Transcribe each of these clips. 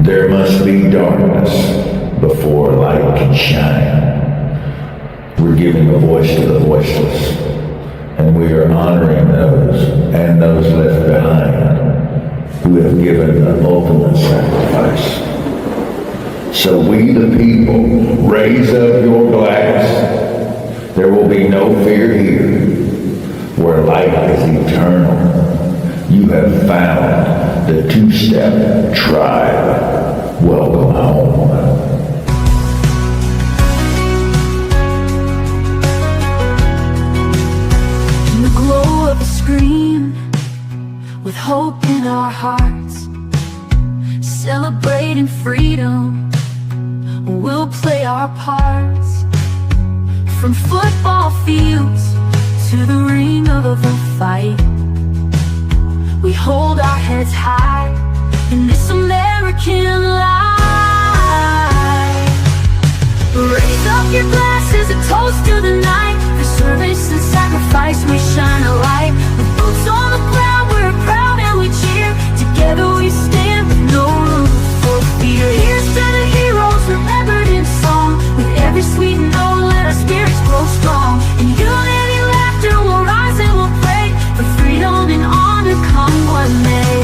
There must be darkness before light can shine. We're giving a voice to the voiceless, and we are honoring those and those left behind who have given the ultimate sacrifice. So we the people, raise up your glass. There will be no fear here, where light is eternal. You have found the two-step tribe. Welcome home. In the glow of a screen, with hope in our hearts, celebrating freedom, we'll play our parts. From football fields to the ring of a fight, we hold our heads high in this American life. Raise up your glasses, a toast to the night. For service and sacrifice, we shine a light. With boots on the ground, we're proud and we cheer. Together we stand with no room for fear. Here's to the heroes remembered in song. With every sweet note, let our spirits grow strong. In unity, laughter, we'll rise and we'll pray for freedom and honor, come what may.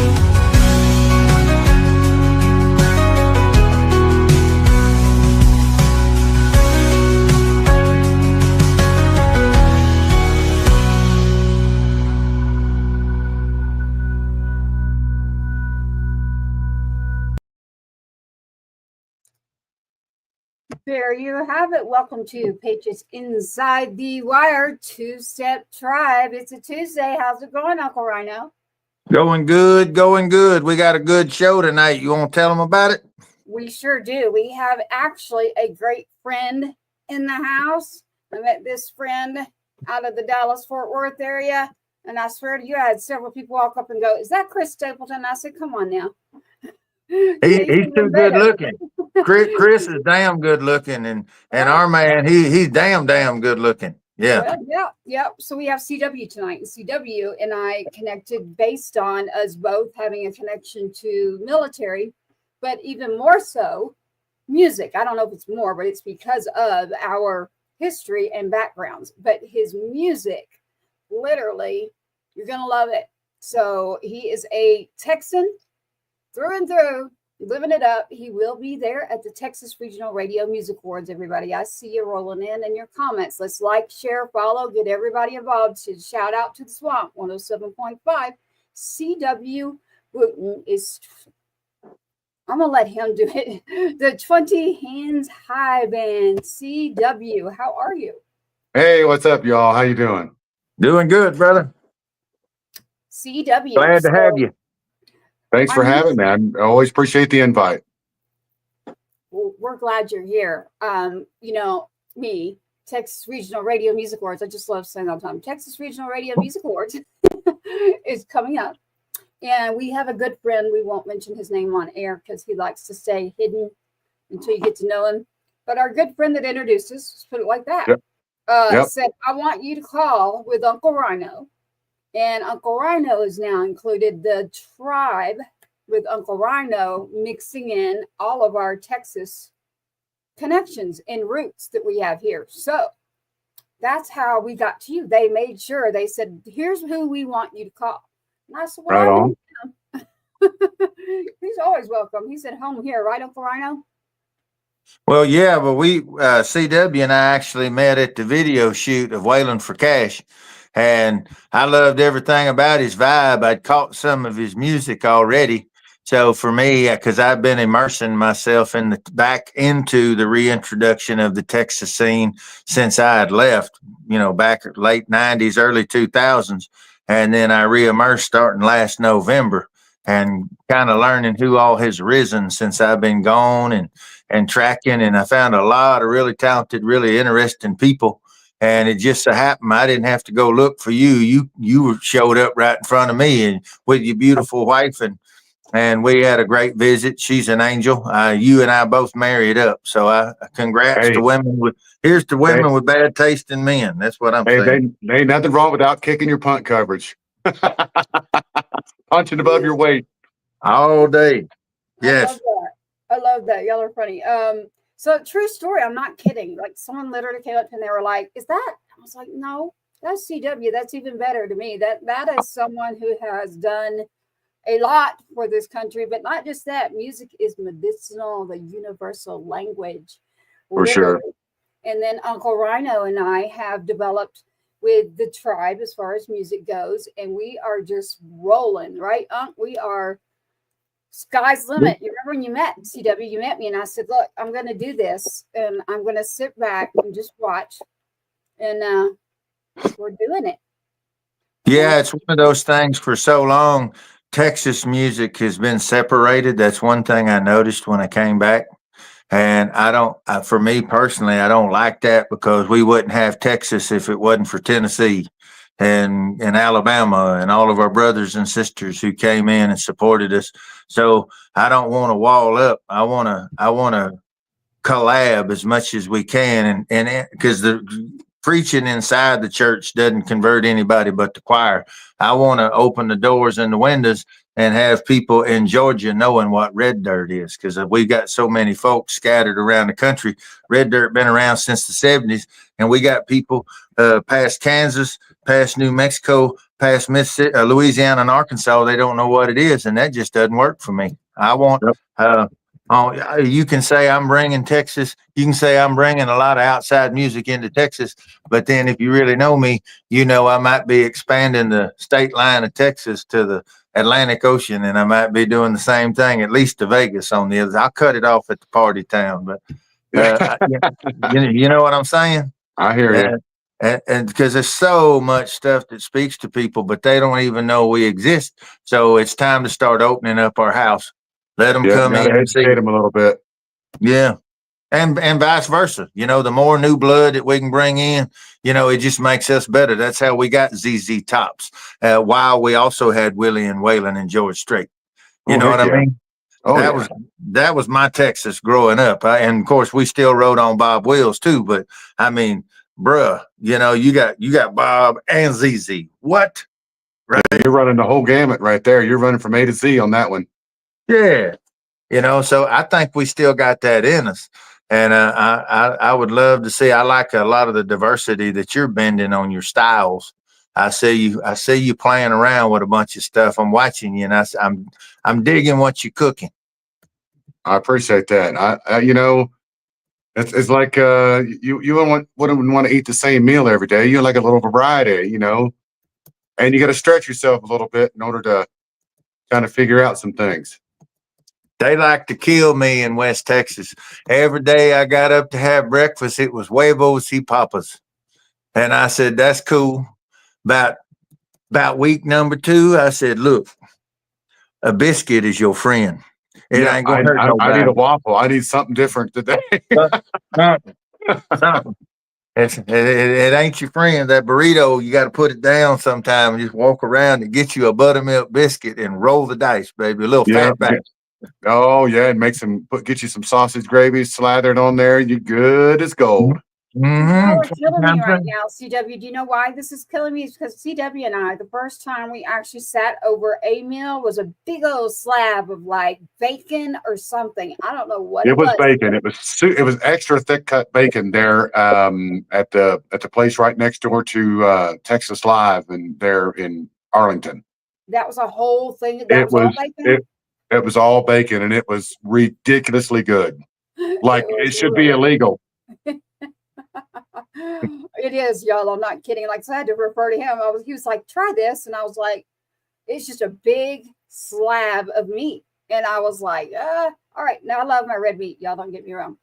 There you have it. Welcome to Patriots Inside the Wire, Two-Step Tribe. It's a Tuesday. How's it going, Uncle Rhino? Going good, going good. We got a good show tonight. You want to tell them about it? We sure do. We have actually a great friend in the house. I met this friend out of the Dallas-Fort Worth area, and I swear to you, I had several people walk up and go, "Is that Chris Stapleton?" I said, "Come on now." He's too good looking. Chris is damn good looking, and our man, he's damn good looking. Yeah. Well, yeah. So we have CW tonight. And CW and I connected based on us both having a connection to military, but even more so, music. I don't know if it's more, but it's because of our history and backgrounds. But his music, literally, you're going to love it. So he is a Texan through and through, living it up. He will be there at the Texas Regional Radio Music Awards, everybody. I see you rolling in your comments. Let's like, share, follow, get everybody involved. Shout out to the Swamp, 107.5. CW Wooten is, I'm going to let him do it. The 20 Hands High Band, CW. How are you? Hey, what's up, y'all? How you doing? Doing good, brother. CW. Glad to have you. Thanks for having me. I always appreciate the invite. Well, we're glad you're here. You know, me, Texas Regional Radio Music Awards. I just love saying all the time. Texas Regional Radio Music Awards is coming up. And we have a good friend. We won't mention his name on air because he likes to stay hidden until you get to know him. But our good friend that introduced us, let's put it like that, said, "I want you to call with Uncle Rhino." And Uncle Rhino has now included the tribe with Uncle Rhino, mixing in all of our Texas connections and roots that we have here. So that's how we got to you. They made sure, they said, "Here's who we want you to call." And I said, "Well, Right on. He's always welcome. He's at home here, right, Uncle Rhino?" Well, yeah, but we, CW and I actually met at the video shoot of Wailing for Cash. And I loved everything about his vibe. I'd caught some of his music already. So for me, because I've been immersing myself back into the reintroduction of the Texas scene since I had left, back late 90s, early 2000s. And then I re-immersed starting last November and kind of learning who all has risen since I've been gone and tracking. And I found a lot of really talented, really interesting people. And it just so happened I didn't have to go look for you. You showed up right in front of me and with your beautiful wife, and we had a great visit. She's an angel. You and I both married up. So congrats to women with with bad taste in men. That's what I'm saying. There ain't nothing wrong without kicking your punt coverage. Punching above your weight. All day. Yes. love that. Y'all are funny. So true story. I'm not kidding. Like someone literally came up and they were like, "Is that?" I was like, "No, that's CW. That's even better to me. That is someone who has done a lot for this country, but not just that. Music is medicinal, the universal language, For sure. literally." And then Uncle RYANO and I have developed with the tribe as far as music goes, and we are just rolling, right, Unc? We are sky's limit. You remember when you met CW, you met me, and I said, "Look, I'm going to do this, and I'm going to sit back and just watch." And we're doing it. Yeah, it's one of those things for so long. Texas music has been separated. That's one thing I noticed when I came back. And I don't, for me personally, I don't like that because we wouldn't have Texas if it wasn't for Tennessee and Alabama and all of our brothers and sisters who came in and supported us. So I don't want to wall up. I want to collab as much as we can. And because the preaching inside the church doesn't convert anybody but the choir. I want to open the doors and the windows and have people in Georgia knowing what red dirt is, because we got so many folks scattered around the country. Red dirt been around since the 70s, and we got people past Kansas, past New Mexico, past Mississippi, Louisiana, and Arkansas. They don't know what it is, and that just doesn't work for me. I want. You can say I'm bringing Texas. You can say I'm bringing a lot of outside music into Texas, but then if you really know me, you know I might be expanding the state line of Texas to the Atlantic Ocean, and I might be doing the same thing, at least to Vegas on the others. I'll cut it off at the party town, but you know what I'm saying? I hear you. And because there's so much stuff that speaks to people, but they don't even know we exist. So it's time to start opening up our house. Let them come in and see. Educate them a little bit. Yeah. And vice versa. You know, the more new blood that we can bring in, you know, it just makes us better. That's how we got ZZ Tops, while we also had Willie and Waylon and George Strait. You know what I mean? That was my Texas growing up. And of course we still rode on Bob Wills too, but I mean, bruh, you know, you got Bob and ZZ. What? Right. Yeah, you're running the whole gamut right there. You're running from A to Z on that one. Yeah. You know, so I think we still got that in us. And I would love to see. I like a lot of the diversity that you're bending on your styles. I see you playing around with a bunch of stuff. I'm watching you, and I'm digging what you're cooking. I appreciate that. I you know, it's like you wouldn't want to eat the same meal every day. You like a little variety, you know, and you got to stretch yourself a little bit in order to kind of figure out some things. They like to kill me in West Texas. Every day I got up to have breakfast, it was huevos y papas. And I said, that's cool. About week number 2, I said, look, a biscuit is your friend. It ain't gonna hurt nobody. I need a waffle. I need something different today. Something. It ain't your friend. That burrito, you got to put it down sometime and just walk around and get you a buttermilk biscuit and roll the dice, baby. A little fat back. Oh yeah, and get you some sausage gravy slathered on there. You good as gold. Mm-hmm. It's killing me right now, CW. Do you know why this is killing me? It's because CW and I, the first time we actually sat over a meal was a big old slab of like bacon or something. I don't know what it was. Bacon. It was extra thick cut bacon there at the place right next door to Texas Live and there in Arlington. That was a whole thing. That was all bacon? It was all bacon, and it was ridiculously good. Like it should be illegal. It is, y'all. I'm not kidding. Like, so I had to refer to him. He was like, try this. And I was like, it's just a big slab of meat. And I was like, all right. Now I love my red meat. Y'all don't get me wrong.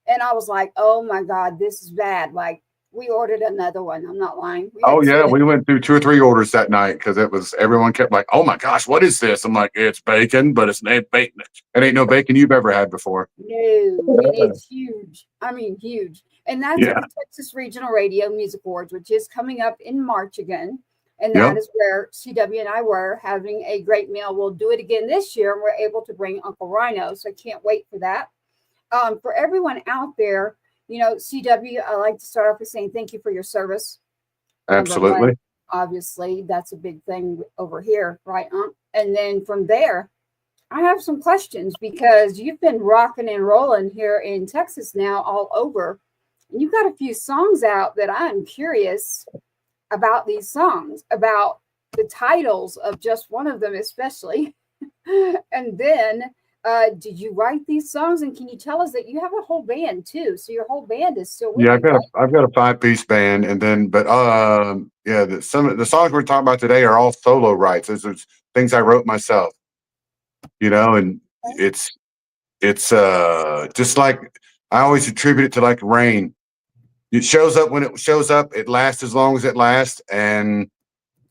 And I was like, oh my God, this is bad. Like, we ordered another one. I'm not lying. We went through 2 or 3 orders that night because everyone kept like, oh my gosh, what is this? I'm like, it's bacon, but it's not bacon. It ain't no bacon you've ever had before. No, it's huge. I mean, huge. And that's at the Texas Regional Radio Music Awards, which is coming up in March again. And that is where CW and I were having a great meal. We'll do it again this year, and we're able to bring Uncle RYANO. So I can't wait for that. For everyone out there, you know, CW, I like to start off with saying thank you for your service. Absolutely. Obviously, that's a big thing over here, right? And then from there, I have some questions because you've been rocking and rolling here in Texas now all over. And you've got a few songs out that I'm curious about these songs, about the titles of just one of them, especially. And then, did you write these songs? And can you tell us that you have a whole band too? So your whole band is still with Yeah, you, right? I've got a 5-piece band, and then yeah, some of the songs we're talking about today are all solo writes. There's things I wrote myself, you know, and it's just like I always attribute it to like rain. It shows up when it shows up. It lasts as long as it lasts, and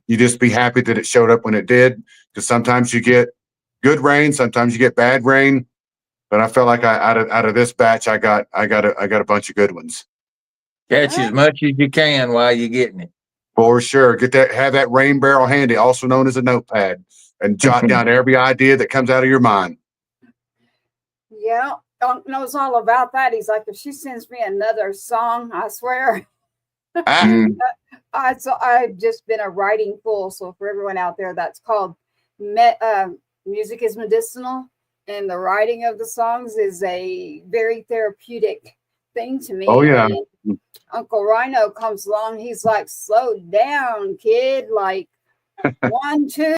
you just be happy that it showed up when it did. Because sometimes you get good rain, sometimes you get bad rain. But I felt like out of this batch, I got a bunch of good ones. Catch as much as you can while you're getting it. For sure. Have that rain barrel handy, also known as a notepad, and jot down every idea that comes out of your mind. Yeah, Unc knows all about that. He's like, if she sends me another song, I swear. I've just been a writing fool. So for everyone out there, that's called music is medicinal, and the writing of the songs is a very therapeutic thing to me. Oh yeah. And Uncle RYANO comes along. He's like, slow down, kid. Like 1, 2,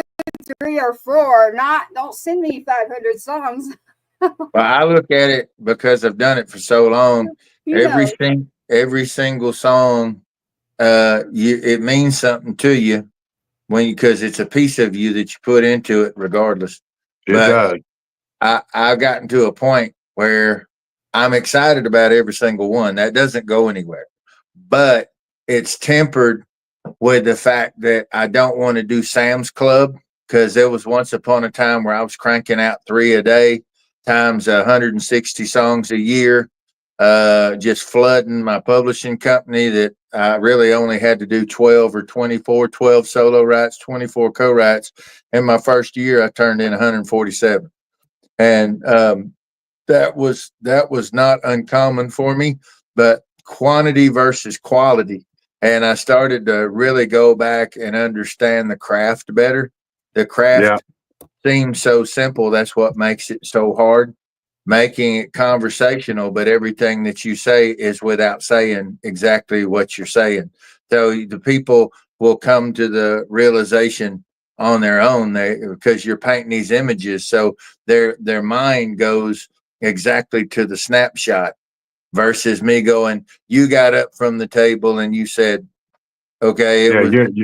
3, or 4. Don't send me 500 songs. Well, I look at it because I've done it for so long. You know. Every single song, it means something to you because it's a piece of you that you put into it, regardless. It does. I've gotten to a point where I'm excited about every single one. That doesn't go anywhere, but it's tempered with the fact that I don't want to do Sam's Club, because there was once upon a time where I was cranking out 3 a day times 160 songs a year, just flooding my publishing company that I really only had to do 12 or 24, 12 solo writes, 24 co-writes. In my first year, I turned in 147. And that was not uncommon for me, but quantity versus quality. And I started to really go back and understand the craft better. The craft seems so simple. That's what makes it so hard, making it conversational, but everything that you say is without saying exactly what you're saying. So the people will come to the realization on their own because you're painting these images. So their mind goes exactly to the snapshot versus me going, you got up from the table and you said, okay.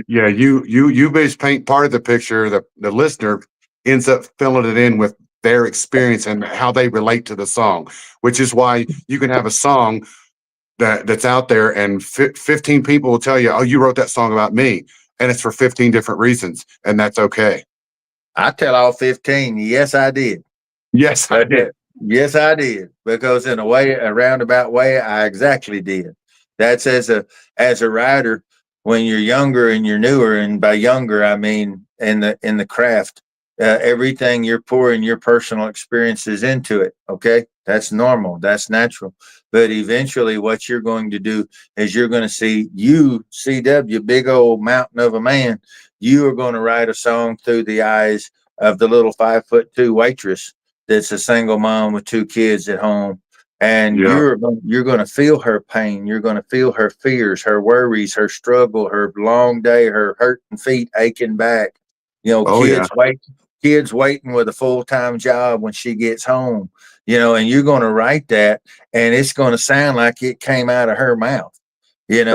You base paint part of the picture. The listener ends up filling it in with their experience and how they relate to the song, which is why you can have a song that's out there and 15 people will tell you, oh, you wrote that song about me. And it's for 15 different reasons. And that's okay. I tell all 15, yes, I did. Yes, I did. Yes, I did. Because in a roundabout way, I exactly did. That's as a writer, when you're younger and you're newer, and by younger, I mean in the craft, everything you're pouring your personal experiences into it. Okay. That's normal. That's natural. But eventually what you're going to do is you're going to see CW, big old mountain of a man. You are going to write a song through the eyes of the little 5'2" waitress that's a single mom with 2 kids at home. And you're going to feel her pain. You're going to feel her fears, her worries, her struggle, her long day, her hurting feet, aching back. Kids waiting with a full-time job when she gets home. And you're going to write that, and it's going to sound like it came out of her mouth. And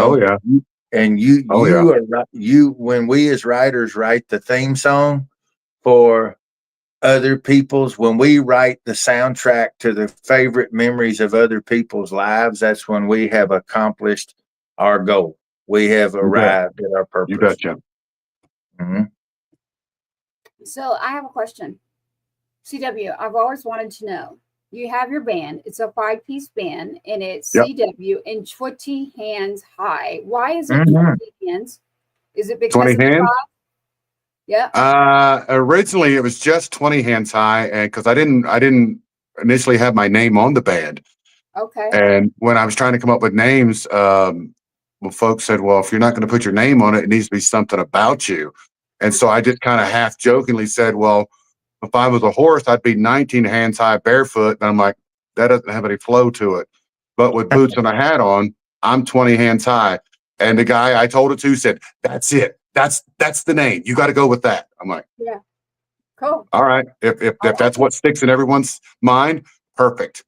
when we as writers write the theme song for other people's, when we write the soundtrack to the favorite memories of other people's lives, that's when we have accomplished our goal. We have arrived at our purpose. You betcha. Mm-hmm. So I have a question. CW, I've always wanted to know. You have your band. It's a 5-piece band, and it's CW and 20 hands high. Why is it 20 hands? Is it because 20 hands? Yeah. Originally it was just 20 hands high, and because I didn't initially have my name on the band. Okay. And when I was trying to come up with names, folks said, well, if you're not going to put your name on it, it needs to be something about you. And so I just kind of half jokingly said, well, If I was a horse, I'd be 19 hands high barefoot. And I'm like, that doesn't have any flow to it. But with boots and a hat on, I'm 20 hands high. And the guy I told it to said, that's it. That's the name. You got to go with that. I'm like, Yeah. Cool. all right. If that's what sticks in everyone's mind, perfect.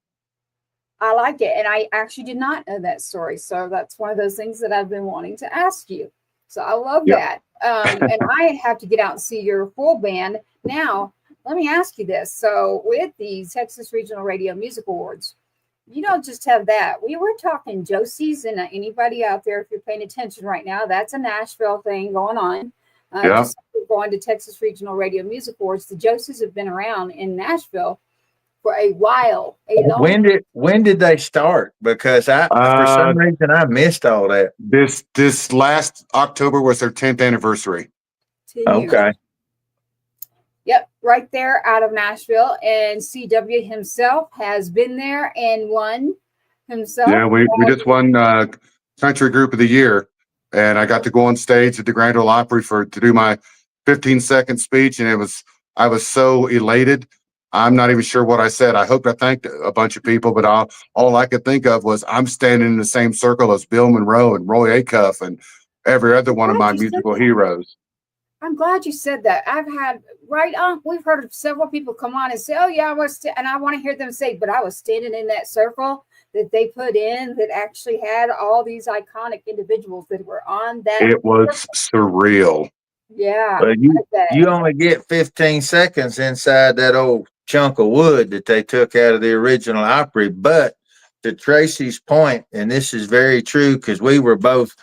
I like it. And I actually did not know that story. So that's one of those things that I've been wanting to ask you. So I love that. And I have to get out and see your full band. Now, let me ask you this. So with the Texas Regional Radio Music Awards, you don't just have that. We were talking Josie's, and anybody out there, if you're paying attention right now, that's a Nashville thing going on. Just like going to Texas Regional Radio Music Awards. The Josies have been around in Nashville for a while. When did they start? Because for some reason I missed all that. This last October was their 10th anniversary. 10 years. Okay. Yep, right there out of Nashville. And CW himself has been there and won himself. Yeah, we just won Country Group of the Year. And I got to go on stage at the Grand Ole Opry to do my 15-second speech. And I was so elated. I'm not even sure what I said. I hoped I thanked a bunch of people, but all I could think of was I'm standing in the same circle as Bill Monroe and Roy Acuff and every other one of my musical heroes. I'm glad you said that. We've heard of several people come on and say, oh yeah, and I want to hear them say, but I was standing in that circle that they put in that actually had all these iconic individuals that were on that. It was surreal. Yeah. But you only get 15 seconds inside that old chunk of wood that they took out of the original Opry. But to Tracy's point, and this is very true because we were both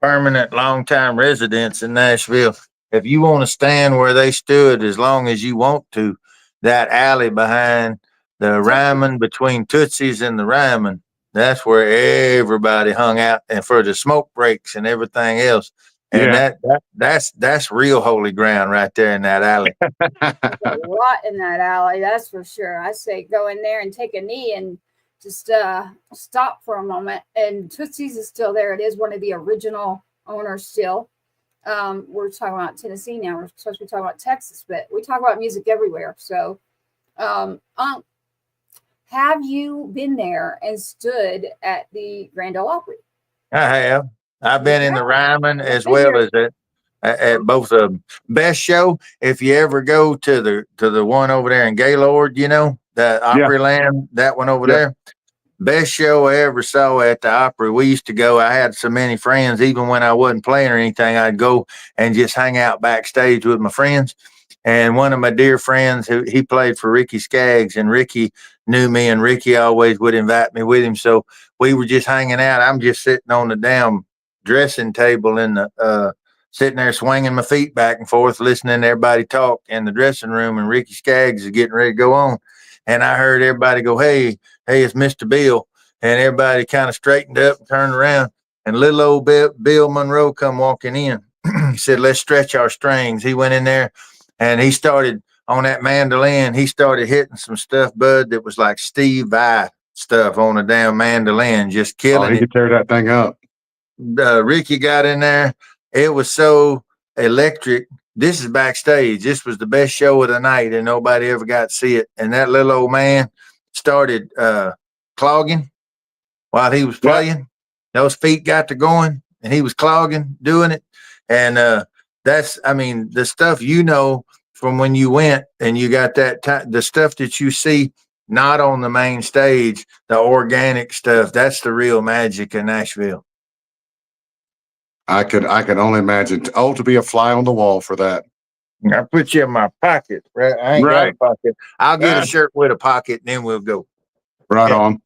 permanent longtime residents in Nashville. If you want to stand where they stood as long as you want to, that alley behind the Ryman, between Tootsie's and the Ryman, that's where everybody hung out, and for the smoke breaks and everything else. And that's real holy ground right there in that alley. A lot in that alley, that's for sure. I say go in there and take a knee and just stop for a moment. And Tootsie's is still there. It is one of the original owners still. We're talking about Tennessee now. We're supposed to be talking about Texas, but we talk about music everywhere. So, have you been there and stood at the Grand Ole Opry? I have. I've been in the Ryman as well as at both of them. Best show, if you ever go to the one over there in Gaylord, that Opryland, that one over there. Best show I ever saw at the Opry. We used to go. I had so many friends, even when I wasn't playing or anything, I'd go and just hang out backstage with my friends. And one of my dear friends, he played for Ricky Skaggs, and Ricky knew me, and Ricky always would invite me with him. So we were just hanging out. I'm just sitting on the damn dressing table in the sitting there swinging my feet back and forth, listening to everybody talk in the dressing room, and Ricky Skaggs is getting ready to go on. And I heard everybody go, hey, it's Mr. Bill. And everybody kind of straightened up and turned around. And little old Bill Monroe come walking in. He said, let's stretch our strings. He went in there and he started on that mandolin. He started hitting some stuff, bud, that was like Steve Vai stuff on a damn mandolin, just killing it. He could tear that thing up. Ricky got in there. It was so electric. This is backstage. This was the best show of the night, and nobody ever got to see it. And that little old man started clogging while he was playing. Those feet got to going, and he was clogging, doing it. And the stuff from when you went and you got that the stuff that you see not on the main stage, the organic stuff, that's the real magic in Nashville. I can only imagine. To be a fly on the wall for that. I put you in my pocket. Right? I ain't got a pocket. I'll get a shirt with a pocket, and then we'll go. Right on.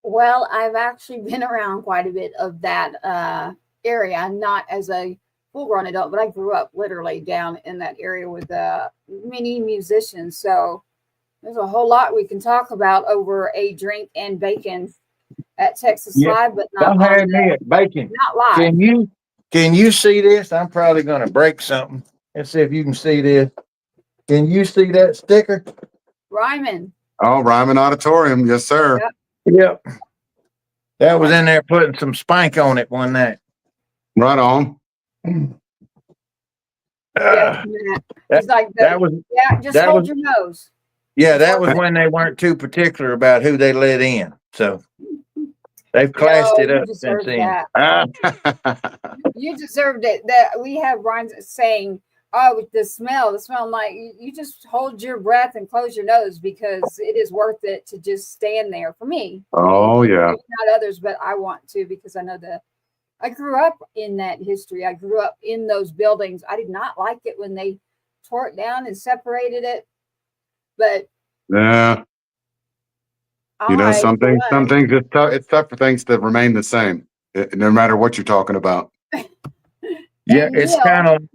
Well, I've actually been around quite a bit of that area, not as a full-grown adult, but I grew up literally down in that area with many musicians. So there's a whole lot we can talk about over a drink and bacon at Texas Live, but not don't have me at bacon. Not live. Can you see this? I'm probably going to break something. Let's see if you can see this. Can you see that sticker? Ryman. Oh, Ryman Auditorium. Yes, sir. Yep. That was in there putting some spank on it one night. Right on. Yes, Uh, Matt. that, It's like that was yeah, just that hold was your nose. yeah, Just that hold was it. when they weren't too particular about who they let in. So they've classed No, it you up since deserve then. that. Ah. You deserved it. That we have Ryan saying, "Oh, with the smell." I'm like, you just hold your breath and close your nose because it is worth it to just stand there for me. Oh yeah. Maybe not others, but I want to because I know I grew up in that history. I grew up in those buildings. I did not like it when they tore it down and separated it, but Yeah. You know, I, for some one, things it's tough for things to remain the same, no matter what you're talking about. Yeah, and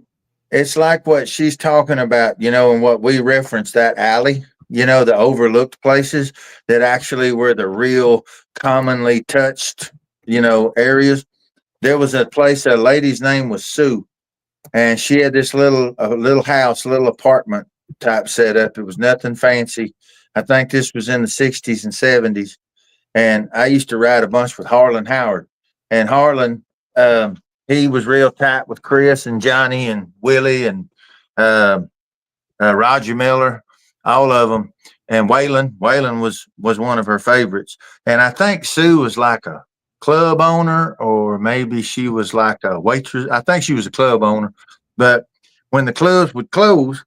it's like what she's talking about, and what we referenced, that alley, the overlooked places that actually were the real commonly touched, areas. There was a place, a lady's name was Sue, and she had this little house, little apartment type setup. It was nothing fancy. I think this was in the 60s and 70s. And I used to ride a bunch with Harlan Howard. And Harlan, he was real tight with Chris and Johnny and Willie and uh, Roger Miller, all of them. And Waylon was one of her favorites. And I think Sue was like a club owner, or maybe she was like a waitress. I think she was a club owner. But when the clubs would close,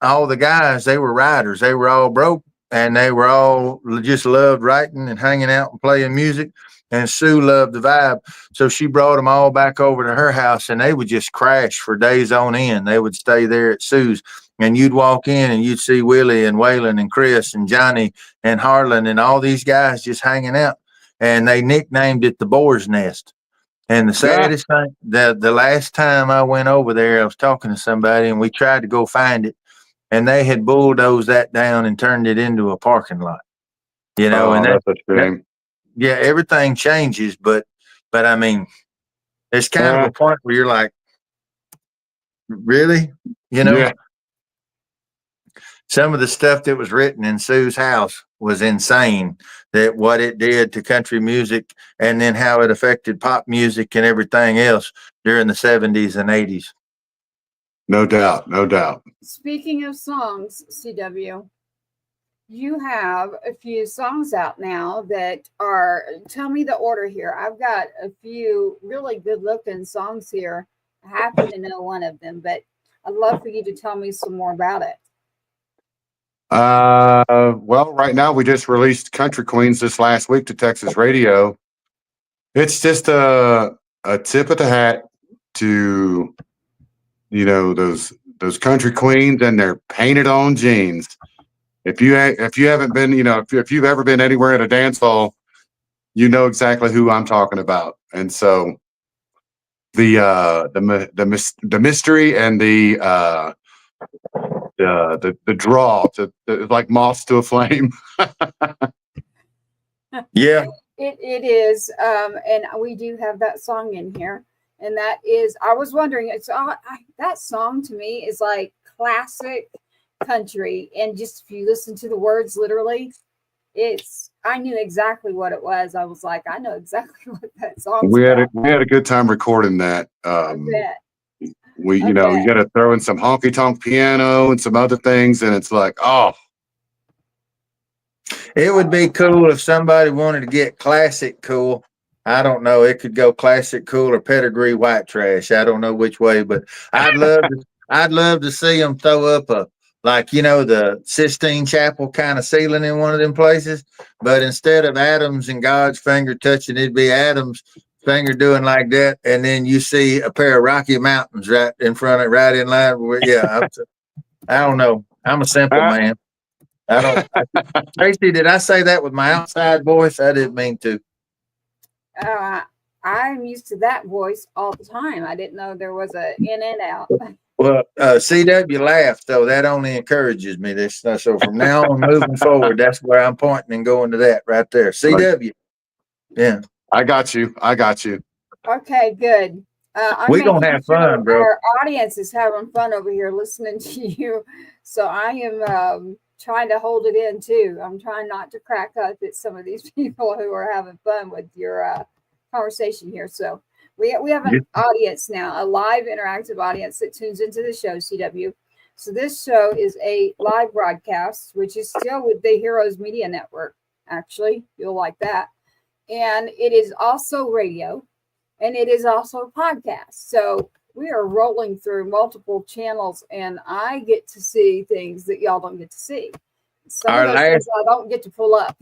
all the guys, they were writers. They were all broke, and they were all just loved writing and hanging out and playing music. And Sue loved the vibe. So she brought them all back over to her house, and they would just crash for days on end. They would stay there at Sue's, and you'd walk in and you'd see Willie and Waylon and Chris and Johnny and Harlan and all these guys just hanging out. And they nicknamed it the Boar's Nest. And the Yeah. saddest thing, the last time I went over there, I was talking to somebody, and we tried to go find it, and they had bulldozed that down and turned it into a parking lot. And Oh, that's a that shame. yeah, everything changes, but I mean, there's kind of Uh, a point where you're like, really, you know, yeah. some of the stuff that was written in Sue's house was insane. That what it did to country music, and then how it affected pop music and everything else during the 70s and 80s. No doubt. No doubt. speaking of songs, CW, you have a few songs out now that are, tell me the order here. I've got a few really good looking songs here. I happen to know one of them, but I'd love for you to tell me some more about it. Well, right now we just released Country Queens this last week to Texas radio. It's just a tip of the hat to, those country queens and their painted on jeans. If you haven't been, if you've ever been anywhere at a dance hall, you know exactly who I'm talking about. And so the mystery and the draw to like moths to a flame. Yeah, It is, and we do have that song in here, and that is. I was wondering, that song to me is like classic country, and just if you listen to the words literally, it's. I knew exactly what it was. I was like, I know exactly what that song's about. We had a good time recording that. I bet. I You bet. got to throw in some honky tonk piano and some other things, and it's like, oh, it would be cool if somebody wanted to get classic cool. I don't know. It could go classic cool or pedigree white trash. I don't know which way, but I'd love to see them throw up the Sistine Chapel kind of ceiling in one of them places. But instead of Adam's and God's finger touching, it'd be Adam's finger doing like that, and then you see a pair of Rocky Mountains right in front of, right in line. I don't know. I'm a simple man. I don't. Tracy, did I say that with my outside voice? I didn't mean to. Uh, I'm used to that voice all the time. I didn't know there was a in and out. Well, CW laughed, so that only encourages me. So from now on, moving forward, that's where I'm pointing and going to that right there. CW, yeah, I got you. I got you. Okay, good. I'm we gonna making have sure fun, bro. our audience is having fun over here listening to you. So I am trying to hold it in too. I'm trying not to crack up at some of these people who are having fun with your conversation here. So, We have an audience now, a live interactive audience that tunes into the show, CW. So this show is a live broadcast, which is still with the Heroes Media Network. Actually, you'll like that. And it is also radio, and it is also a podcast. So we are rolling through multiple channels, and I get to see things that y'all don't get to see. Some of those things I don't get to pull up.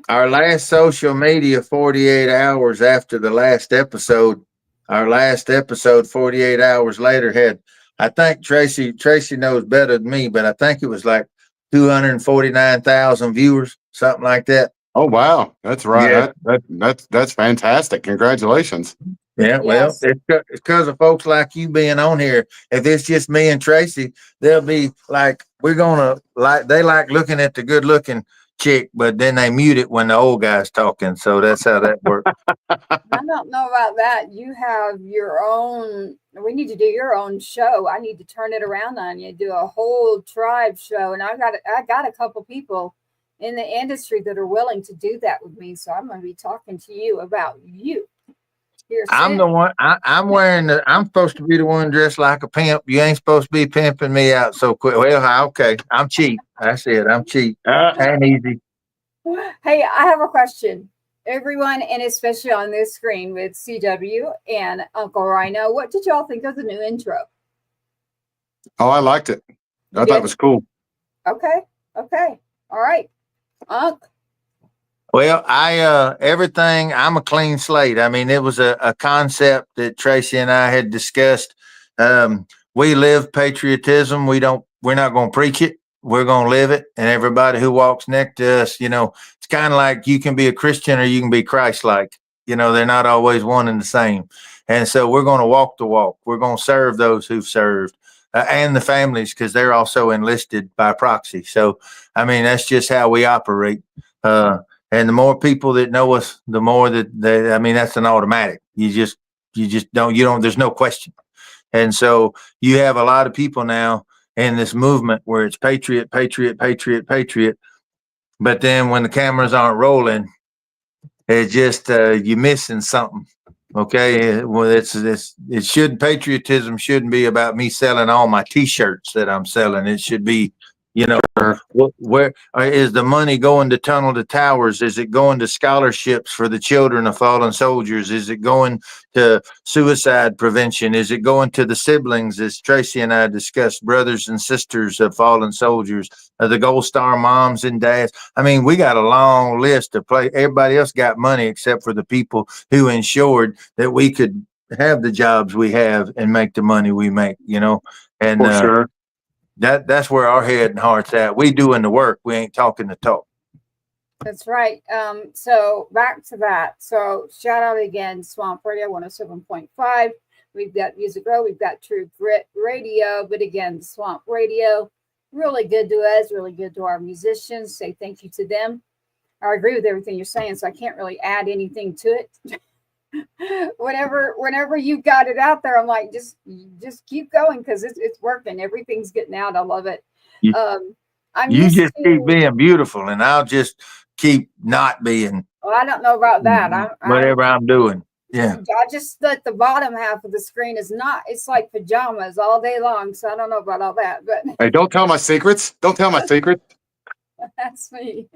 Our last social media 48 hours after the last episode, 48 hours later had, I think Tracy knows better than me, but I think it was like 249,000 viewers, something like that. Oh, wow. That's right. Yeah. That's fantastic. Congratulations. Yeah, well, Yes. it's because of folks like you being on here. If it's just me and Tracy, they'll be like, they like looking at the good looking chick, but then they mute it when the old guy's talking. So that's how that works. I don't know about that. You have your own, we need to do your own show. I need to turn it around on you, do a whole tribe show. And I got a couple people in the industry that are willing to do that with me. So I'm going to be talking to you about you. I'm the one. I'm wearing I'm supposed to be the one dressed like a pimp. You ain't supposed to be pimping me out so quick. Well, okay. I'm cheap. That's it. I'm cheap. Ain't easy. Hey, I have a question. Everyone, and especially on this screen with CW and Uncle RYANO, what did y'all think of the new intro? Oh, I liked it. I thought it was cool. Okay. All right. Well, I'm a clean slate. I mean, it was a concept that Tracy and I had discussed. We live patriotism. We're not going to preach it. We're going to live it. And everybody who walks next to us, it's kind of like you can be a Christian or you can be Christ-like. They're not always one and the same. And so we're going to walk the walk. We're going to serve those who've served and the families, because they're also enlisted by proxy. So, I mean, that's just how we operate. And the more people that know us, the more that's an automatic. You just don't, there's no question. And so you have a lot of people now in this movement where it's patriot. But then when the cameras aren't rolling, it's just, you're missing something. Okay. Well, patriotism shouldn't be about me selling all my t-shirts that I'm selling. It should be, where is the money going to Tunnel to Towers? Is it going to scholarships for the children of fallen soldiers? Is it going to suicide prevention? Is it going to the siblings, as Tracy and I discussed, brothers and sisters of fallen soldiers, the Gold Star moms and dads? I mean, we got a long list to play. Everybody else got money except for the people who ensured that we could have the jobs we have and make the money we make, and For sure. That's where our head and heart's at. We doing the work. We ain't talking the talk. That's right. So back to that. So shout out again, Swamp Radio 107.5. We've got Music Row. We've got True Grit Radio. But again, Swamp Radio, really good to us, really good to our musicians. Say thank you to them. I agree with everything you're saying, so I can't really add anything to it. Whenever you got it out there, I'm like, just keep going, because it's working. Everything's getting out. I love it. You just keep being beautiful, and I'll just keep not being. Well, I don't know about that. Whatever I'm doing. Yeah. I just let the bottom half of the screen it's like pajamas all day long. So I don't know about all that, but hey, don't tell my secrets. That's me.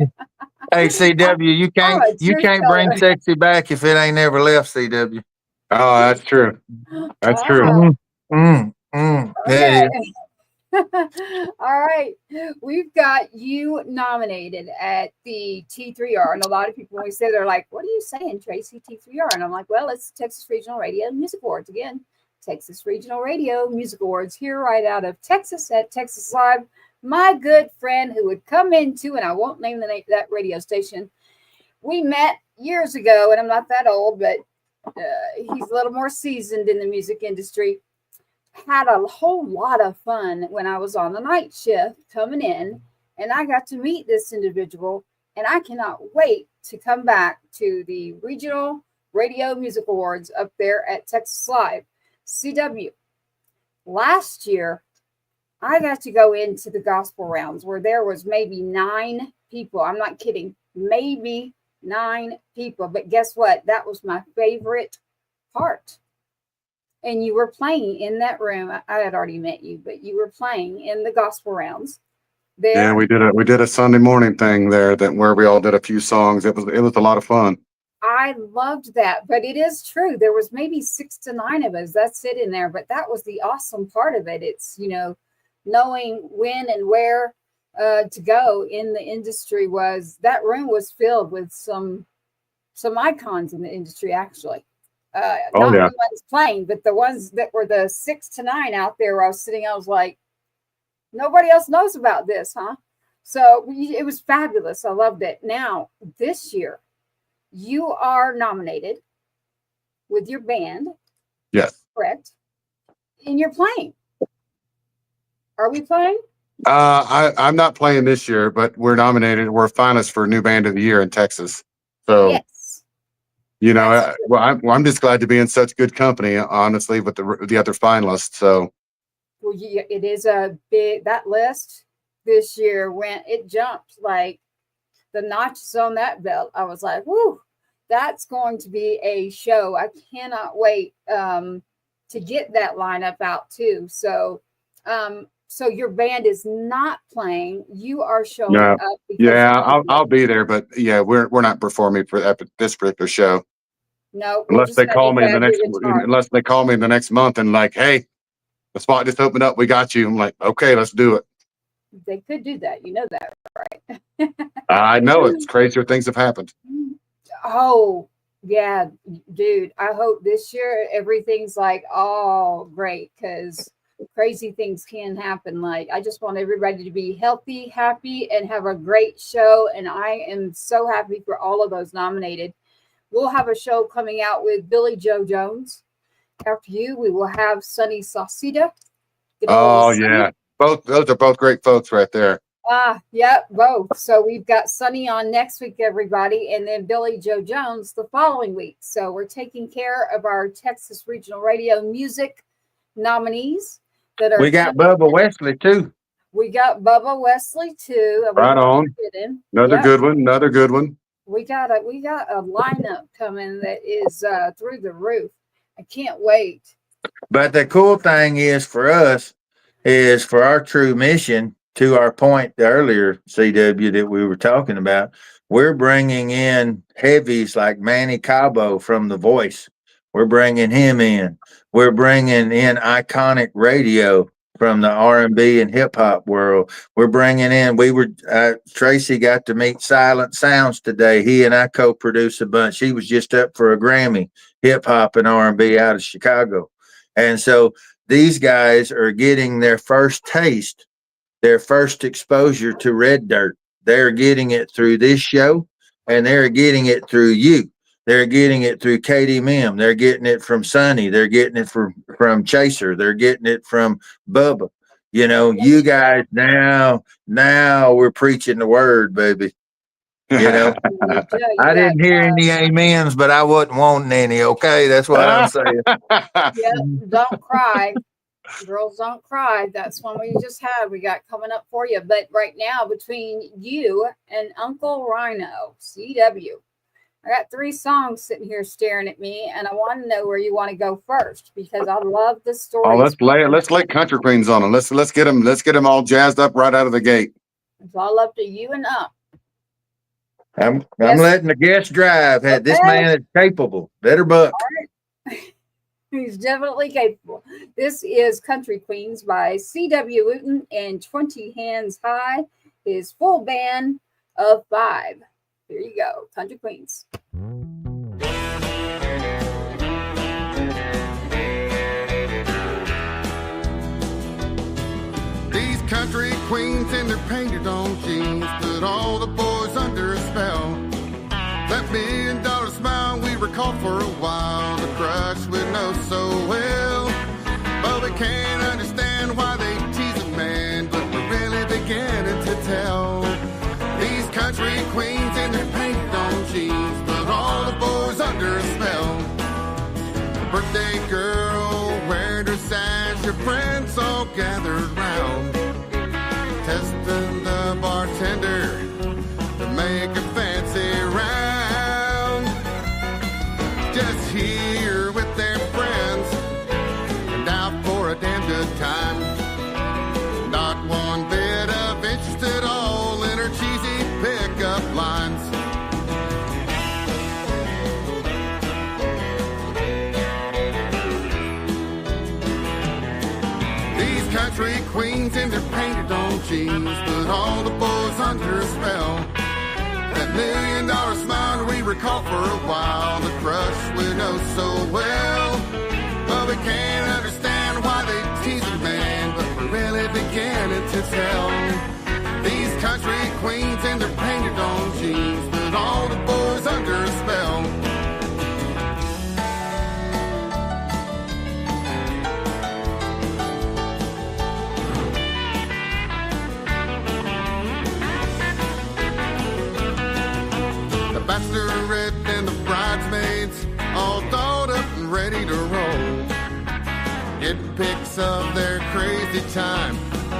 Hey, CW, you can't bring sexy back if it ain't never left, CW. Oh, that's true. That's true. Okay. All right. We've got you nominated at the T3R. And a lot of people, when we say, they're like, what are you saying, Tracy, T3R? And I'm like, well, it's Texas Regional Radio Music Awards. Again, Texas Regional Radio Music Awards here right out of Texas at Texas Live. My good friend who would come into, and I won't name the name of that radio station. We met years ago, and I'm not that old, but he's a little more seasoned in the music industry. Had a whole lot of fun when I was on the night shift coming in, and I got to meet this individual, and I cannot wait to come back to the Regional Radio Music Awards up there at Texas Live. CW. Last year, I got to go into the gospel rounds where there was maybe 9 people. I'm not kidding. Maybe 9 people. But guess what? That was my favorite apart. And you were playing in that room. I had already met you, but you were playing in the gospel rounds there. Yeah, we did a Sunday morning thing there where we all did a few songs. It was a lot of fun. I loved that, but it is true. There was maybe 6 to 9 of us. That's it in there, but that was the awesome part of it. It's, knowing when and where to go in the industry. That room was filled with some icons in the industry, actually. Not the ones playing, but the ones that were the 6 to 9 out there where I was sitting. I was like, nobody else knows about this, huh? So it was fabulous. I loved it. Now, this year, you are nominated with your band. Yes. Correct. And you're playing. Are we playing? I'm not playing this year, but we're nominated. We're finalists for New Band of the Year in Texas. So, yes. I'm just glad to be in such good company, honestly, with the other finalists. So, well, it is that list this year it jumped like the notches on that belt. I was like, whoo, that's going to be a show. I cannot wait to get that lineup out too. So, so your band is not playing. You are showing up. I'll be there, but we're not performing for this particular show. No, unless they call me in the next month and like, hey, the spot just opened up. We got you. I'm like, okay, let's do it. They could do that. You know that, right? I know it's crazier things have happened. Oh, yeah, dude. I hope this year everything's like all great because crazy things can happen. Like, I just want everybody to be healthy, happy, and have a great show. And I am so happy for all of those nominated. We'll have a show coming out with Billy Joe Jones. After you, we will have Sonny Sauceda. Oh, yeah. Those are both great folks right there. Yeah, both. So we've got Sonny on next week, everybody, and then Billy Joe Jones the following week. So we're taking care of our Texas Regional Radio music nominees that are. We got Bubba Wesley too. We got Bubba Wesley too. Right on. Another good one. We got a lineup coming that is through the roof. I can't wait. But the cool thing is for us is for our true mission, to our point earlier, CW, that we were talking about, we're bringing in heavies like Manny Cabo from The Voice. We're bringing him in. We're bringing in iconic radio from the R&B and hip hop world. We're bringing in, Tracy got to meet Silent Sounds today. He and I co-produced a bunch. He was just up for a Grammy, hip hop and R&B out of Chicago. And so these guys are getting their first taste, their first exposure to Red Dirt. They're getting it through this show, and they're getting it through you. They're getting it through Katie Mim. They're getting it from Sonny. They're getting it from Chaser. They're getting it from Bubba. You guys now we're preaching the word, baby. I didn't hear any amens, but I wasn't wanting any. Okay, that's what I'm saying. Yeah, don't cry. Girls don't cry. That's one we just had. We got coming up for you. But right now, between you and Uncle RYANO, CW, I got 3 songs sitting here staring at me, and I want to know where you want to go first because I love the story. Oh, let's lay Country Queens on them. Let's get them all jazzed up right out of the gate. It's all up to you and up. I'm letting the guest drive. Okay. This man is capable. Better buck. Right. He's definitely capable. This is Country Queens by C.W. Wooten and 20 Hands High, his full band of 5. Here you go, Country Queens. These country queens in their painted on jeans put all the boys under a spell. That $1 million smile we recall for a while, the crush we know so well. But we can't understand why they tease a man, but we're really beginning to tell. These country queens in their painted on jeans put all the boys under a spell. The birthday girl wearing her sash, your friends all gathered round, testing the bartender to make a fancy round. Just here with their jeans, put all the boys under a spell. That $1 million smile we recall for a while, the crush we know so well. But we can't understand why they tease a man, but we're really beginning to tell. These country queens and their painted on jeans, put all the boys under a spell. Bachelorette and the bridesmaids all dolled up and ready to roll, getting pics of their crazy time,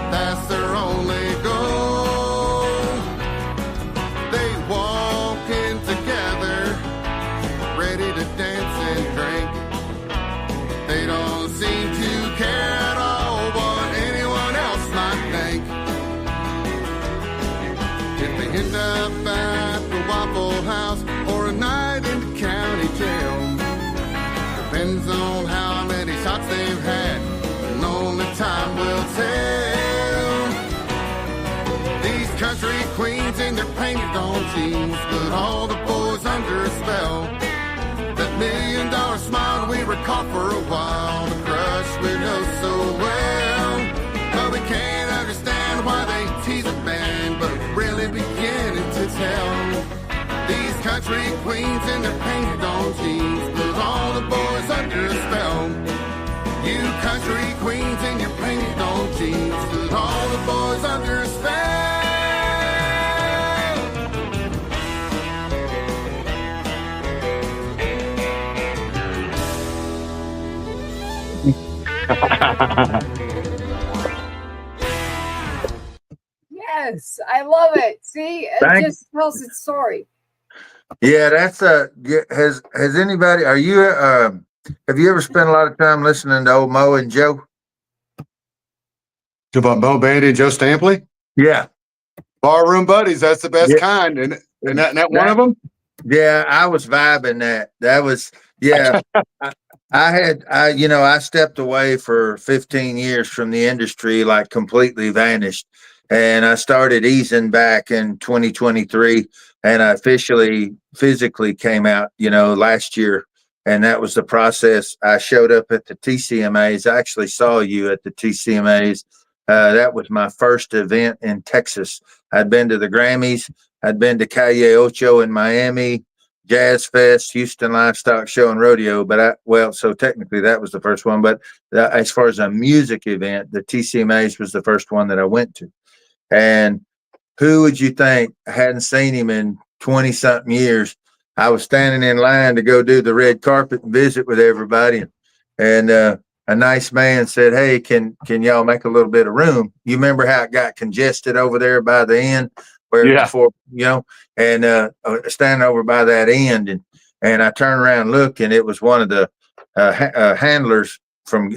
that's their only goal. They walk in together, ready to dance and drink. They don't seem to care at all what anyone else might think. If they end up at the Waffle House or a night in the county jail, depends on how many shots they've had, and only time will tell. These country queens in their painted on jeans, put all the boys under a spell. That $1 million smile we recall for a while, the crush we know so well. But we can't understand why they tease a man, but really beginning to tell. These country queens in their painted on jeans, put all the boys under a spell. You country queens in your painted on jeans, put all the boys under a spell. Yes, I love it. See, it Thanks. just tells its story. Yeah, that's has anybody, are you have you ever spent a lot of time listening to old Mo and Joe? About Mo Bandy and Joe Stampley? Yeah. Barroom buddies, that's the best Yeah. kind. And that one of them? Yeah, I was vibing that. That was, yeah. I stepped away for 15 years from the industry, like completely vanished. And I started easing back in 2023, and I physically came out, last year. And that was the process. I showed up at the TCMAs. I actually saw you at the TCMAs. That was my first event in Texas. I'd been to the Grammys. I'd been to Calle Ocho in Miami, Jazz Fest, Houston Livestock Show and Rodeo. So technically that was the first one. But as far as a music event, the TCMAs was the first one that I went to. And who would you think? I hadn't seen him in 20 something years. I was standing in line to go do the red carpet and visit with everybody. And a nice man said, "Hey, can y'all make a little bit of room?" You remember how it got congested over there by the end before, and standing over by that end. And I turned around and looked, and it was one of the handlers from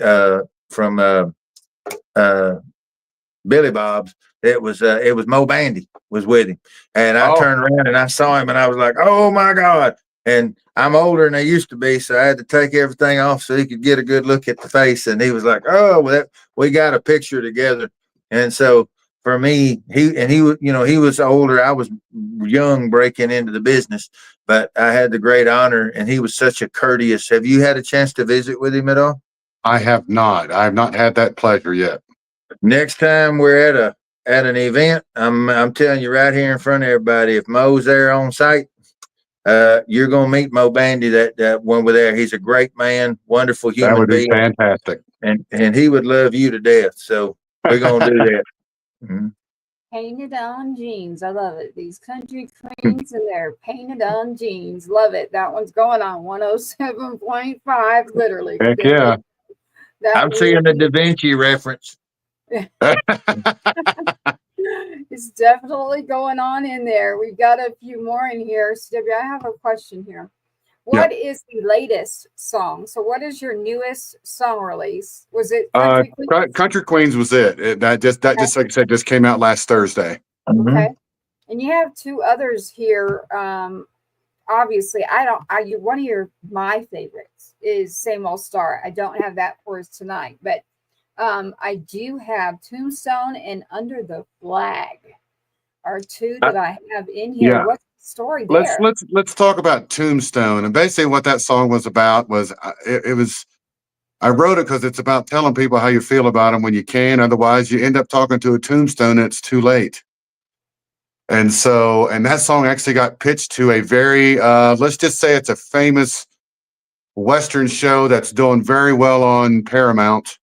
Billy Bob's. It was Mo Bandy was with him, and I turned around and I saw him, and I was like, "Oh my God!" And I'm older than I used to be, so I had to take everything off so he could get a good look at the face. And he was like, "Oh, well, we got a picture together." And so for me, he was older. I was young, breaking into the business, but I had the great honor, and he was such a courteous. Have you had a chance to visit with him at all? I have not. I have not had that pleasure yet. Next time we're at an event, I'm telling you right here in front of everybody, if Mo's there on site, you're gonna meet Mo Bandy. That when we're there, he's a great man, wonderful human That would be being, fantastic. and he would love you to death. So we're gonna do that. Mm-hmm. Painted on jeans. I love it. These country queens and their painted on jeans. Love it. That one's going on 107.5, literally. Heck yeah. I'm seeing the Da Vinci reference. It's definitely going on in there. We've got a few more in here. CW, I have a question here. What is the latest song? So what is your newest song release? Was it Country Queens? Country Queens was it. That just like I said, just came out last Thursday. Okay. And you have two others here. Obviously, one of my favorites is Same Old Star. I don't have that for us tonight, but I do have Tombstone and Under the Flag are two that I have in here. Yeah. What's the story Let's there? let's talk about Tombstone. And basically, what that song was about was it was. I wrote it because it's about telling people how you feel about them when you can. Otherwise, you end up talking to a tombstone and it's too late. And so, and that song actually got pitched to a very, let's just say it's a famous Western show that's doing very well on Paramount.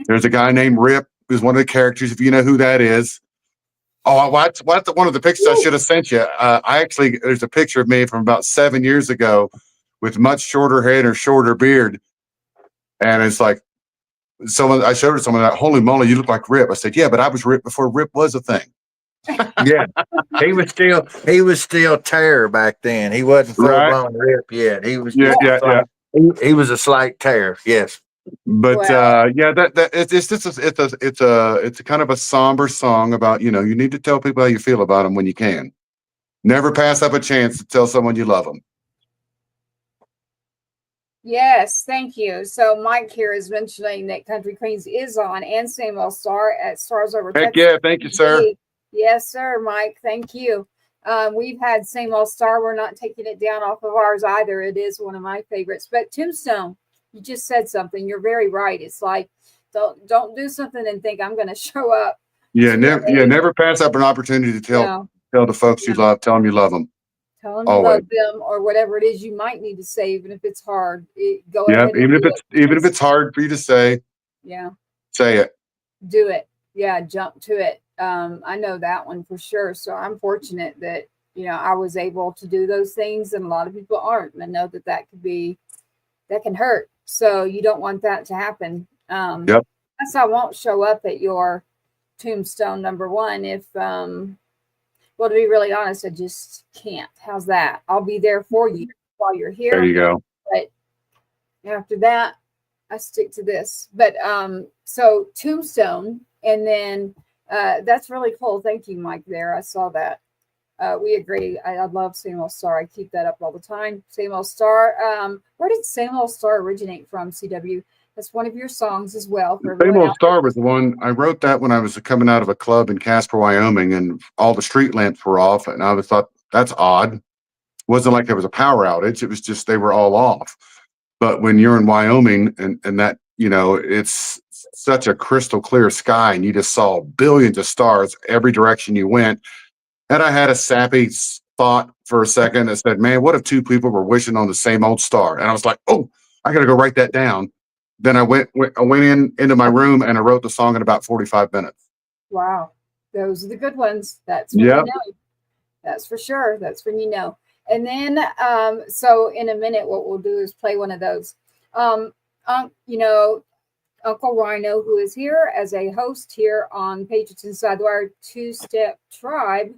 There's a guy named Rip who's one of the characters, if you know who that is. Oh, what's one of the pictures I should have sent you? I actually, there's a picture of me from about 7 years ago with much shorter hair and a shorter beard. And it's like, I showed it to someone, like, holy moly, you look like Rip. I said, yeah, but I was Rip before Rip was a thing. Yeah, he was still Terror back then. He wasn't full blown Rip yet. He was he was a slight Terror. Yes, but yeah, that it's just it's a kind of a somber song about, you need to tell people how you feel about them when you can. Never pass up a chance to tell someone you love them. Yes, thank you. So Mike here is mentioning that Country Queens is on, and Same Old Star at Stars Over Heck Texas. yeah, thank you, sir. Yes, sir, Mike. Thank you. We've had Same Old Star. We're not taking it down off of ours either. It is one of my favorites. But Tombstone, you just said something. You're very right. It's like don't do something and think I'm going to show up. Yeah, never pass up an opportunity to tell the folks you love. Tell them you love them. Tell them you love them, or whatever it is you might need to say, even if it's hard. Go ahead. Even if it's hard for you to say. Yeah. Say it. Do it. Yeah, jump to it. I know that one for sure. So I'm fortunate that, I was able to do those things, and a lot of people aren't. And I know that can hurt. So you don't want that to happen. Yep. That's why I won't show up at your tombstone number one if, well, to be really honest, I just can't. How's that? I'll be there for you while you're here. There you go. But after that, I stick to this. But so Tombstone, and then that's really cool. Thank you, Mike. There, I saw that. We agree. I love Same Old Star. I keep that up all the time. Same Old Star. Where did Same Old Star originate from, CW? That's one of your songs as well. Same Old Star was the one I wrote that when I was coming out of a club in Casper, Wyoming, and all the street lamps were off, and I thought that's odd. It wasn't like there was a power outage; it was just they were all off. But when you're in Wyoming and that, it's such a crystal clear sky, and you just saw billions of stars every direction you went. And I had a sappy thought for a second that said, "Man, what if two people were wishing on the same old star?" And I was like, "Oh, I got to go write that down." Then I went into my room and I wrote the song in about 45 minutes. Wow. Those are the good ones. That's when you know. That's for sure. That's when you know. And then, so in a minute, what we'll do is play one of those. Uncle RYANO, who is here as a host here on Patriots Inside the Wire Two-Step Tribe,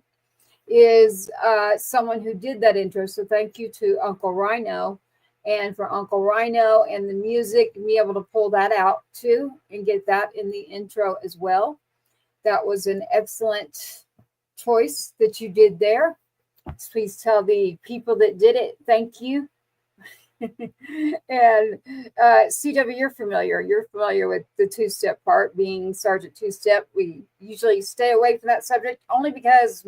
is someone who did that intro. So thank you to Uncle RYANO. And for Uncle RYANO and the music, be able to pull that out too and get that in the intro as well. That was an excellent choice that you did there. Please tell the people that did it, thank you. And CW, you're familiar. You're familiar with the two-step part, being Sergeant Two-Step. We usually stay away from that subject only because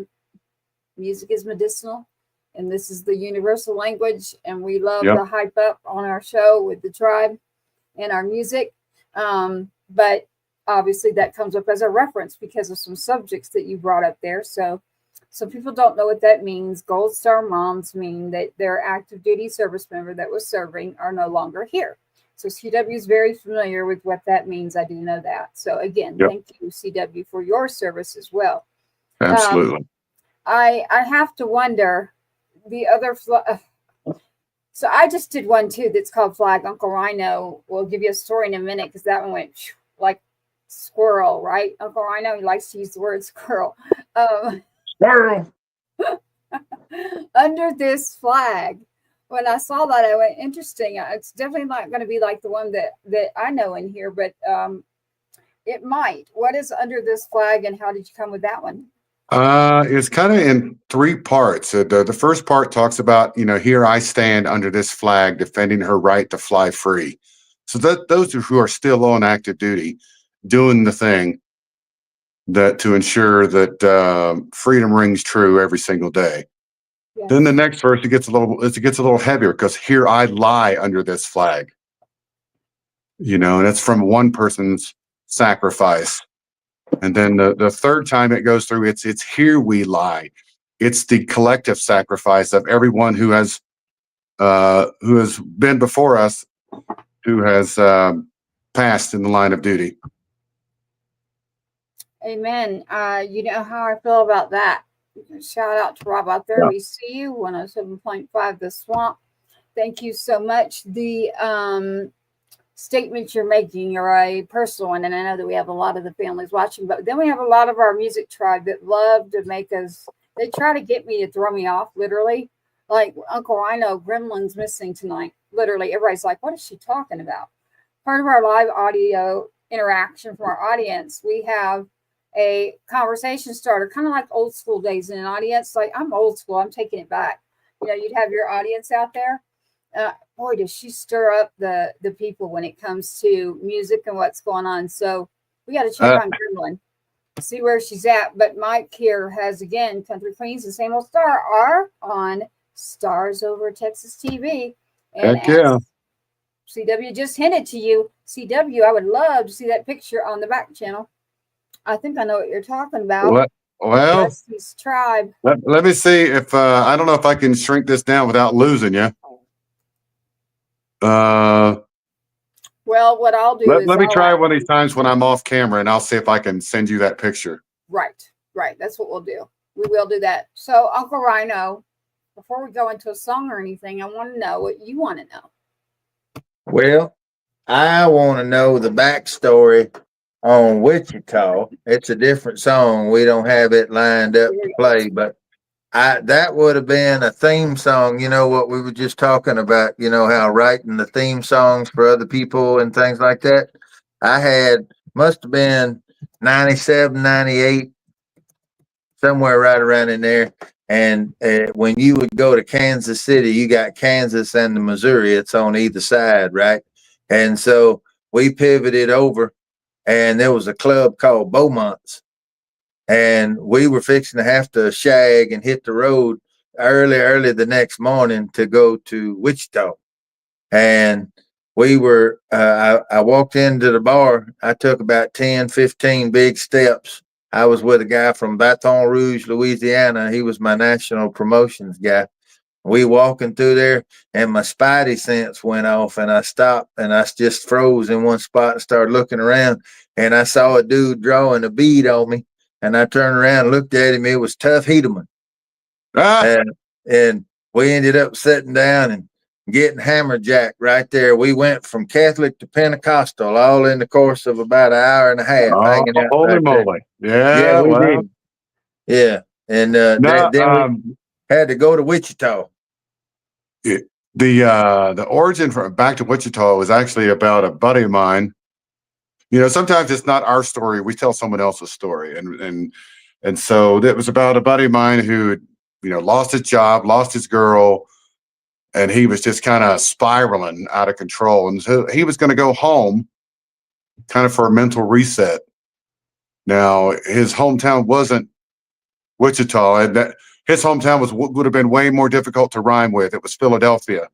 music is medicinal. And this is the universal language, and we love to hype up on our show with the tribe and our music. But obviously that comes up as a reference because of some subjects that you brought up there. So some people don't know what that means. Gold Star moms mean that their active duty service member that was serving are no longer here. So CW is very familiar with what that means. I do know that. So again, thank you, CW, for your service as well. Absolutely. I have to wonder, the other so I just did one too that's called Flag. Uncle RYANO will give you a story in a minute because that one went like squirrel, right? Uncle RYANO, he likes to use the word squirrel. Squirrel. Under this flag, when I saw that, I went, interesting. It's definitely not going to be like the one that I know in here, but it might. What is under this flag, and how did you come with that one? It's kind of in three parts. The first part talks about, here I stand under this flag defending her right to fly free. So that those who are still on active duty, doing the thing that to ensure that freedom rings true every single day. Yes. Then the next verse it gets a little heavier because here I lie under this flag. You know, and it's from one person's sacrifice. And then the third time it goes through, it's here we lie. It's the collective sacrifice of everyone who has been before us, who has passed in the line of duty. Amen. You know how I feel about that. Shout out to Rob out there. Yeah. We see you. 107.5 The Swamp. Thank you so much. The statements you're making are a personal one, and I know that we have a lot of the families watching, but then we have a lot of our music tribe that love to make us, they try to get me to throw me off, literally. Like Uncle RYANO, Gremlin's missing tonight. Literally, everybody's like, what is she talking about? Part of our live audio interaction from our audience, we have a conversation starter, kind of like old school days in an audience. Like, I'm old school, I'm taking it back. You know, you'd have your audience out there. Boy, does she stir up the people when it comes to music and what's going on. So we got to check on Gremlin, see where she's at. But Mike here has, again, Country Queens and Same Old Star are on Stars Over Texas TV. And Heck yeah. CW just hinted to you, CW, I would love to see that picture on the back channel. I think I know what you're talking about. Well, Jesse's tribe. let me see if I don't know if I can shrink this down without losing you. Well, what I'll do is let me try one of these times when I'm off camera, and I'll see if I can send you that picture. Right. That's what we'll do. We will do that. So, Uncle RYANO, before we go into a song or anything, I want to know what you want to know. Well, I want to know the backstory on Wichita. It's a different song. We don't have it lined up to play, but that would have been a theme song. You know what we were just talking about, you know, how writing the theme songs for other people and things like that. I must have been 97, 98, somewhere right around in there. And when you would go to Kansas City, you got Kansas and the Missouri. It's on either side, right? And so we pivoted over, and there was a club called Beaumont's. And we were fixing to have to shag and hit the road early the next morning to go to Wichita. And we were, I walked into the bar. I took about 10, 15 big steps. I was with a guy from Baton Rouge, Louisiana. He was my national promotions guy. We walking through there, and my spidey sense went off, and I stopped, and I just froze in one spot and started looking around, and I saw a dude drawing a bead on me. And I turned around and looked at him. It was Tough Hedeman. And we ended up sitting down and getting hammerjacked right there. We went from Catholic to Pentecostal all in the course of about an hour and a half. Hanging out Holy right moly. there. Yeah, we did. Yeah. And then we had to go to Wichita. The origin from back to Wichita was actually about a buddy of mine. You know, sometimes it's not our story. We tell someone else's story. And so it was about a buddy of mine who, you know, lost his job, lost his girl, and he was just kind of spiraling out of control. And so he was going to go home kind of for a mental reset. Now, his hometown wasn't Wichita, and his hometown would have been way more difficult to rhyme with. It was Philadelphia.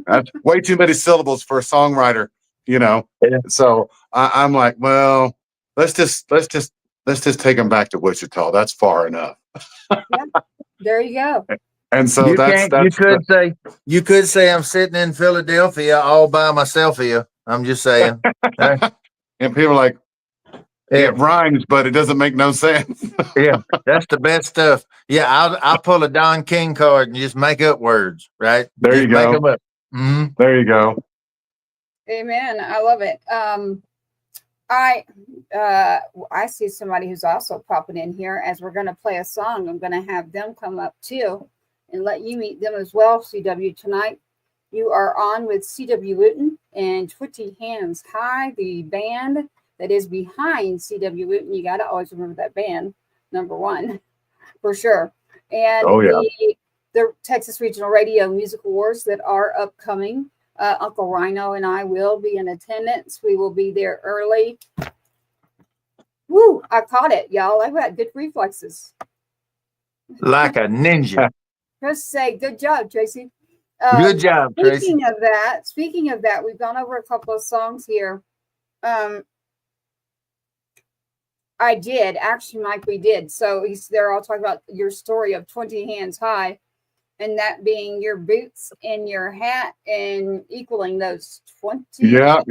That's way too many syllables for a songwriter. You know, yeah. So I'm like, well, let's just take him back to Wichita. That's far enough. Yeah, there you go. And so you could say I'm sitting in Philadelphia all by myself here. I'm just saying. And people are like, it rhymes, but it doesn't make no sense. Yeah, that's the best stuff. Yeah, I'll pull a Don King card and just make up words. Right there, you go. Make them up. Mm-hmm. There you go. Amen. I love it. I see somebody who's also popping in here. As we're going to play a song, I'm going to have them come up too and let you meet them as well. CW tonight, you are on with CW Wooten and Twitty Hands High, the band that is behind CW Wooten. You got to always remember that band, number one, for sure. And the Texas Regional Radio Music Awards that are upcoming. Uncle RYANO and I will be in attendance. We will be there early. Woo! I caught it, y'all. I've got good reflexes. Like a ninja. Just say, good job, Tracy. Good job, Tracy. Speaking of that, we've gone over a couple of songs here. I did, actually, Mike, we did. So they're all talking about your story of 20 hands high, and that being your boots and your hat and equaling those 20. Yeah.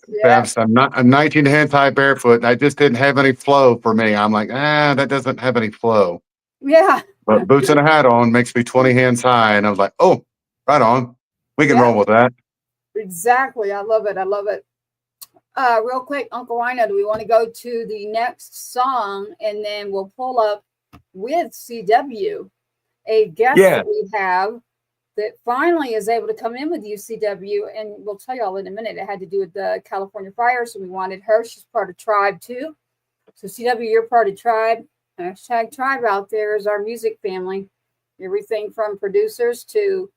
Yes. I'm 19 hands high barefoot. I just didn't have any flow for me. I'm like, that doesn't have any flow. Yeah. But boots and a hat on makes me 20 hands high. And I was like, oh, right on. We can roll with that. Exactly. I love it. Real quick, Uncle RYANO, do we want to go to the next song and then we'll pull up with CW a guest that we have that finally is able to come in with UCW, and we'll tell y'all in a minute. It had to do with the California fire, so we wanted her. She's part of Tribe too. So CW, you're part of Tribe. Hashtag Tribe out there is our music family. Everything from producers to,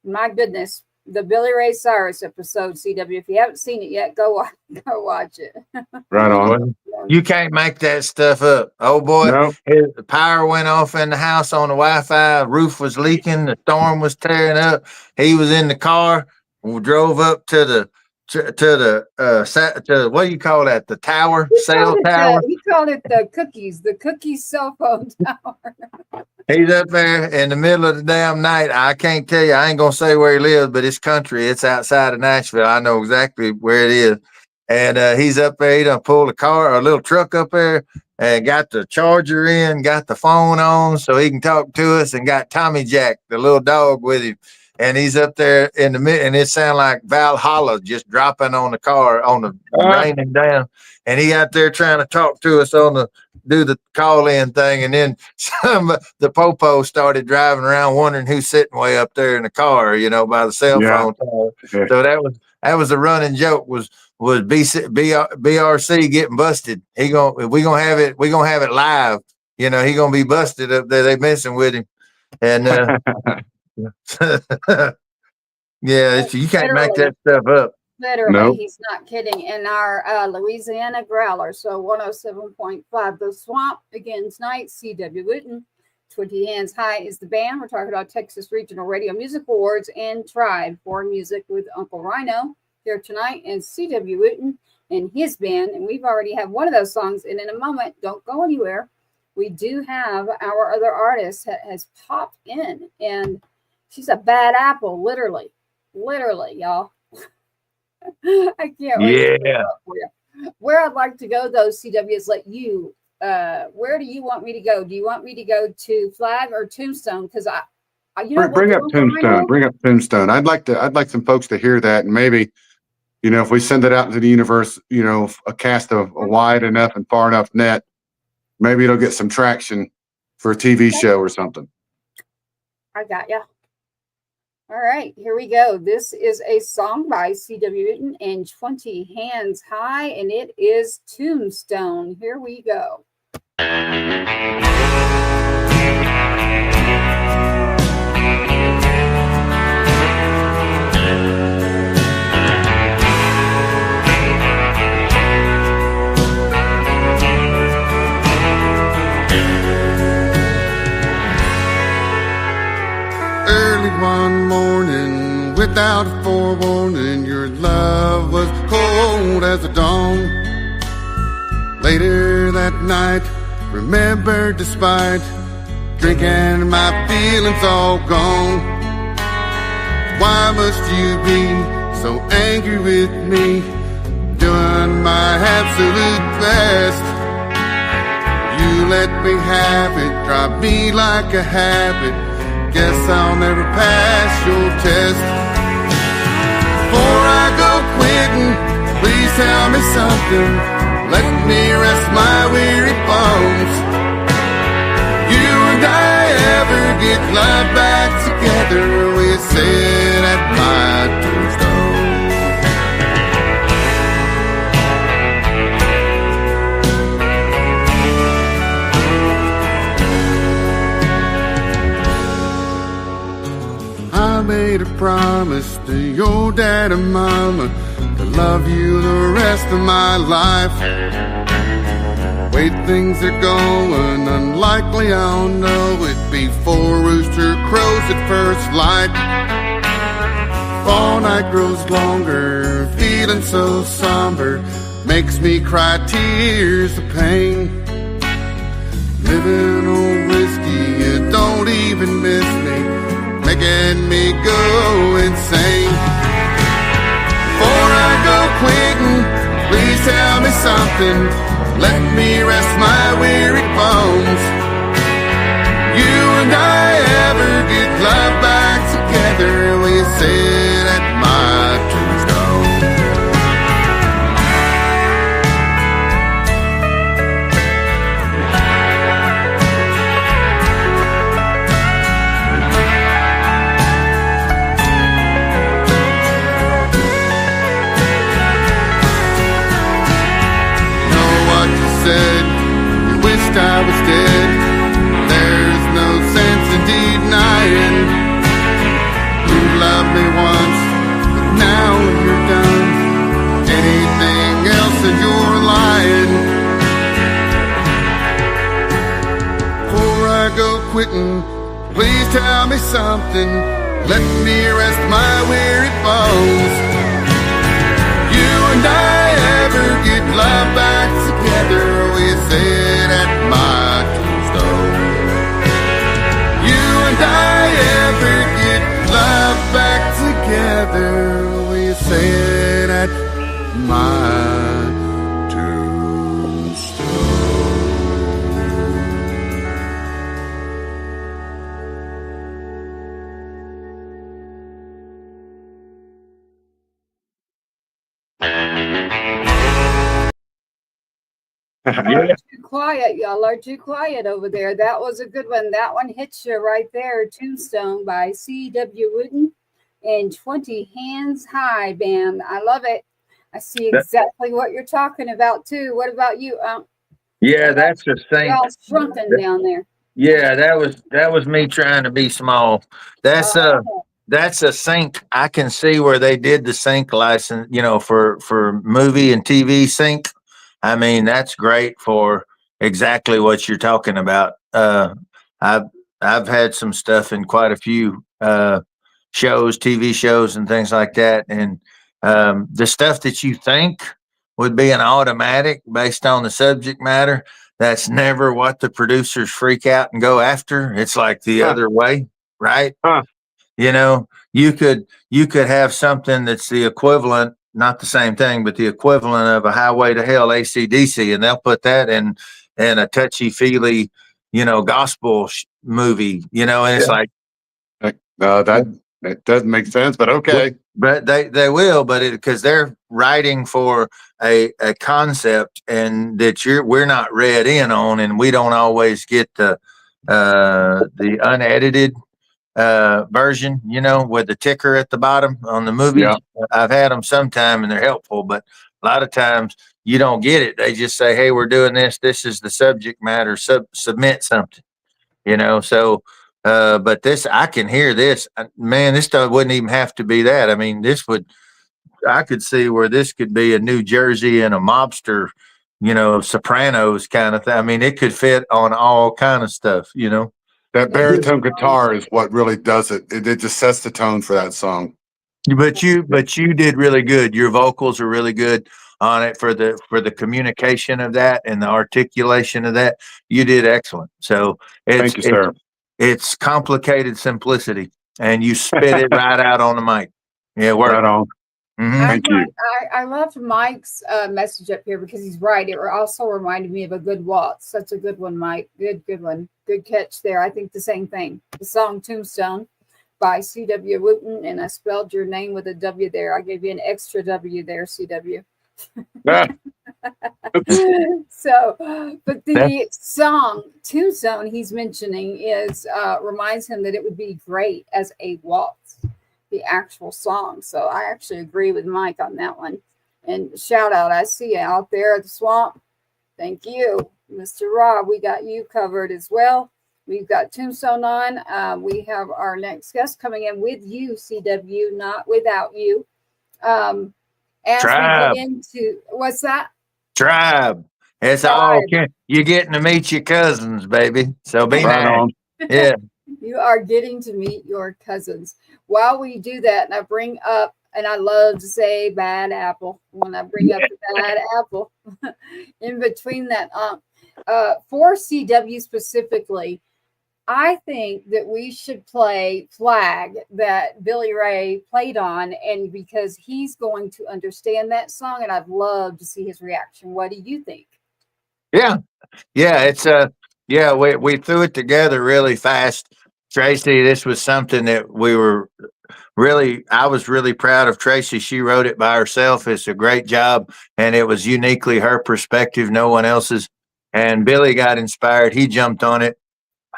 my goodness, the Billy Ray Cyrus episode, CW. If you haven't seen it yet, go watch it. Right on. You can't make that stuff up. Oh boy, the power went off in the house on the Wi-Fi. Roof was leaking. The storm was tearing up. He was in the car. We drove up to the what do you call that? The tower, cell tower. He called it the cookies cell phone tower. He's up there in the middle of the damn night. I can't tell you. I ain't gonna say where he lives, but it's country. It's outside of Nashville. I know exactly where it is. And he's up there. He done pulled a little truck up there, and got the charger in, got the phone on so he can talk to us, and got Tommy Jack, the little dog, with him. And he's up there in the middle, and it sounded like Valhalla just dropping on the car on the raining down. And he out there trying to talk to us do the call-in thing. And then the popo started driving around wondering who's sitting way up there in the car, by the cell phone tower. Yeah. So that was a running joke was BRC getting busted. We gonna have it live. He gonna be busted up there. They messing with him. And yeah, you can't make that stuff up. Literally, He's not kidding. In our Louisiana Growler, so 107.5, The Swamp again tonight. CW Wooten, 20 Hands High is the band. We're talking about Texas Regional Radio Music Awards and Tribe for Music with Uncle RYANO here tonight, and CW Wooten and his band. And we've already had one of those songs. And in a moment, don't go anywhere, we do have our other artist that has popped in, and she's a bad apple, literally, y'all. I can't wait. Yeah. For you. Where I'd like to go, though, CW, is let you. Where do you want me to go? Do you want me to go to Flag or Tombstone? Because bring up Tombstone. Bring up Tombstone. I'd like some folks to hear that, and maybe, if we send it out into the universe, a cast of a wide enough and far enough net, maybe it'll get some traction for a TV show or something. I got ya. All right, here we go. This is a song by CW Wooten and 20 Hands High, and it is Tombstone. Here we go. One morning, without a forewarning, your love was cold as a dawn. Later that night, remember, despite drinking, my feelings all gone. Why must you be so angry with me, doing my absolute best? You let me have it, drive me like a habit. Guess I'll never pass your test. Before I go quitting, please tell me something. Let me rest my weary bones. You and I ever get live back together, we sit at my tombstone. I may made a promise to your dad and mama to love you the rest of my life. Way things are going, unlikely I'll know it before rooster crows at first light. Fall night grows longer, feeling so somber, makes me cry tears of pain. Living on whiskey, you don't even miss me, making me go insane. Before I go quitting, please tell me something, let me rest my weary bones. You and I ever get love back together, we sit at my tombstone. You wished I was dead. There's no sense in denying you loved me once, but now you're done. Anything else and you're lying. Before I go quitting, please tell me something, let me rest my weary bones. You and I ever get love back together, we sit at my tombstone. You and I ever get love back together, we sit at my tombstone. Too quiet, y'all are too quiet over there. That was a good one. That one hits you right there. Tombstone by C.W. Wooten and 20 Hands High Band. I love it. I see exactly what you're talking about too. What about you? Yeah, that's a thing. Y'all shrunken down there. Yeah, that was me trying to be small. That's a sync. I can see where they did the sync license, for movie and TV sync. I mean, that's great for exactly what you're talking about. I've had some stuff in quite a few shows, TV shows, and things like that, and the stuff that you think would be an automatic based on the subject matter. That's never what the producers freak out and go after. It's like the other way, right? You know, you could have something that's the equivalent, not the same thing, but the equivalent of a Highway to Hell AC/DC, and they'll put that in a touchy feely, gospel movie, and it's like that doesn't make sense, but okay. But they will, but because they're writing for a concept and that we're not read in on, and we don't always get the unedited version, with the ticker at the bottom on the movies. Yeah. I've had them sometime and they're helpful, but a lot of times you don't get it. They just say, "Hey, we're doing this. This is the subject matter. Submit something." So. But this, I can hear this. Man, this stuff wouldn't even have to be that. I mean, I could see where this could be a New Jersey and a mobster, Sopranos kind of thing. I mean, it could fit on all kind of stuff, That baritone guitar is what really does it. It just sets the tone for that song. But you did really good. Your vocals are really good on it for the communication of that and the articulation of that. You did excellent. So Thank you, sir. It's complicated simplicity, and you spit it right out on the mic. Yeah, work. Right on. Mm-hmm. Thank you. I loved Mike's message up here because he's right. It also reminded me of a good waltz. That's a good one, Mike. Good one. Good catch there. I think the same thing. The song Tombstone by C.W. Wooten, and I spelled your name with a W there. I gave you an extra W there, C.W. So, but the song Tombstone he's mentioning reminds him that it would be great as a waltz, the actual song. So I actually agree with Mike on that one. And shout out, I see you out there at the swamp. Thank you, Mr. Rob. We got you covered as well. We've got Tombstone on. We have our next guest coming in with you, CW, not without you. As Tribe. we get into what's that? Tribe. It's all you're getting to meet your cousins, baby. So be Right nice. on. Yeah. You are getting to meet your cousins. While we do that, and I bring up, and I love to say bad apple when I bring up the bad apple in between that. For CW specifically, I think that we should play Flag that Billy Ray played on, and because he's going to understand that song, and I'd love to see his reaction. What do you think? Yeah. Yeah. It's we threw it together really fast. Tracy, this was something that I was really proud of Tracy. She wrote it by herself. It's a great job. And it was uniquely her perspective, no one else's. And Billy got inspired. He jumped on it.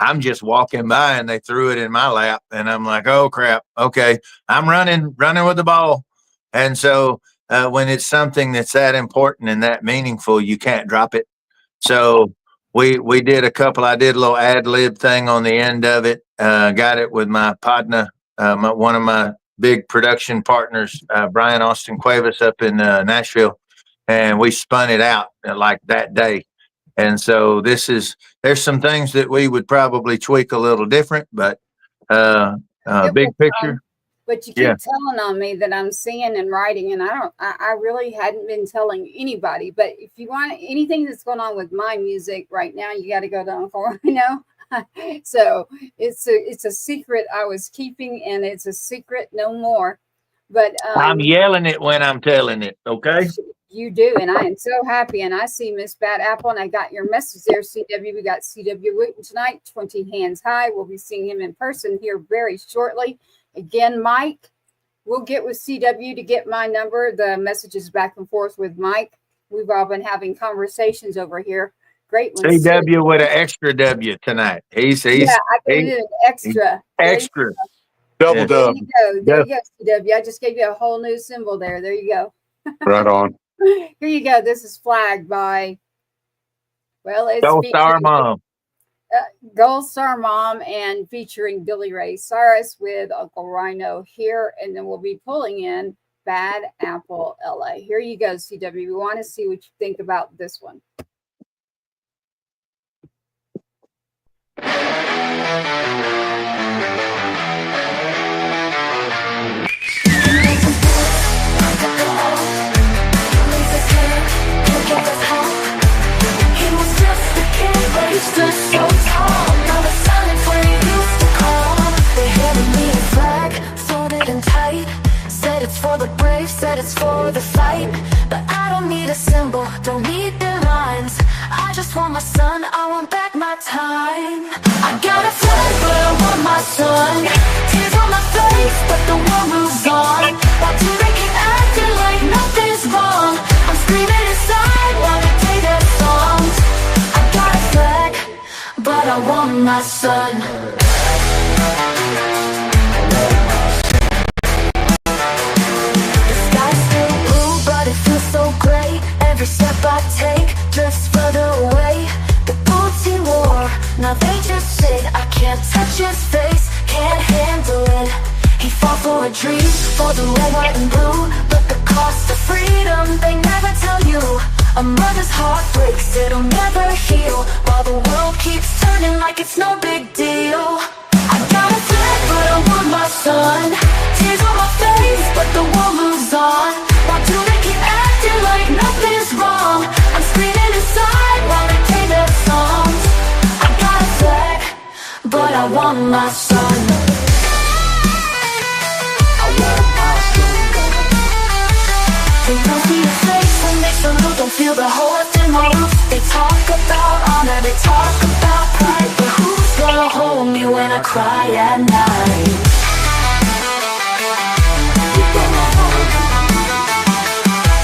I'm just walking by and they threw it in my lap. And I'm like, oh crap. Okay. I'm running with the ball. And so when it's something that's that important and that meaningful, you can't drop it. So we did I did a little ad lib thing on the end of it. Got it with my partner, one of my big production partners, Brian Austin Cuevas up in Nashville. And we spun it out like that day. And so there's some things that we would probably tweak a little different, but big picture. But you keep telling on me that I'm singing and writing, and I really hadn't been telling anybody. But if you want anything that's going on with my music right now, you got to go to Uncle RYANO. So it's a secret I was keeping, and it's a secret no more. But I'm yelling it when I'm telling it. Okay. You do, and I am so happy. And I see Miss Bad Apple, and I got your message there, CW. We got CW Wooten tonight, 20 Hands High. We'll be seeing him in person here very shortly. Again, Mike, we'll get with CW to get my number. The messages back and forth with Mike. We've all been having conversations over here. Great one. CW with an extra W tonight. He's I gave you an extra. Extra. Double There dub. you go. There you go, CW. I just gave you a whole new symbol there. There you go. Right on. Here you go. This is Flag by, it's Gold Star Mom. Gold Star Mom, and featuring Billy Ray Cyrus with Uncle RYANO here. And then we'll be pulling in Bad Apple LA. Here you go, CW. We want to see what you think about this one. Stood so tall, now the silence where you used to call. They handed me a flag, folded and tight. Said it's for the brave, said it's for the fight. But I don't need a symbol, don't need the lines. I just want my son, I want back my time. I got a flag, but I want my son. Tears on my face, but the world moves on. Why do they keep acting like nothing's wrong? I'm screaming inside while they play their songs. I got a flag, but I want my son. The sky's still blue, but it feels so gray. Every step I take drifts further away. The boots he wore, now they just sit. I can't touch his face, can't handle it. He fought for a dream, for the red, white, and blue. But the cost of freedom, they never tell you. A mother's heart breaks, it'll never heal. While the world keeps turning like it's no big deal. I got a flag, but I want my son. Tears on my face, but the world moves on. Why do they keep acting like nothing's wrong? I'm screaming inside while they play their songs. I got a flag, but I want my son. They don't see the face when they salute, don't feel the hole in my roof. They talk about honor, they talk about pride, but who's gonna hold me when I cry at night?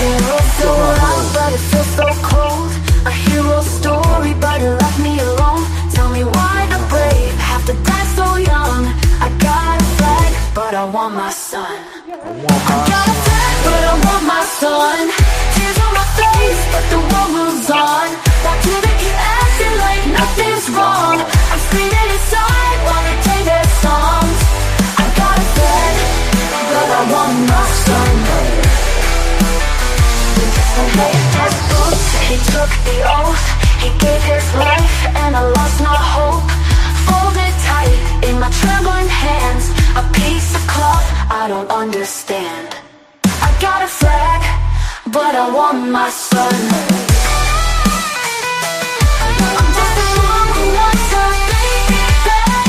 The world's so loud, but it feels so cold. A hero story, but it left me alone. Tell me why the brave have to die so young. I got a flag, but I want my son. I got a flag, but I want my son. Tears on my face, but the world moves on. Why do they keep acting like nothing's wrong? I'm screaming he took the oath, he gave his life, and I lost my hope. Folded tight in my trembling hands, a piece of cloth I don't understand. I got a flag, but I want my son. I'm just a mom who wants her baby back.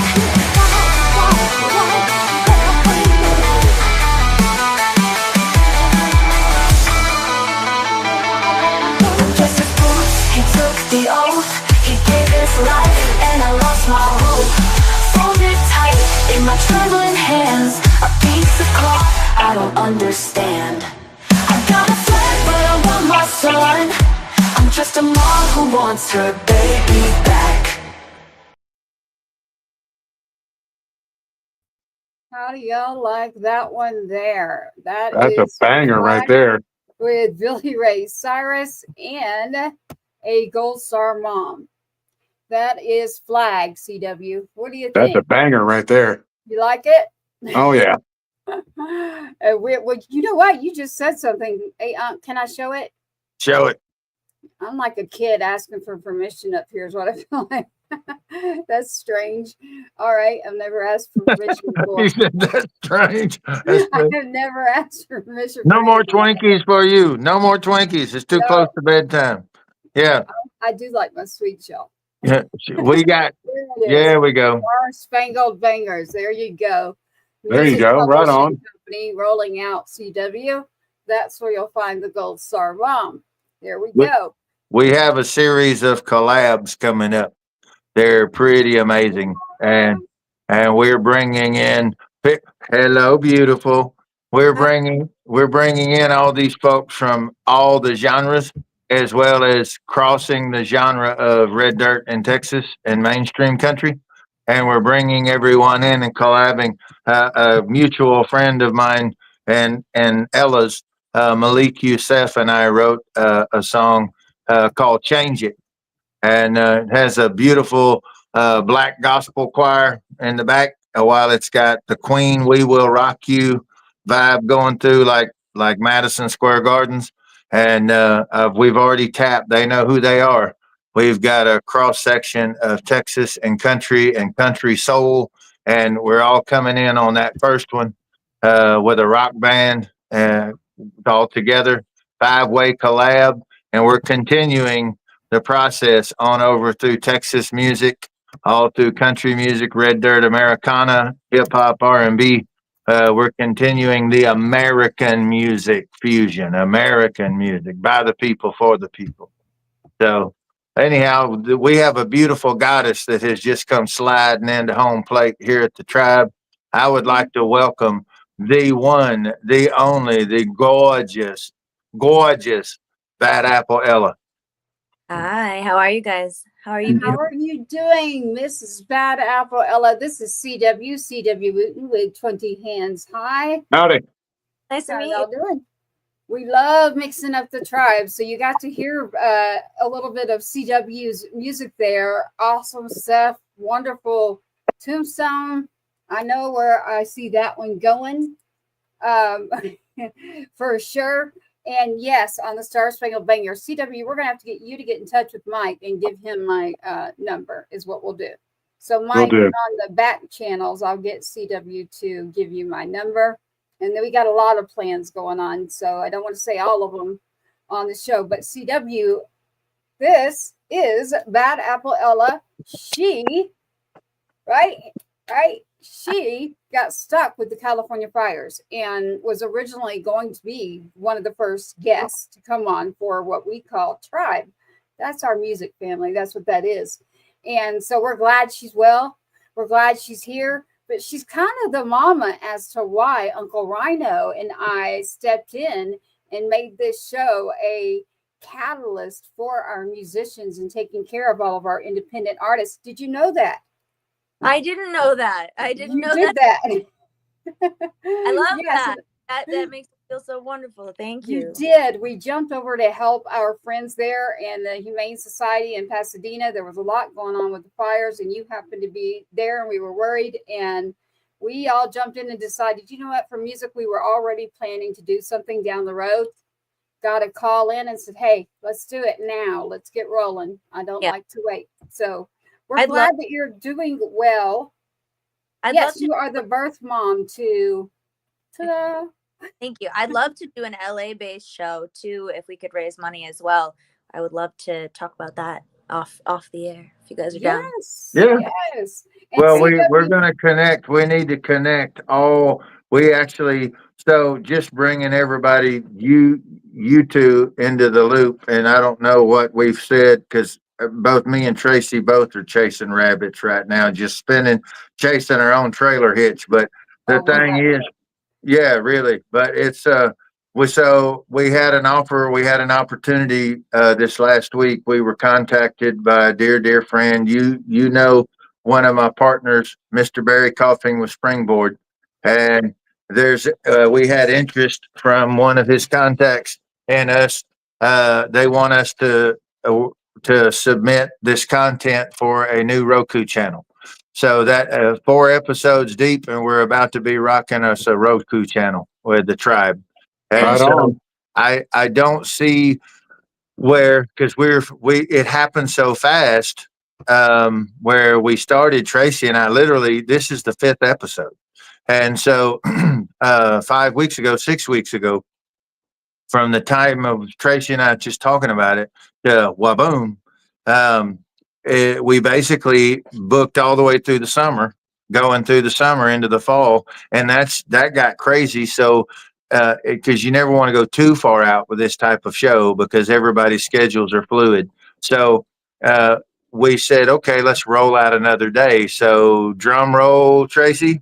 Just a boots, he took the oath, he gave his life, and I lost my hope. Folded tight in my trembling hands, a piece of cloth I don't understand. I got a flag, but I want my son. I'm just a mom who wants her baby back. How do y'all like that one there? That's a is banger right there. with Billy Ray Cyrus and a Gold Star Mom. That is Flag, CW. What do you That's think? a banger right there. You like it? Oh yeah. You know what? You just said something. Hey, can I show it? Show it. I'm like a kid asking for permission up here is what I feel like. That's strange. All right. I've never asked for permission before. He said, that's strange. That's I strange. have never asked for permission. No for more anything. Twinkies for you. No more Twinkies. It's too No. close to bedtime. Yeah. I do like my sweet shell. Yeah. We got, There it is. yeah, we go. Star Spangled Bangers. There you go. There you Music go. Right Publishing on. Company rolling out CW. That's where you'll find the Gold Star Mom. There we We- go. We have a series of collabs coming up. They're pretty amazing. And we're bringing in, hello, beautiful. We're bringing in all these folks from all the genres, as well as crossing the genre of red dirt in Texas and mainstream country. And we're bringing everyone in and collabing. A mutual friend of mine and Ella's, Malik Youssef, and I wrote a song called "Change It," and it has a beautiful black gospel choir in the back, while it's got the Queen "We Will Rock You" vibe going through, like Madison Square Gardens. And we've already tapped. They know who they are. We've got a cross section of Texas and country soul, and we're all coming in on that first one with a rock band all together, 5-way collab, and we're continuing the process on over through Texas music, all through country music, red dirt, Americana, hip hop, R&B. We're continuing the American music fusion, American music by the people for the people. So anyhow, we have a beautiful goddess that has just come sliding into home plate here at the tribe. I would like to welcome the one, the only, the gorgeous, gorgeous Bad Apple Ella. Hi, how are you guys? How are you? How are you doing, Mrs. Bad Apple Ella? This is CW Wooten with 20 hands high. Howdy. Nice to How meet y'all you. doing? We love mixing up the tribes. So you got to hear a little bit of CW's music there. Awesome stuff. Wonderful Tombstone. I know where I see that one going for sure. And yes, on the Star Spangled Banger, CW, we're going to have to get you to get in touch with Mike and give him my number is what we'll do. So Mike, do. on the back channels, I'll get CW to give you my number. And then we got a lot of plans going on. So I don't want to say all of them on the show, but CW, this is Bad Apple Ella. She got stuck with the California fires and was originally going to be one of the first guests to come on for what we call Tribe. That's our music family. That's what that is. And so we're glad she's well. We're glad she's here. But she's kind of the mama as to why Uncle RYANO and I stepped in and made this show a catalyst for our musicians and taking care of all of our independent artists. Did you know that? I didn't know that. I didn't know did that. that. I love Yes, that. That makes me feel so wonderful. Thank you. You did. We jumped over to help our friends there and the Humane Society in Pasadena. There was a lot going on with the fires, and you happened to be there, and we were worried. And we all jumped in and decided, you know what, for music, we were already planning to do something down the road. got a call in and said, hey, let's do it now. Let's get rolling. I don't like to wait. So we're glad that you're doing well. Yes, you are the birth mom to ta-da. Thank you. I'd love to do an LA-based show too, if we could raise money as well. I would love to talk about that off the air if you guys are down. Yeah. Yes. And Well, we're going to connect. We need to connect all. We actually, so just bringing everybody, you two into the loop. And I don't know what we've said because both me and Tracy both are chasing rabbits right now, just chasing our own trailer hitch. But the thing is, yeah, really. But it's, we had an offer, we had an opportunity this last week. We were contacted by a dear friend. You know, one of my partners, Mr. Barry Coughing with Springboard, and we had interest from one of his contacts and us. They want us to submit this content for a new Roku channel. So that 4 episodes deep, and we're about to be rocking us a Roku channel with the tribe. And Right on. I don't see where, because it happened so fast. Where we started, Tracy and I, literally, this is the 5th episode. And so 5 weeks ago, 6 weeks ago, from the time of Tracy and I just talking about it to waboom, we basically booked all the way through the summer, going through the summer into the fall. And that got crazy. So, because you never want to go too far out with this type of show because everybody's schedules are fluid. So, we said, okay, let's roll out another day. So drum roll, Tracy.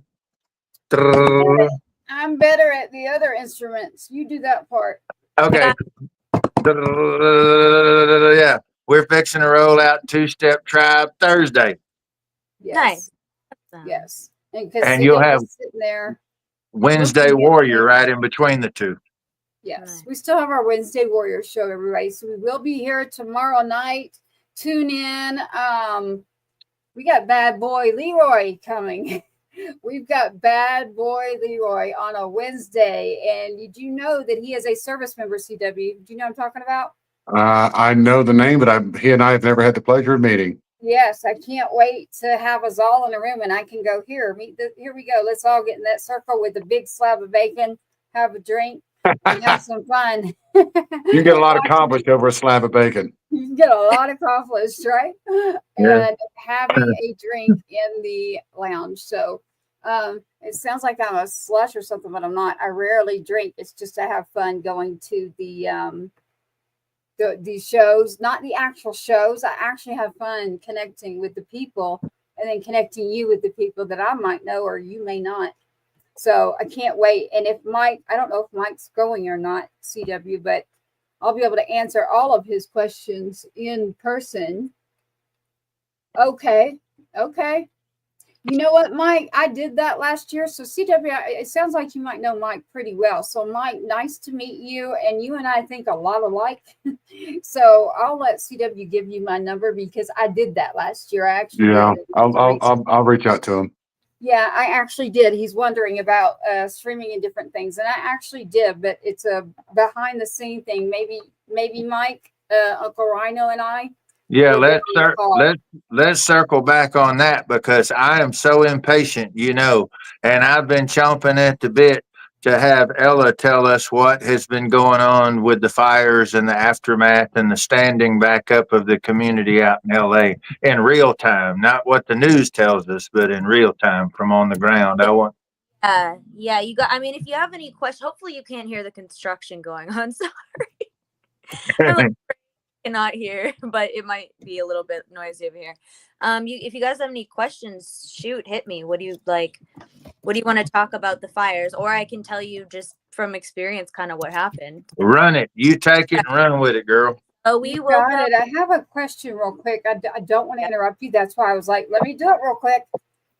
I'm better at the other instruments. You do that part. Okay. Yeah. We're fixing to roll out Two-Step Tribe Thursday. Yes. Nice. Yes. And you'll have sitting there. Wednesday Warrior right in between the two. Yes. We still have our Wednesday Warrior show, everybody. So we will be here tomorrow night. Tune in. We got Bad Boy Leroy coming. We've got Bad Boy Leroy on a Wednesday. And did you know that he is a service member, CW? Do you know what I'm talking about? I know the name, but he and I have never had the pleasure of meeting. Yes, I can't wait to have us all in a room and I can go here we go. Let's all get in that circle with a big slab of bacon, have a drink, and have some fun. You get a lot accomplished over a slab of bacon. You can get a lot accomplished, right? Yeah. And having a drink in the lounge. So it sounds like I'm a slush or something, but I'm not. I rarely drink. It's just to have fun going to these shows, not the actual shows. I actually have fun connecting with the people and then connecting you with the people that I might know or you may not. So I can't wait. And if Mike, I don't know if Mike's going or not, CW, but I'll be able to answer all of his questions in person. Okay. You know what, Mike? I did that last year. So CW, it sounds like you might know Mike pretty well. So Mike, nice to meet you. And you and I think a lot alike. So I'll let CW give you my number because I did that last year. I actually Yeah, did. I'll reach out to him. Yeah, I actually did. He's wondering about streaming and different things, and I actually did. But it's a behind the scene thing. Maybe Mike, Uncle RYANO, and I. Yeah, let's circle back on that because I am so impatient, and I've been chomping at the bit to have Ella tell us what has been going on with the fires and the aftermath and the standing back up of the community out in LA in real time, not what the news tells us, but in real time from on the ground. Yeah, you got, I mean, if you have any questions, hopefully you can't hear the construction going on. Sorry. I'm cannot hear, but it might be a little bit noisy over here. If you guys have any questions, hit me. What do you want to talk about the fires? Or I can tell you just from experience kind of what happened. Run it. You take it and run with it, girl. Oh, we will. Got it. I have a question real quick. I don't want to interrupt you. That's why I was like, let me do it real quick.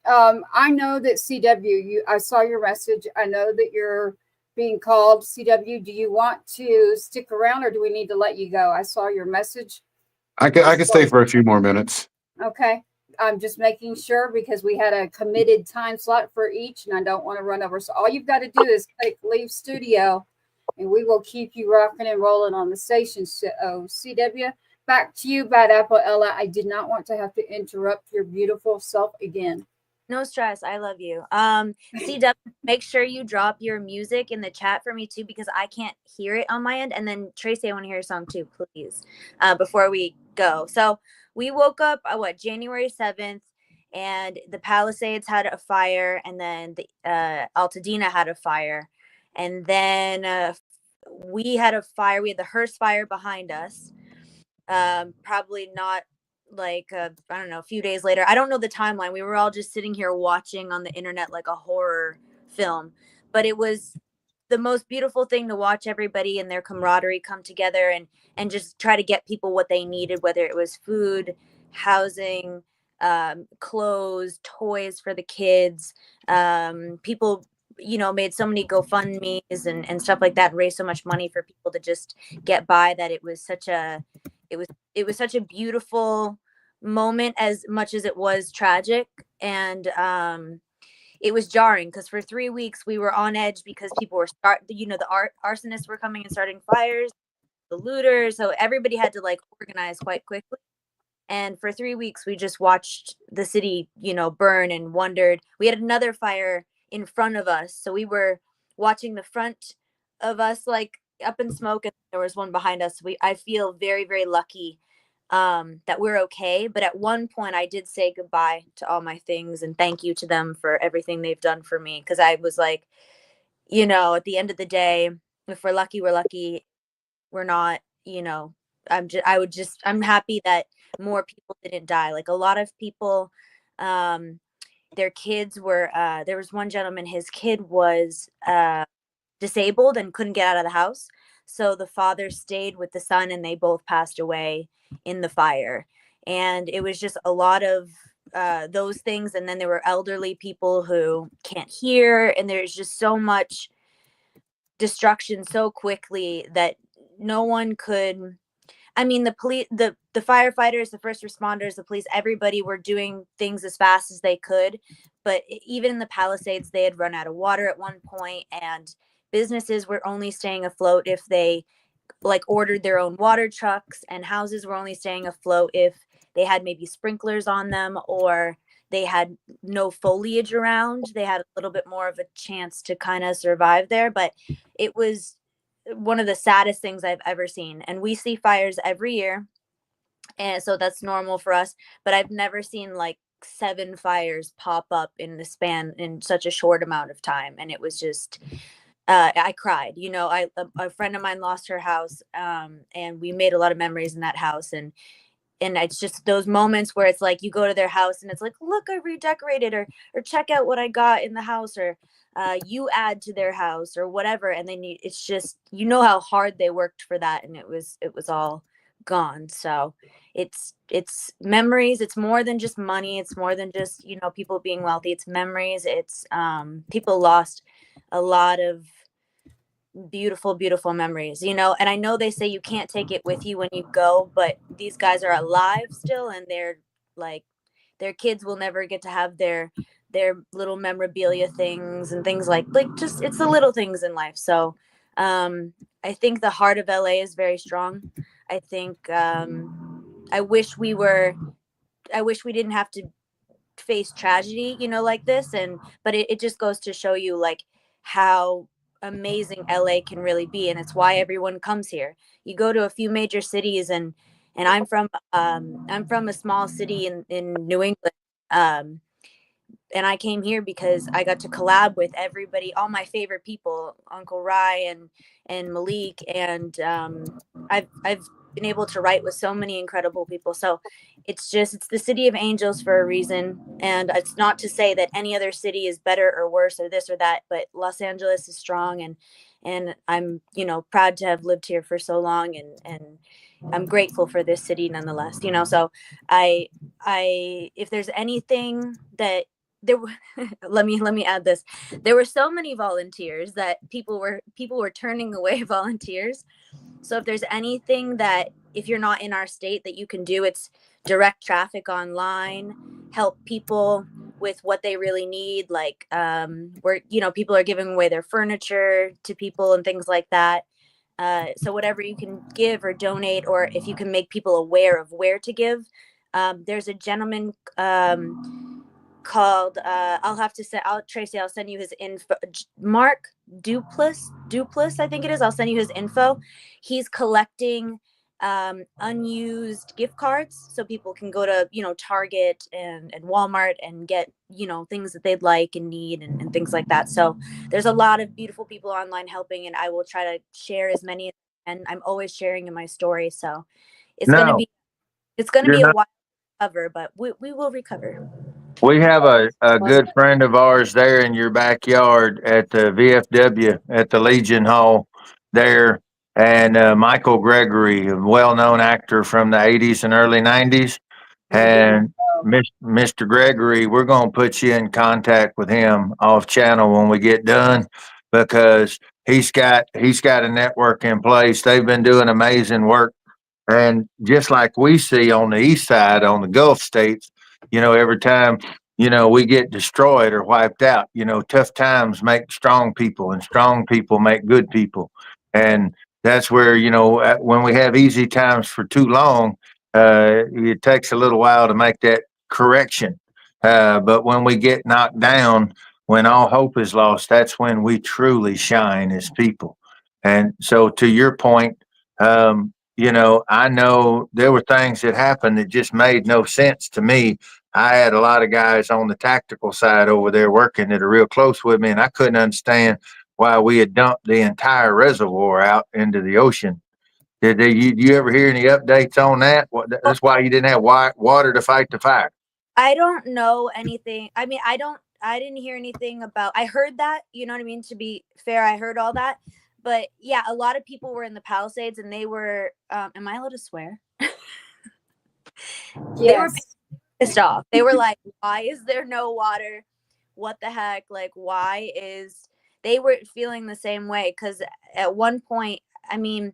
I know that CW, I saw your message. I know that you're being called. CW, do you want to stick around or do we need to let you go? I saw your message. I can stay for a few more minutes. Okay. I'm just making sure because we had a committed time slot for each and I don't want to run over. So all you've got to do is click leave studio and we will keep you rocking and rolling on the station. So, CW, back to you, Bad Apple Ella. I did not want to have to interrupt your beautiful self again. No stress. I love you. CW, make sure you drop your music in the chat for me too, because I can't hear it on my end. And then Tracy, I want to hear your song too, please, before we go. So we woke up, January 7th, and the Palisades had a fire, and then the Altadena had a fire. And then we had a fire. We had the Hearst fire behind us. Probably not like I don't know, a few days later. I don't know the timeline. We were all just sitting here watching on the internet like a horror film, but it was the most beautiful thing to watch everybody and their camaraderie come together and just try to get people what they needed, whether it was food, housing, clothes, toys for the kids. People, made so many GoFundMe's and stuff like that, and raised so much money for people to just get by, that it was such a beautiful moment as much as it was tragic. And it was jarring because for 3 weeks we were on edge because people were the arsonists were coming and starting fires, the looters, so everybody had to like organize quite quickly. And for 3 weeks we just watched the city burn and wondered. We had another fire in front of us, so we were watching the front of us like up in smoke, and there was one behind us. I feel very, very lucky that we're okay. But at one point I did say goodbye to all my things and thank you to them for everything they've done for me, because I was like, at the end of the day, if we're lucky, we're lucky. We're not, I'm happy that more people didn't die. Like a lot of people, their kids were there was one gentleman, his kid was disabled and couldn't get out of the house, so the father stayed with the son, and they both passed away in the fire. And it was just a lot of those things. And then there were elderly people who can't hear, and there's just so much destruction so quickly that no one could. I mean, the police, the firefighters, the first responders, the police, everybody were doing things as fast as they could. But even in the Palisades, they had run out of water at one point, and businesses were only staying afloat if they like ordered their own water trucks, and houses were only staying afloat if they had maybe sprinklers on them, or they had no foliage around. They had a little bit more of a chance to kind of survive there. But it was one of the saddest things I've ever seen. And we see fires every year, and so that's normal for us. But I've never seen like 7 fires pop up in the span in such a short amount of time. And it was just I cried. A friend of mine lost her house, and we made a lot of memories in that house. And it's just those moments where it's like you go to their house and it's like, look, I redecorated, or check out what I got in the house, or you add to their house or whatever. And then it's just, how hard they worked for that. And it was all gone. So it's memories. It's more than just money. It's more than just, people being wealthy. It's memories. It's people lost a lot of beautiful, beautiful memories, and I know they say you can't take it with you when you go, but these guys are alive still, and they're like, their kids will never get to have their little memorabilia things and things like just, it's the little things in life. So I think the heart of LA is very strong. I think I wish we didn't have to face tragedy, like this. But it just goes to show you like how amazing LA can really be. And it's why everyone comes here. You go to a few major cities, and I'm from a small city in New England. And I came here because I got to collab with everybody, all my favorite people, Uncle Ry and Malik. And I've been able to write with so many incredible people. So it's the city of angels for a reason. And it's not to say that any other city is better or worse or this or that, but Los Angeles is strong, and I'm, proud to have lived here for so long, and I'm grateful for this city nonetheless, so I if there's anything that there let me add this. There were so many volunteers that people were turning away volunteers. So if there's anything that, if you're not in our state, that you can do, it's direct traffic online, help people with what they really need. Like, where, you know, people are giving away their furniture to people and things like that. So whatever you can give or donate, or if you can make people aware of where to give. There's a gentleman called I'll have to say, Tracy, I'll send you his info. Mark Duplass, I think it is. I'll send you his info. He's collecting unused gift cards, so people can go to, you know, Target and Walmart and get, you know, things that they'd like and need and things like that. So there's a lot of beautiful people online helping, and I will try to share as many, and I'm always sharing in my story. So it's No, gonna be you're a not. while to recover, but we will recover. We have a good friend of ours there in your backyard at the VFW at the Legion Hall there, and Michael Gregory, a well-known actor from the 80s and early 90s. And Mr. Gregory, we're going to put you in contact with him off channel when we get done, because he's got a network in place. They've been doing amazing work. And just like we see on the east side, on the Gulf states, you know, every time, you know, we get destroyed or wiped out, you know, tough times make strong people, and strong people make good people. And that's where, you know, when we have easy times for too long, it takes a little while to make that correction. But when we get knocked down, when all hope is lost, that's when we truly shine as people. And so, to your point, you know, I know there were things that happened that just made no sense to me. I had a lot of guys on the tactical side over there working that are real close with me, and I couldn't understand why we had dumped the entire reservoir out into the ocean. You ever hear any updates on that? That's why you didn't have water to fight the fire. I don't know anything. I mean, I didn't hear anything about, I heard that, you know what I mean? To be fair, I heard all that. But yeah, a lot of people were in the Palisades, and they were, am I allowed to swear? They were Yes. pissed off. They were like, why is there no water? What the heck? Like, they were feeling the same way. Cause at one point, I mean,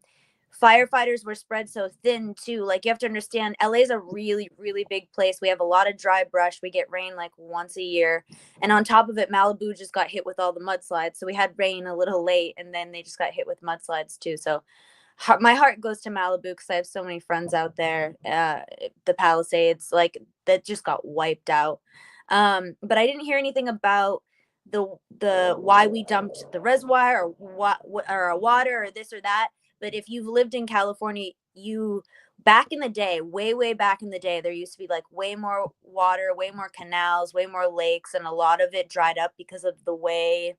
firefighters were spread so thin too. Like, you have to understand, LA is a really, really big place. We have a lot of dry brush. We get rain like once a year. And on top of it, Malibu just got hit with all the mudslides. So we had rain a little late, and then they just got hit with mudslides too. So my heart goes to Malibu, because I have so many friends out there. The Palisades, like, that just got wiped out. But I didn't hear anything about the why we dumped the reservoir, or what or water or this or that. But if you've lived in California, back in the day, way back in the day, there used to be like way more water, way more canals, way more lakes, and a lot of it dried up because of the way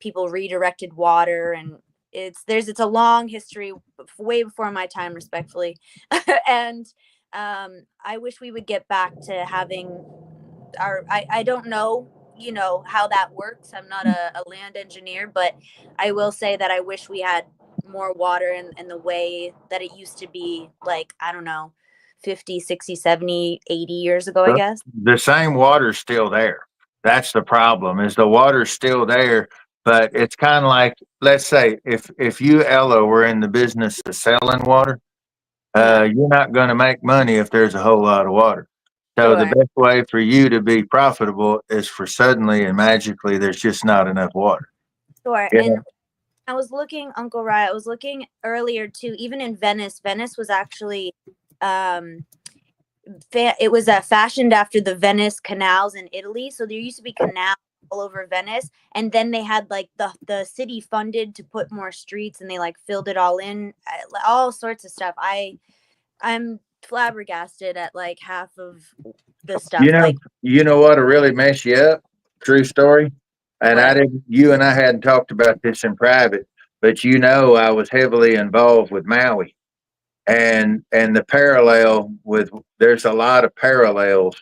people redirected water. And it's a long history, way before my time, respectfully. And I wish we would get back to having I don't know, you know, how that works. I'm not a land engineer, but I will say that I wish we had more water in the way that it used to be, like, I don't know, 50, 60, 70, 80 years ago, I guess. The same water's still there. That's the problem, is the water's still there, but it's kind of like, let's say, if you, Ella, were in the business of selling water, you're not going to make money if there's a whole lot of water. So the Sure. best way for you to be profitable is for suddenly and magically there's just not enough water. Sure. Yeah. And I was looking, Uncle Rye, I was looking earlier too, even in Venice. Venice was actually, it was fashioned after the Venice canals in Italy. So there used to be canals all over Venice, and then they had like the city funded to put more streets, and they like filled it all in, all sorts of stuff. I'm flabbergasted at like half of the stuff. You know what'll really mess you up? True story. And What? you and I hadn't talked about this in private, but you know, I was heavily involved with Maui, and the parallel with, there's a lot of parallels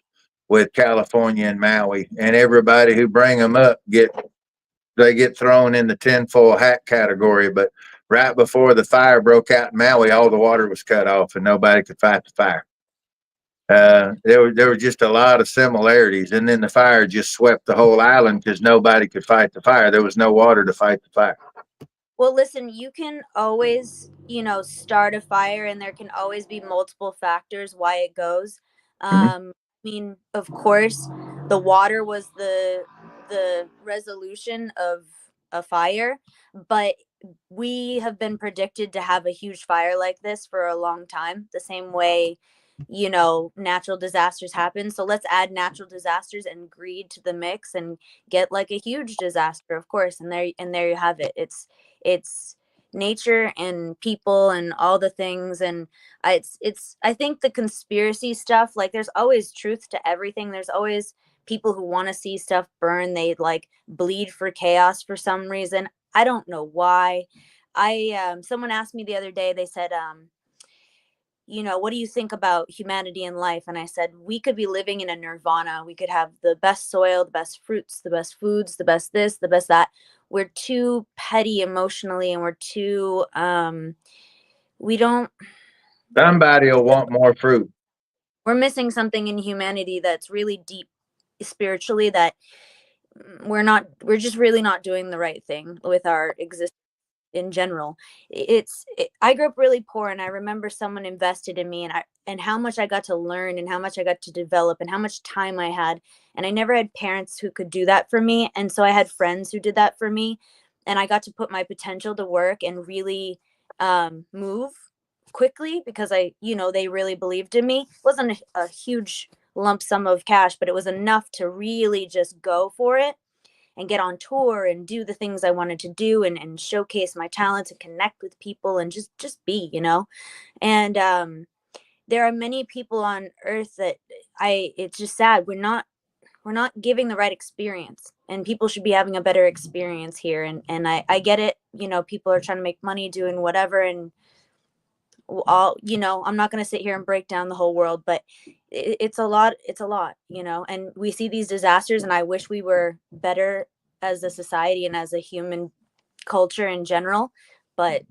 with California and Maui, and everybody who bring them up they get thrown in the tinfoil hat category. But right before the fire broke out in Maui, all the water was cut off and nobody could fight the fire. There were just a lot of similarities, and then the fire just swept the whole island because nobody could fight the fire. There was no water to fight the fire. Well, listen, you can always, you know, start a fire, and there can always be multiple factors why it goes. I mean, of course, the water was the resolution of a fire, but we have been predicted to have a huge fire like this for a long time, the same way, you know, natural disasters happen. So let's add natural disasters and greed to the mix and get like a huge disaster, of course. And there you have it. It's nature and people and all the things. And I think the conspiracy stuff, like there's always truth to everything. There's always people who want to see stuff burn. They like bleed for chaos for some reason. I don't know why. Someone asked me the other day, they said, you know, what do you think about humanity and life? And I said, we could be living in a nirvana. We could have the best soil, the best fruits, the best foods, the best this, the best that. We're too petty emotionally, and we're too, we don't, Somebody will want more fruit. we're missing something in humanity that's really deep spiritually, that we're just really not doing the right thing with our existence in general. I grew up really poor, and I remember someone invested in me, and how much I got to learn and how much I got to develop and how much time I had. And I never had parents who could do that for me. And so I had friends who did that for me, and I got to put my potential to work and really move quickly because they really believed in me. It wasn't a huge lump sum of cash, but it was enough to really just go for it and get on tour and do the things I wanted to do and showcase my talents and connect with people and just be, you know. And there are many people on earth that it's just sad. We're not giving the right experience, and people should be having a better experience here. And I get it, you know, people are trying to make money doing whatever, and all, you know, I'm not going to sit here and break down the whole world, but it's a lot, you know. And we see these disasters, and I wish we were better as a society and as a human culture in general. But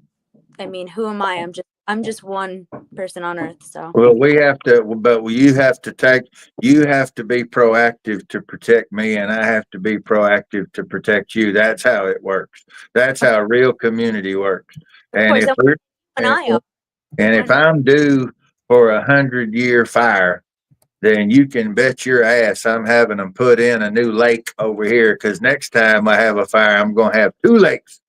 I mean, who am I? I'm just one person on earth. So Well, we have to, but you have to be proactive to protect me, and I have to be proactive to protect you. That's how it works. That's how real community works. of And course, if we're, and I are. and if I'm due for 100-year fire, then you can bet your ass I'm having them put in a new lake over here, because next time I have a fire, I'm going to have 2 lakes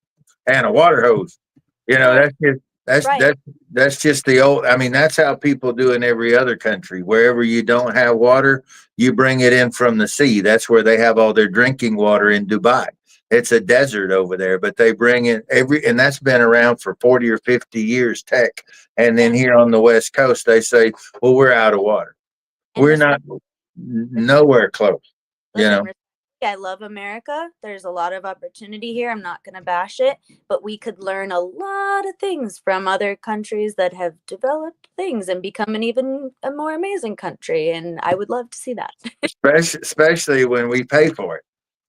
and a water hose. You know, Well, that's right. that's just the old. I mean, that's how people do in every other country. Wherever you don't have water, you bring it in from the sea. That's where they have all their drinking water in Dubai. It's a desert over there, but they bring in and that's been around for 40 or 50 years, tech. And then And here on the West Coast, they say, well, we're out of water. and We're not nowhere close, you know. listen, I love America. There's a lot of opportunity here. I'm not going to bash it, but we could learn a lot of things from other countries that have developed things and become a more amazing country. And I would love to see that. Especially when we pay for it.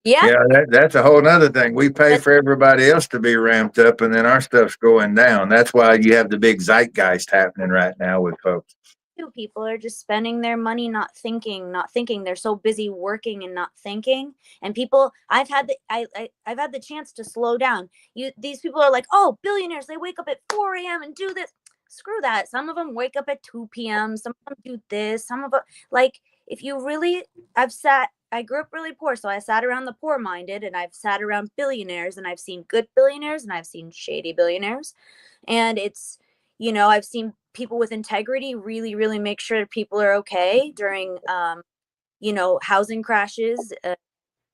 Yeah. Yeah, that's a whole nother thing. We pay But for everybody else to be ramped up, and then our stuff's going down. That's why you have the big zeitgeist happening right now with folks. people are just spending their money not thinking. They're so busy working and not thinking. And people, I've had the chance to slow down. These people are like, oh, billionaires, they wake up at 4 a.m. and do this. Screw that. Some of them wake up at 2 p.m. Some of them do this. Some of them, like, if you really, I grew up really poor, so I sat around the poor minded, and I've sat around billionaires, and I've seen good billionaires, and I've seen shady billionaires. And it's, you know, I've seen people with integrity really, really make sure people are okay during, you know, housing crashes,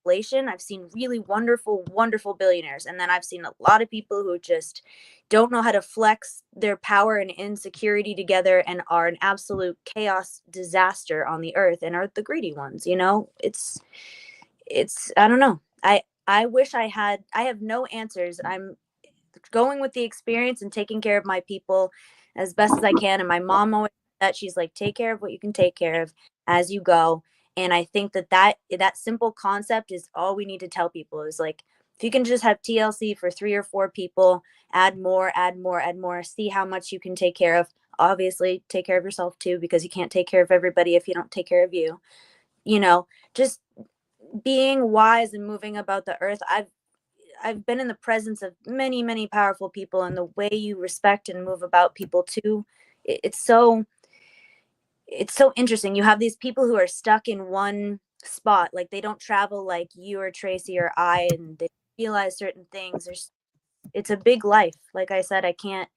inflation. I've seen really wonderful, wonderful billionaires. And then I've seen a lot of people who just don't know how to flex their power and insecurity together and are an absolute chaos disaster on the earth and are the greedy ones. You know, it's, I don't know. I wish I have no answers. I'm going with the experience and taking care of my people as best as I can. And my mom always said that. She's like, take care of what you can take care of as you go. And I think that simple concept is all we need to tell people, is like, if you can just have TLC for 3 or 4 people, add more, see how much you can take care of. Obviously, take care of yourself too, because you can't take care of everybody if you don't take care of you. You know, just being wise and moving about the earth. I've been in the presence of many, many powerful people, and the way you respect and move about people too, it's so interesting. You have these people who are stuck in one spot. Like they don't travel like you or Tracy or I, and they realize certain things. It's a big life. Like I said, I can't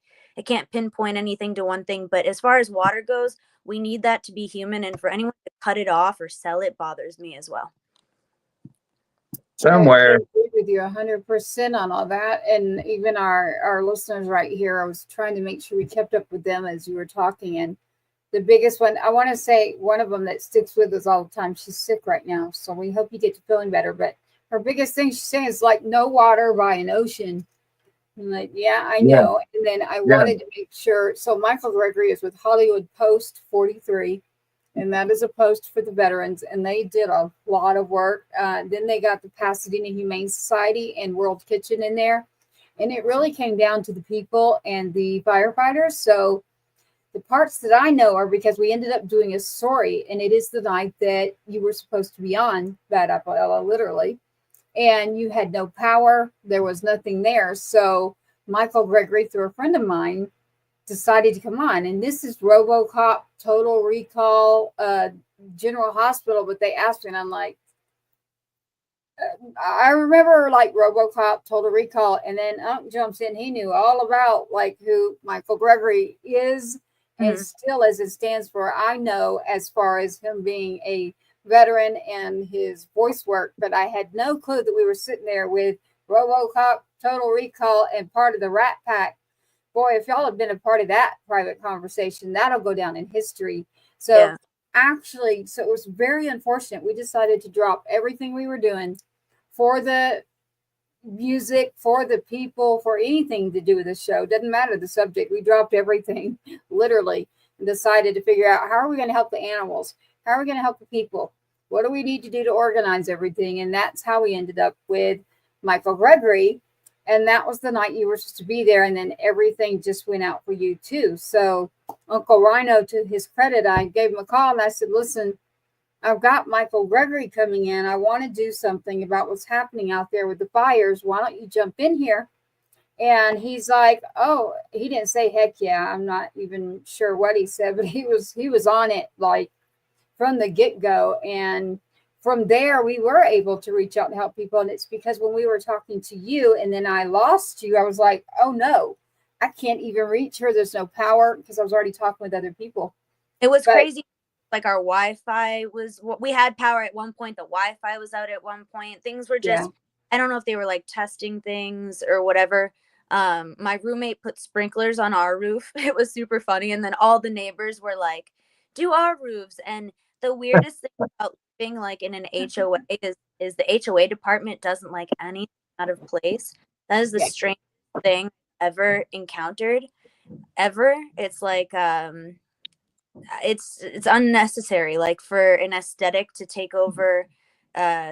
pinpoint anything to one thing, but as far as water goes, we need that to be human, and for anyone to cut it off or sell it bothers me as well. Somewhere. I agree with you 100% on all that. And even our listeners right here, I was trying to make sure we kept up with them as you were talking. And the biggest one, I want to say one of them that sticks with us all the time, she's sick right now. So we hope you get to feeling better. But her biggest thing she's saying is like no water by an ocean. I'm like, yeah, I know. And then I wanted to make sure. So Michael Gregory is with Hollywood Post 43. And that is a post for the veterans, and they did a lot of work. Then they got the Pasadena Humane Society and World Kitchen in there, and it really came down to the people and the firefighters. So the parts that I know are because we ended up doing a story, and it is the night that you were supposed to be on Bad Apple Ella, literally, and you had no power. There was nothing there. So Michael Gregory, through a friend of mine, decided to come on. And this is RoboCop, Total Recall, General Hospital, but they asked me, and I'm like, I remember like RoboCop, Total Recall, and then Unc jumps in. He knew all about like who Michael Gregory is, and still as it stands for, I know as far as him being a veteran and his voice work, but I had no clue that we were sitting there with RoboCop, Total Recall, and part of the Rat Pack. Boy, if y'all have been a part of that private conversation, that'll go down in history. So actually, so it was very unfortunate. We decided to drop everything we were doing for the music, for the people, for anything to do with the show. Doesn't matter the subject. We dropped everything, literally, and decided to figure out how are we going to help the animals? How are we going to help the people? What do we need to do to organize everything? And that's how we ended up with Michael Gregory. And that was the night you were supposed to be there. And then everything just went out for you too. So Uncle RYANO, to his credit, I gave him a call and I said, listen, I've got Michael Gregory coming in. I want to do something about what's happening out there with the fires. Why don't you jump in here? And he's like, oh, he didn't say heck yeah. I'm not even sure what he said, but he was on it like from the get-go. And from there, we were able to reach out and help people. And it's because when we were talking to you and then I lost you, I was like, oh no, I can't even reach her. There's no power because I was already talking with other people. It was crazy. Like our Wi-Fi we had power at one point. The Wi-Fi was out at one point. Things were just, I don't know if they were like testing things or whatever. My roommate put sprinklers on our roof. It was super funny. And then all the neighbors were like, do our roofs. And the weirdest thing about living like in an HOA is the HOA department doesn't like anything out of place. That is the strangest thing I've ever encountered. Ever. It's like it's unnecessary, like for an aesthetic to take over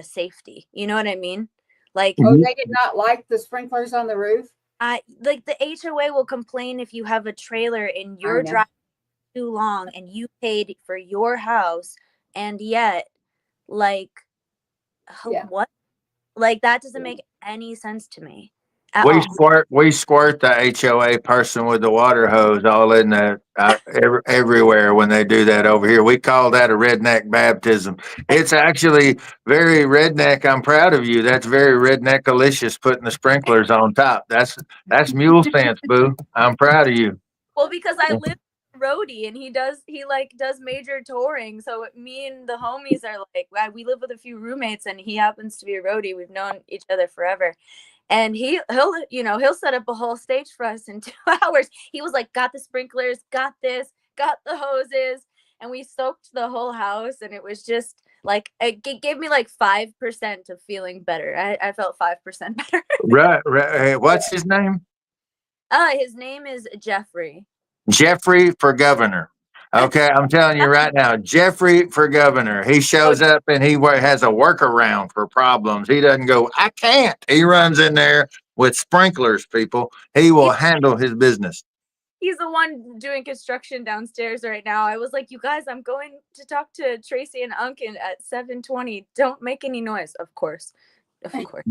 safety. You know what I mean? Like, oh, they did not like the sprinklers on the roof. Like the HOA will complain if you have a trailer in your drive too long and you paid for your house, and yet like what? Like that doesn't make any sense to me. We squirt the HOA person with the water hose all in the everywhere when they do that over here. We call that a redneck baptism. It's actually very redneck. I'm proud of you. That's very redneck-alicious putting the sprinklers on top. That's mule sense, boo. I'm proud of you. Well, because I live roadie and he does major touring, so me and the homies are like, we live with a few roommates and he happens to be a roadie. We've known each other forever. And he'll set up a whole stage for us in 2 hours. He was like, got the sprinklers, got this, got the hoses, and we soaked the whole house. And it was just like, it gave me like 5% of feeling better. I felt 5% better. Right. Hey, what's his name? His name is Jeffrey. Jeffrey for governor. Okay, I'm telling you right now, Jeffrey for governor. He shows up and he has a workaround for problems. He doesn't go, I can't. He runs in there with sprinklers, people. He will handle his business. He's the one doing construction downstairs right now. I was like, you guys, I'm going to talk to Tracy and Unkin at 7:20. Don't make any noise, of course. Of course.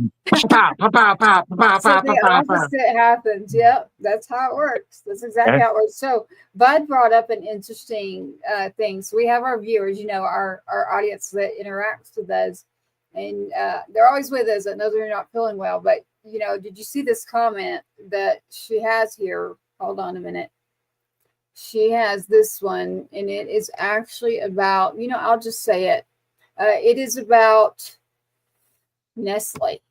Pow, pow, pow, pow, pow, So pow, the pow, pow. opposite happens. Yep, that's how it works. That's exactly how it works. So Bud brought up an interesting thing. So we have our viewers, our audience that interacts with us, and they're always with us. I know they're not feeling well, but did you see this comment that she has here? Hold on a minute. She has this one, and it is actually about, I'll just say it. It is about Nestle.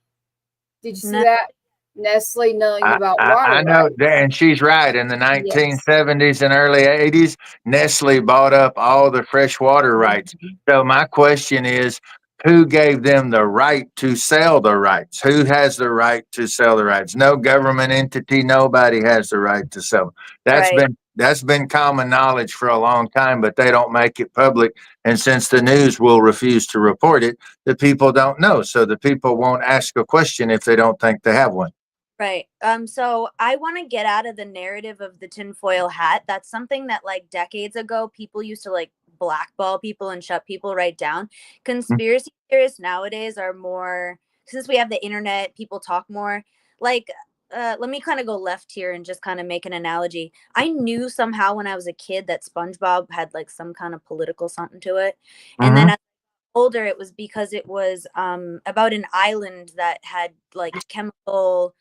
Did you see that? Nestle knowing about water I know rights. that, and she's right. In the Yes. 1970s and early 80s, Nestle bought up all the freshwater rights. So my question is, who gave them the right to sell the rights? Who has the right to sell the rights? No government entity. Nobody has the right to sell. Right. That's been common knowledge for a long time, but they don't make it public. And since the news will refuse to report it, the people don't know. So the people won't ask a question if they don't think they have one. Right. So I want to get out of the narrative of the tinfoil hat. That's something that like decades ago, people used to like blackball people and shut people right down. Conspiracy theorists nowadays are more, since we have the internet, people talk more. Like, let me kind of go left here and just kind of make an analogy. I knew somehow when I was a kid that SpongeBob had like some kind of political something to it. And then as I was older, it was because it was about an island that had like chemical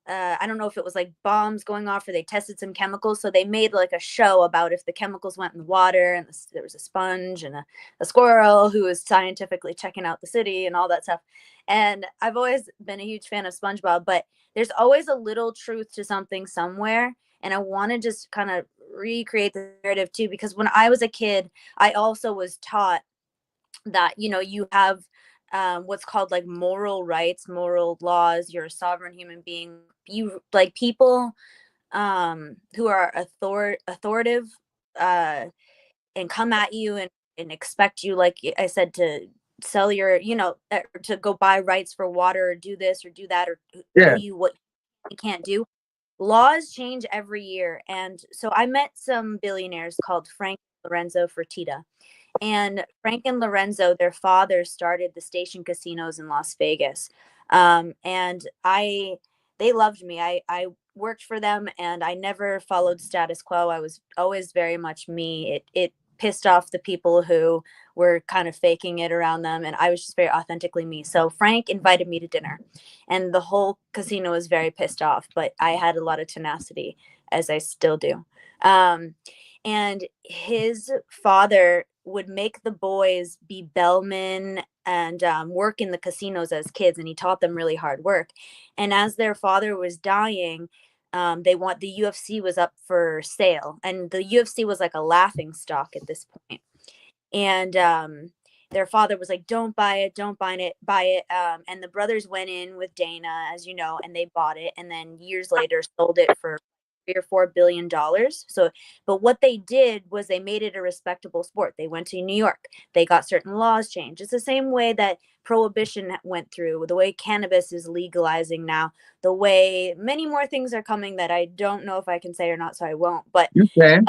I don't know if it was like bombs going off or they tested some chemicals. So they made like a show about if the chemicals went in the water and there was a sponge and a squirrel who was scientifically checking out the city and all that stuff. And I've always been a huge fan of SpongeBob, but there's always a little truth to something somewhere. And I want to just kind of recreate the narrative too, because when I was a kid, I also was taught that, you have what's called like moral rights, moral laws. You're a sovereign human being. You like people who are authoritative and come at you and expect you, like I said, to sell your, to go buy rights for water or do this or do that or tell you what you can't do. Laws change every year. And so I met some billionaires called Frank Lorenzo Fertitta. And Frank and Lorenzo, their father, started the Station casinos in Las Vegas. And they loved me. I worked for them and I never followed status quo. I was always very much me. It pissed off the people who were kind of faking it around them. And I was just very authentically me. So Frank invited me to dinner and the whole casino was very pissed off, but I had a lot of tenacity, as I still do. And his father would make the boys be bellmen and work in the casinos as kids, and he taught them really hard work. And as their father was dying, the UFC was up for sale, and the UFC was like a laughing stock at this point. And their father was like, "Don't buy it, don't buy it." And the brothers went in with Dana, as you know, and they bought it, and then years later sold it for $3 or $4 billion. So, but what they did was they made it a respectable sport. They went to New York. They got certain laws changed. It's the same way that prohibition went through, the way cannabis is legalizing now, the way many more things are coming that I don't know if I can say or not, so I won't. But You can.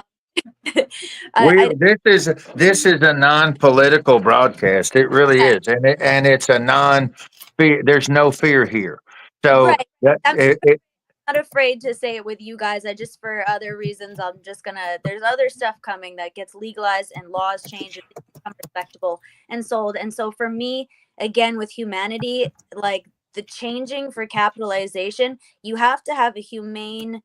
This is a non-political broadcast. It really is, and it's a non-fear. There's no fear here. So right. I'm not afraid to say it with you guys. I just, for other reasons, I'm just gonna. There's other stuff coming that gets legalized and laws change and become respectable and sold. And so for me, again, with humanity, like the changing for capitalization, you have to have a humane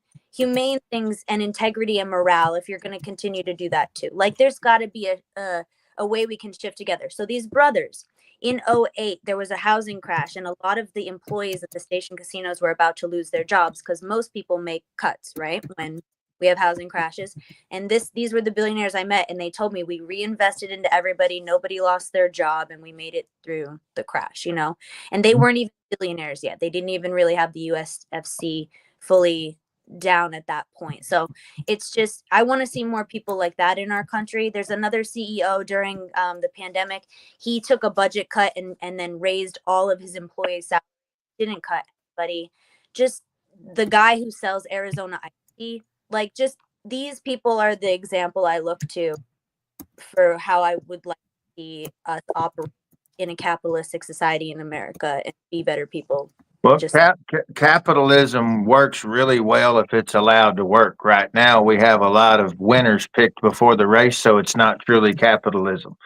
things and integrity and morale if you're going to continue to do that too. Like there's got to be a way we can shift together. So these brothers, in 2008, there was a housing crash and a lot of the employees at the Station casinos were about to lose their jobs because most people make cuts, right, when we have housing crashes. And these were the billionaires I met, and they told me we reinvested into everybody, nobody lost their job, and we made it through the crash, and they weren't even billionaires yet. They didn't even really have the USFC fully down at that point. So it's just, I want to see more people like that in our country. There's another CEO during the pandemic. He took a budget cut and then raised all of his employees' salaries. Didn't cut anybody. Just the guy who sells Arizona iced tea. Like, just these people are the example I look to for how I would like to see us operate in a capitalistic society in America and be better people. Well, Just capitalism works really well if it's allowed to work. Right now, we have a lot of winners picked before the race, so it's not truly capitalism.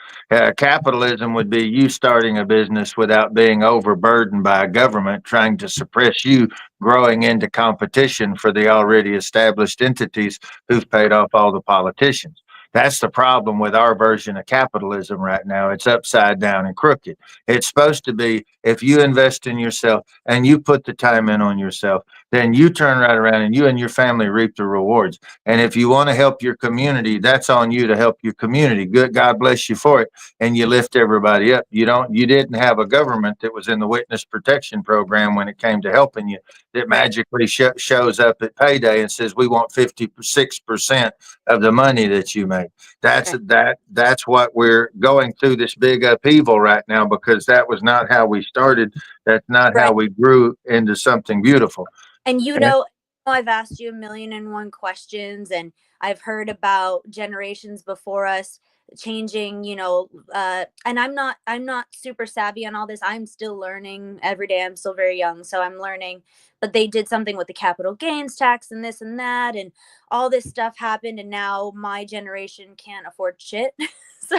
Capitalism would be you starting a business without being overburdened by a government trying to suppress you growing into competition for the already established entities who've paid off all the politicians. That's the problem with our version of capitalism right now. It's upside down and crooked. It's supposed to be if you invest in yourself and you put the time in on yourself, then you turn right around and you and your family reap the rewards. And if you want to help your community, that's on you to help your community. Good, God bless you for it. And you lift everybody up. You didn't have a government that was in the witness protection program when it came to helping you that magically shows up at payday and says, we want 56% of the money that you make. That's what we're going through, this big upheaval right now, because that was not how we started. That's not how we grew into something beautiful. And you know, I've asked you 1,000,001 questions, and I've heard about generations before us changing, you know, and I'm not super savvy on all this. I'm still learning every day. I'm still very young, so I'm learning. But they did something with the capital gains tax and this and that, and all this stuff happened, and now my generation can't afford shit. So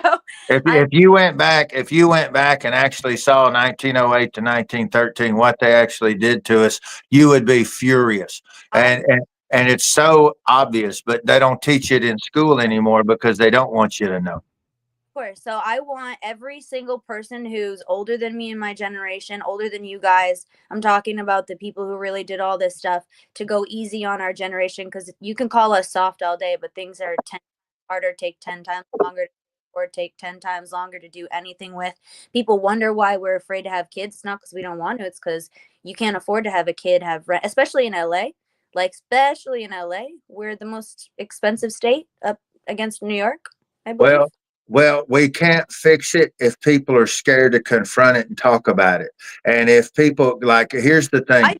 if you went back and actually saw 1908 to 1913, what they actually did to us, you would be furious. And it's so obvious, but they don't teach it in school anymore because they don't want you to know. Of course. So I want every single person who's older than me in my generation, older than you guys, I'm talking about the people who really did all this stuff, to go easy on our generation, because you can call us soft all day, but things are 10 harder, take 10 times longer, or take 10 times longer to do anything with. People wonder why we're afraid to have kids. It's not because we don't want to. It's because you can't afford to have a kid, have rent, especially in LA. Especially in LA, we're the most expensive state up against New York, I believe. Well, we can't fix it if people are scared to confront it and talk about it. And if people here's the thing.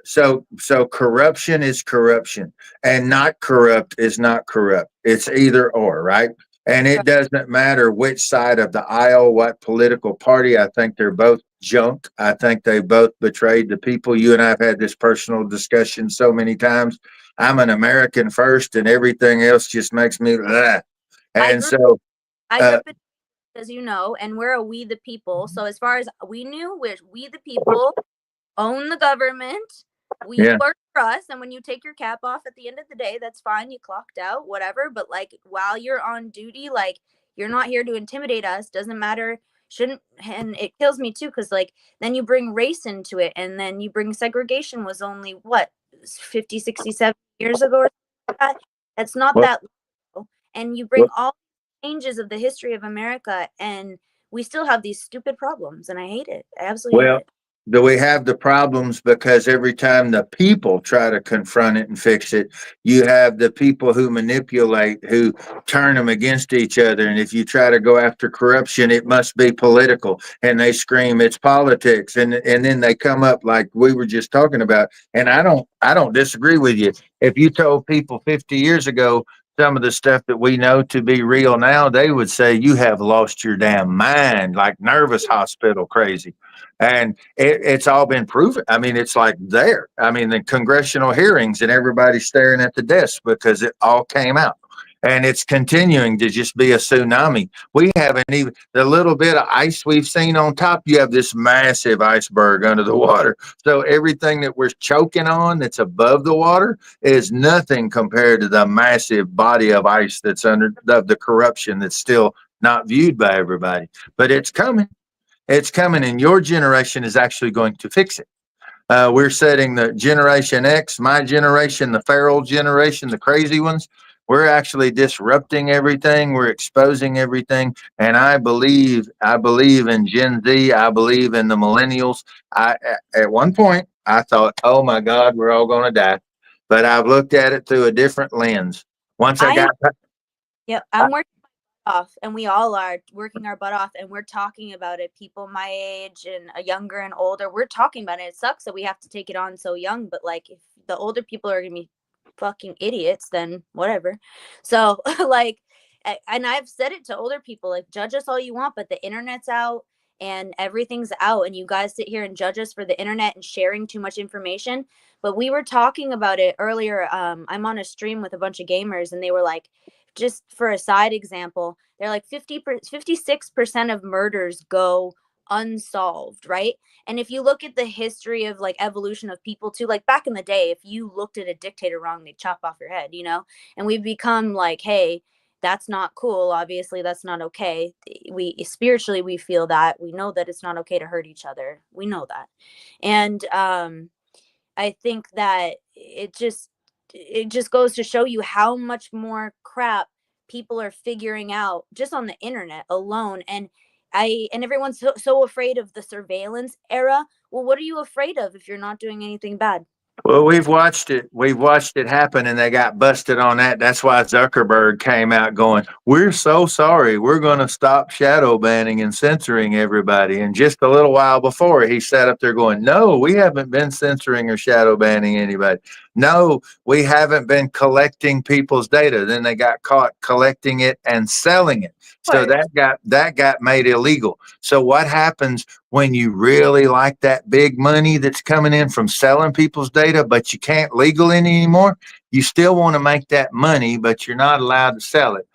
So corruption is corruption, and not corrupt is not corrupt. It's either or, right? And it doesn't matter which side of the aisle, what political party. I think they're both junk. I think they both betrayed the people. You and I have had this personal discussion so many times. I'm an American first, and everything else just makes me blah. And so I grew up in, as you know, and we're a we the people. So as far as we knew, we the people own the government. We work for us, and when you take your cap off at the end of the day, that's fine. You clocked out, whatever. But while you're on duty, you're not here to intimidate us. Doesn't matter. Shouldn't. And it kills me too, because then you bring race into it, and then you bring segregation was only what 50, 60, 70 years ago or something like that. That's not that low. And you bring all changes of the history of America, and we still have these stupid problems, and I hate it. I absolutely hate it. Do we have the problems because every time the people try to confront it and fix it, you have the people who manipulate, who turn them against each other. And if you try to go after corruption, it must be political, and they scream it's politics. And then they come up like we were just talking about. And I don't disagree with you. If you told people 50 years ago some of the stuff that we know to be real now, they would say you have lost your damn mind, like nervous hospital crazy. And it's all been proven. I mean, it's there. I mean, the congressional hearings and everybody's staring at the desk because it all came out. And it's continuing to just be a tsunami. We haven't even, the little bit of ice we've seen on top, you have this massive iceberg under the water. So everything that we're choking on that's above the water is nothing compared to the massive body of ice that's under the corruption that's still not viewed by everybody. But it's coming. It's coming, and your generation is actually going to fix it. We're setting the Generation X, my generation, the feral generation, the crazy ones. We're actually disrupting everything. We're exposing everything. And I believe in Gen Z. I believe in the millennials. At one point, I thought, oh my God, we're all going to die. But I've looked at it through a different lens. I'm working off, and we all are working our butt off, and we're talking about it. People my age and younger and older, we're talking about it. It sucks that we have to take it on so young, but if the older people are gonna be fucking idiots, then whatever. So and I've said it to older people, judge us all you want, but the internet's out, and everything's out, and you guys sit here and judge us for the internet and sharing too much information. But we were talking about it earlier. I'm on a stream with a bunch of gamers, and they were like, just for a side example, they're like 56% of murders go unsolved, right? And if you look at the history of like evolution of people too, like back in the day, if you looked at a dictator wrong, they'd chop off your head, you know? And we've become like, hey, that's not cool. Obviously, that's not okay. We spiritually, we feel that. We know that it's not okay to hurt each other. We know that. And I think that it just goes to show you how much more crap people are figuring out just on the internet alone. And everyone's so afraid of the surveillance era. Well, what are you afraid of if you're not doing anything bad? Well, we've watched it. We've watched it happen, and they got busted on that. That's why Zuckerberg came out going, "We're so sorry. We're going to stop shadow banning and censoring everybody." And just a little while before, he sat up there going, "No, we haven't been censoring or shadow banning anybody. No, we haven't been collecting people's data." Then they got caught collecting it and selling it. So that got made illegal. So what happens when you really like that big money that's coming in from selling people's data, but you can't legally anymore? You still want to make that money, but you're not allowed to sell it.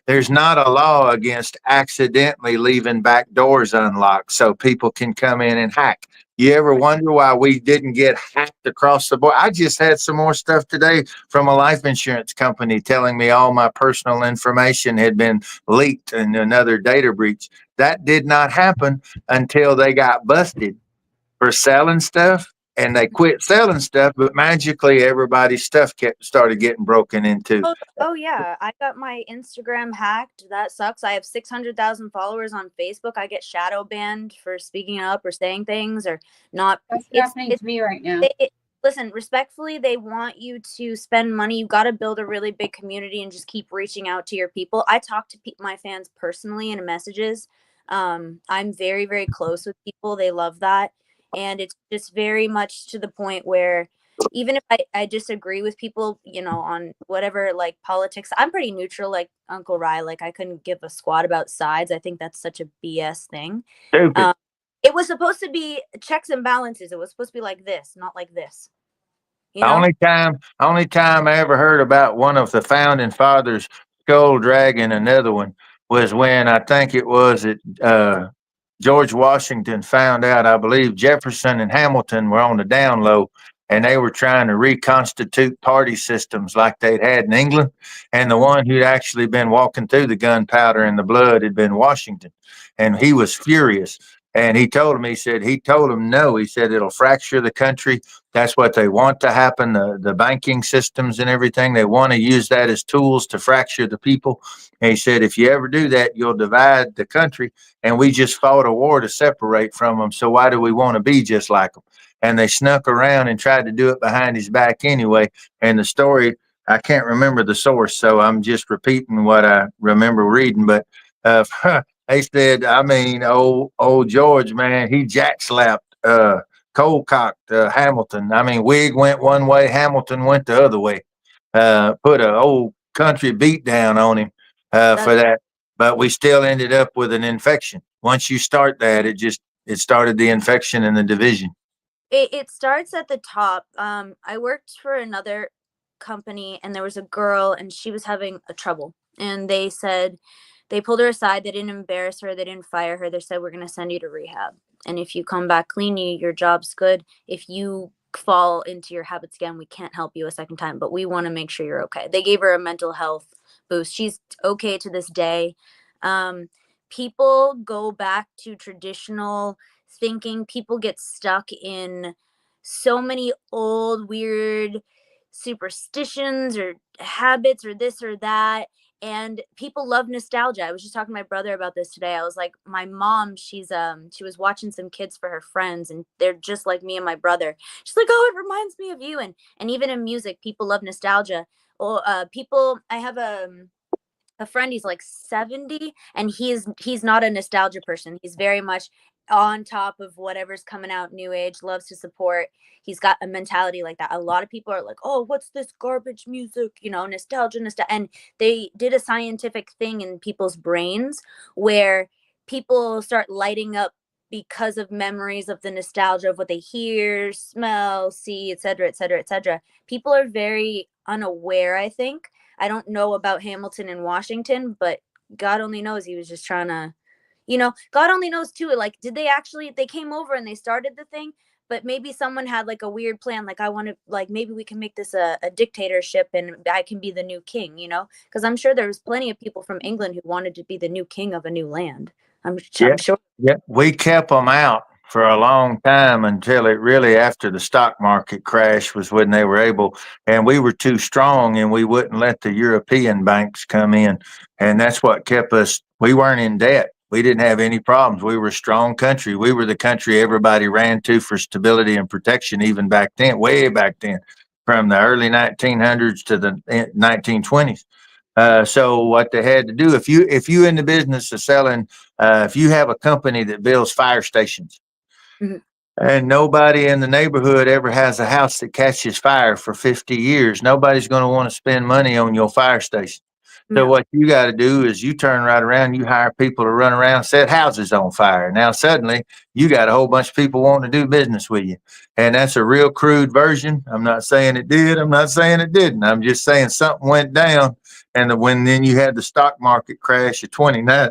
There's not a law against accidentally leaving back doors unlocked so people can come in and hack. You ever wonder why we didn't get hacked across the board? I just had some more stuff today from a life insurance company telling me all my personal information had been leaked in another data breach. That did not happen until they got busted for selling stuff, and they quit selling stuff, but magically everybody's stuff started getting broken into. Oh yeah, I got my Instagram hacked. That sucks. I have 600,000 followers on Facebook. I get shadow banned for speaking up or saying things or not. That's happening to me right now. Listen, respectfully, they want you to spend money. You got to build a really big community and just keep reaching out to your people. I talk to my fans personally in messages. I'm very, very close with people. They love that. And it's just very much to the point where even if I disagree with people, you know, on whatever, like politics, I'm pretty neutral, like Uncle Rye. Like I couldn't give a squat about sides. I think that's such a BS thing. Stupid. It was supposed to be checks and balances. It was supposed to be like this, not like this. You know? Only time I ever heard about one of the founding fathers skull dragging another one was when I think it was George Washington found out, I believe Jefferson and Hamilton were on the down low, and they were trying to reconstitute party systems like they'd had in England. And the one who'd actually been walking through the gunpowder and the blood had been Washington. And he was furious. And he told him no. He said it'll fracture the country. That's what they want to happen. The banking systems and everything, they want to use that as tools to fracture the people. And he said, if you ever do that, you'll divide the country. And we just fought a war to separate from them. So why do we want to be just like them? And they snuck around and tried to do it behind his back anyway. And the story, I can't remember the source, so I'm just repeating what I remember reading. But they said, I mean, old George, man, he jack slapped, cold cocked Hamilton. I mean, Whig went one way, Hamilton went the other way. Put a old country beat down on him for that. But we still ended up with an infection. Once you start that, it started the infection and the division. It starts at the top. I worked for another company, and there was a girl, and she was having a trouble. And they said, they pulled her aside. They didn't embarrass her. They didn't fire her. They said, we're going to send you to rehab. And if you come back clean, your job's good. If you fall into your habits again, we can't help you a second time, but we want to make sure you're okay. They gave her a mental health boost. She's okay to this day. People go back to traditional thinking. People get stuck in so many old, weird superstitions or habits or this or that. And people love nostalgia. I was just talking to my brother about this today. I was like, my mom, she was watching some kids for her friends, and they're just like me and my brother. She's like, oh, it reminds me of you. And even in music, people love nostalgia. Or I have a friend, he's like 70, and he's not a nostalgia person. He's very much on top of whatever's coming out new age, loves to support. He's got a mentality like that. A lot of people are like, oh, what's this garbage music? You know, nostalgia. And they did a scientific thing in people's brains where people start lighting up because of memories of the nostalgia of what they hear, smell, see, etc., etc., etc. People are very unaware, I think. I don't know about Hamilton and Washington, but God only knows he was just trying to, God only knows too. Like, did they came over and they started the thing, but maybe someone had like a weird plan. Like, I want to, like, maybe we can make this a dictatorship and I can be the new king, because I'm sure there was plenty of people from England who wanted to be the new king of a new land. I'm sure. Yeah, we kept them out for a long time until it really, after the stock market crash, was when they were able, and we were too strong and we wouldn't let the European banks come in. And that's what kept us, we weren't in debt. We didn't have any problems. We were a strong country. We were the country everybody ran to for stability and protection, even back then, way back then, from the early 1900s to the 1920s. So what they had to do, if you in the business of selling, if you have a company that builds fire stations, Mhm. and nobody in the neighborhood ever has a house that catches fire for 50 years, nobody's going to want to spend money on your fire station. So No. what you got to do is you turn right around, you hire people to run around, set houses on fire. Now suddenly you got a whole bunch of people wanting to do business with you. And that's a real crude version. I'm not saying it did. I'm not saying it didn't. I'm just saying something went down. And when then you had the stock market crash of 29,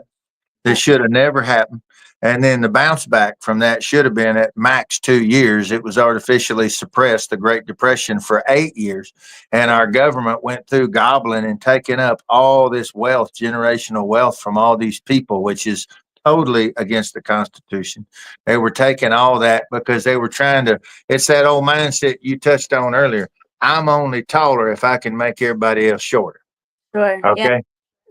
that should have never happened. And then the bounce back from that should have been at max 2 years. It was artificially suppressed, the Great Depression, for 8 years. And our government went through gobbling and taking up all this wealth, generational wealth from all these people, which is totally against the Constitution. They were taking all that because they were trying to, it's that old mindset you touched on earlier. I'm only taller if I can make everybody else shorter. Sure. Yeah. Okay.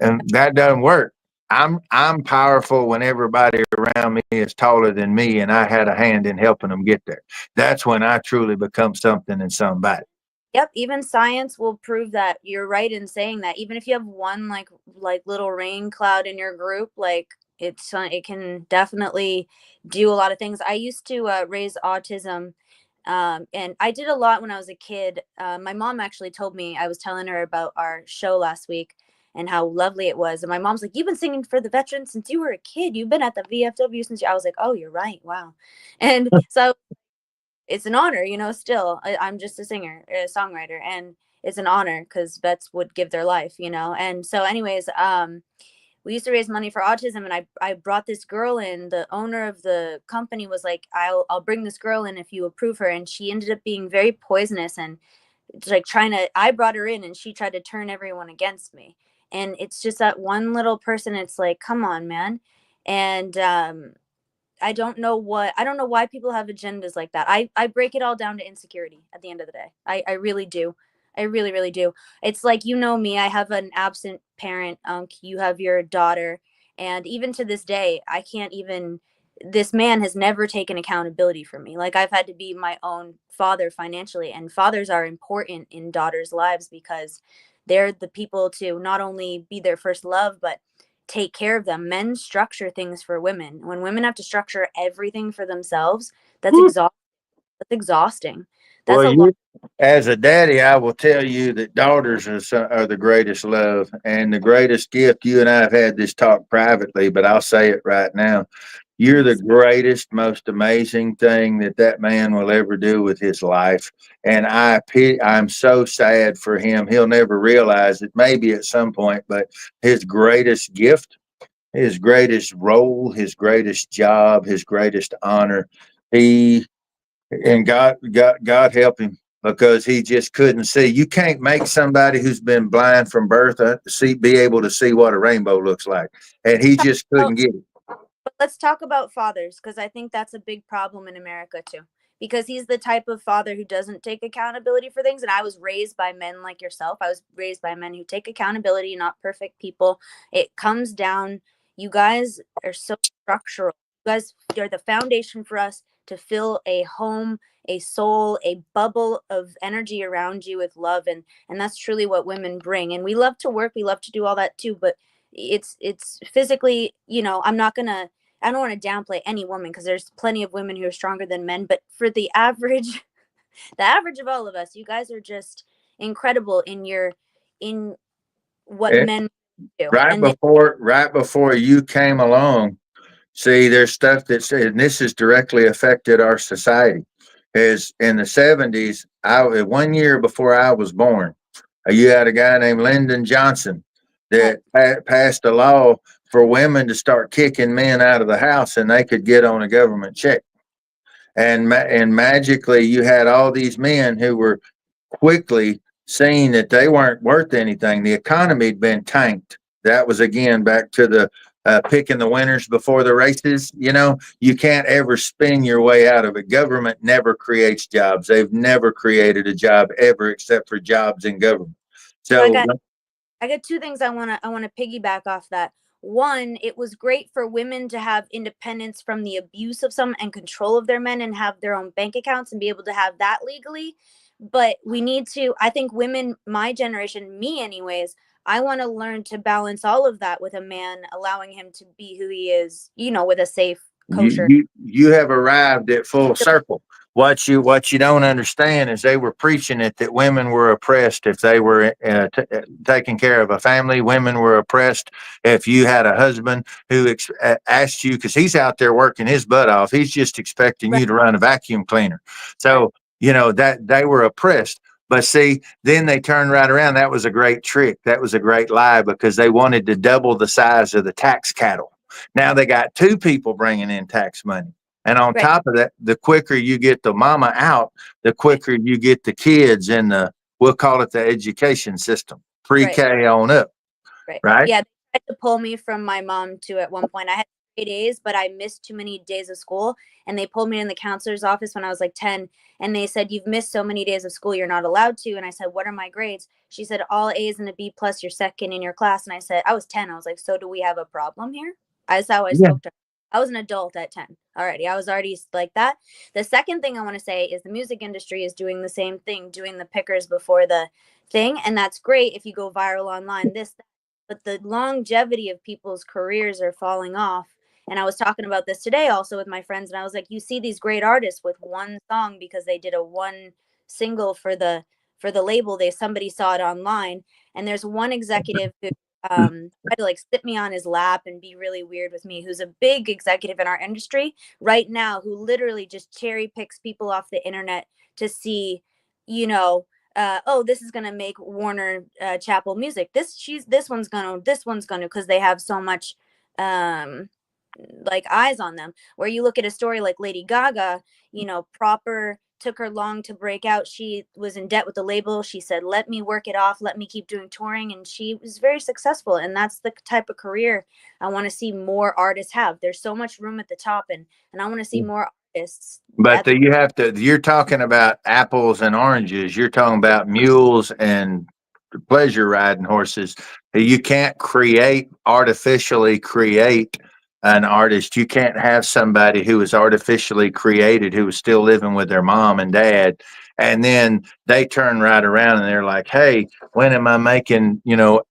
And that doesn't work. I'm powerful when everybody around me is taller than me and I had a hand in helping them get there. That's when I truly become something and somebody. Yep, even science will prove that. You're right in saying that. Even if you have one like little rain cloud in your group, like it can definitely do a lot of things. I used to raise autism, and I did a lot when I was a kid. My mom actually told me, I was telling her about our show last week and how lovely it was. And my mom's like, "You've been singing for the veterans since you were a kid. You've been at the VFW since I was like, "Oh, you're right. Wow." And so it's an honor, still. I'm just a singer, a songwriter, and it's an honor because vets would give their life, And so anyways, we used to raise money for autism, and I brought this girl in. The owner of the company was like, I'll bring this girl in if you approve her. And she ended up being very poisonous and like I brought her in and she tried to turn everyone against me. And it's just that one little person. It's like, come on, man. And I don't know why people have agendas like that. I break it all down to insecurity at the end of the day. I really do. I really, really do. It's like, me, I have an absent parent. You have your daughter. And even to this day, this man has never taken accountability for me. Like, I've had to be my own father financially. And fathers are important in daughters' lives because they're the people to not only be their first love, but take care of them. Men structure things for women. When women have to structure everything for themselves, that's exhausting. That's exhausting. That's Well, a lot. as a daddy, I will tell you that daughters are the greatest love and the greatest gift. You and I have had this talk privately, but I'll say it right now. You're the greatest, most amazing thing that man will ever do with his life. And I'm so sad for him. He'll never realize it, maybe at some point, but his greatest gift, his greatest role, his greatest job, his greatest honor, and God help him because he just couldn't see. You can't make somebody who's been blind from birth be able to see what a rainbow looks like. And he just couldn't get it. Let's talk about fathers, because I think that's a big problem in America too. Because he's the type of father who doesn't take accountability for things. And I was raised by men like yourself. I was raised by men who take accountability, not perfect people. It comes down, you guys are so structural. You guys are the foundation for us to fill a home, a soul, a bubble of energy around you with love. And that's truly what women bring. And we love to work. We love to do all that too. But it's physically, I don't want to downplay any woman because there's plenty of women who are stronger than men. But for the average of all of us, you guys are just incredible in what men do. Right before you came along, See, there's stuff that's, and this has directly affected our society. Is in the 70s, 1 year before I was born, you had a guy named Lyndon Johnson that passed a law for women to start kicking men out of the house and they could get on a government check. And magically, you had all these men who were quickly seeing that they weren't worth anything. The economy had been tanked. That was again back to the picking the winners before the races. You know, you can't ever spin your way out of it. Government never creates jobs. They've never created a job ever except for jobs in government. So So I got two things I wanna piggyback off that. One, it was great for women to have independence from the abuse of some and control of their men and have their own bank accounts and be able to have that legally. But we need to, I think women, my generation, me anyways, I want to learn to balance all of that with a man, allowing him to be who he is, with a safe, kosher. you have arrived at full circle. What you don't understand is they were preaching it that women were oppressed if they were taking care of a family. Women were oppressed if you had a husband who asked you, because he's out there working his butt off. He's just expecting you to run a vacuum cleaner. So that they were oppressed. But see, then they turned right around. That was a great trick. That was a great lie because they wanted to double the size of the tax cattle. Now they got two people bringing in tax money. And on top of that, the quicker you get the mama out, the quicker you get the kids in we'll call it the education system, pre-K on up. Right. Yeah. They tried to pull me from my mom too at one point. I had 3 days, but I missed too many days of school. And they pulled me in the counselor's office when I was like 10. And they said, you've missed so many days of school, you're not allowed to. And I said, what are my grades? She said, all A's and a B plus, you're second in your class. And I said, I was 10. I was like, so do we have a problem here? That's how I spoke to her. I was an adult at 10 already. I was already like that. The second thing I want to say is the music industry is doing the same thing, doing the pickers before the thing. And that's great if you go viral online, that. But the longevity of people's careers are falling off. And I was talking about this today also with my friends. And I was like, you see these great artists with one song because they did a one single for the label. Somebody saw it online. And there's one executive who tried to like sit me on his lap and be really weird with me, who's a big executive in our industry right now, who literally just cherry picks people off the internet to see, oh, this is gonna make Warner Chappell music. This one's gonna because they have so much like eyes on them. Where you look at a story like Lady Gaga, proper took her long to break out. She was in debt with the label. She said, let me work it off. Let me keep doing touring. And she was very successful. And that's the type of career I want to see more artists have. There's so much room at the top and I want to see more artists. But you're talking about apples and oranges. You're talking about mules and pleasure riding horses. You can't artificially create an artist. You can't have somebody who is artificially created, who is still living with their mom and dad. And then they turn right around and they're like, hey, when am I making,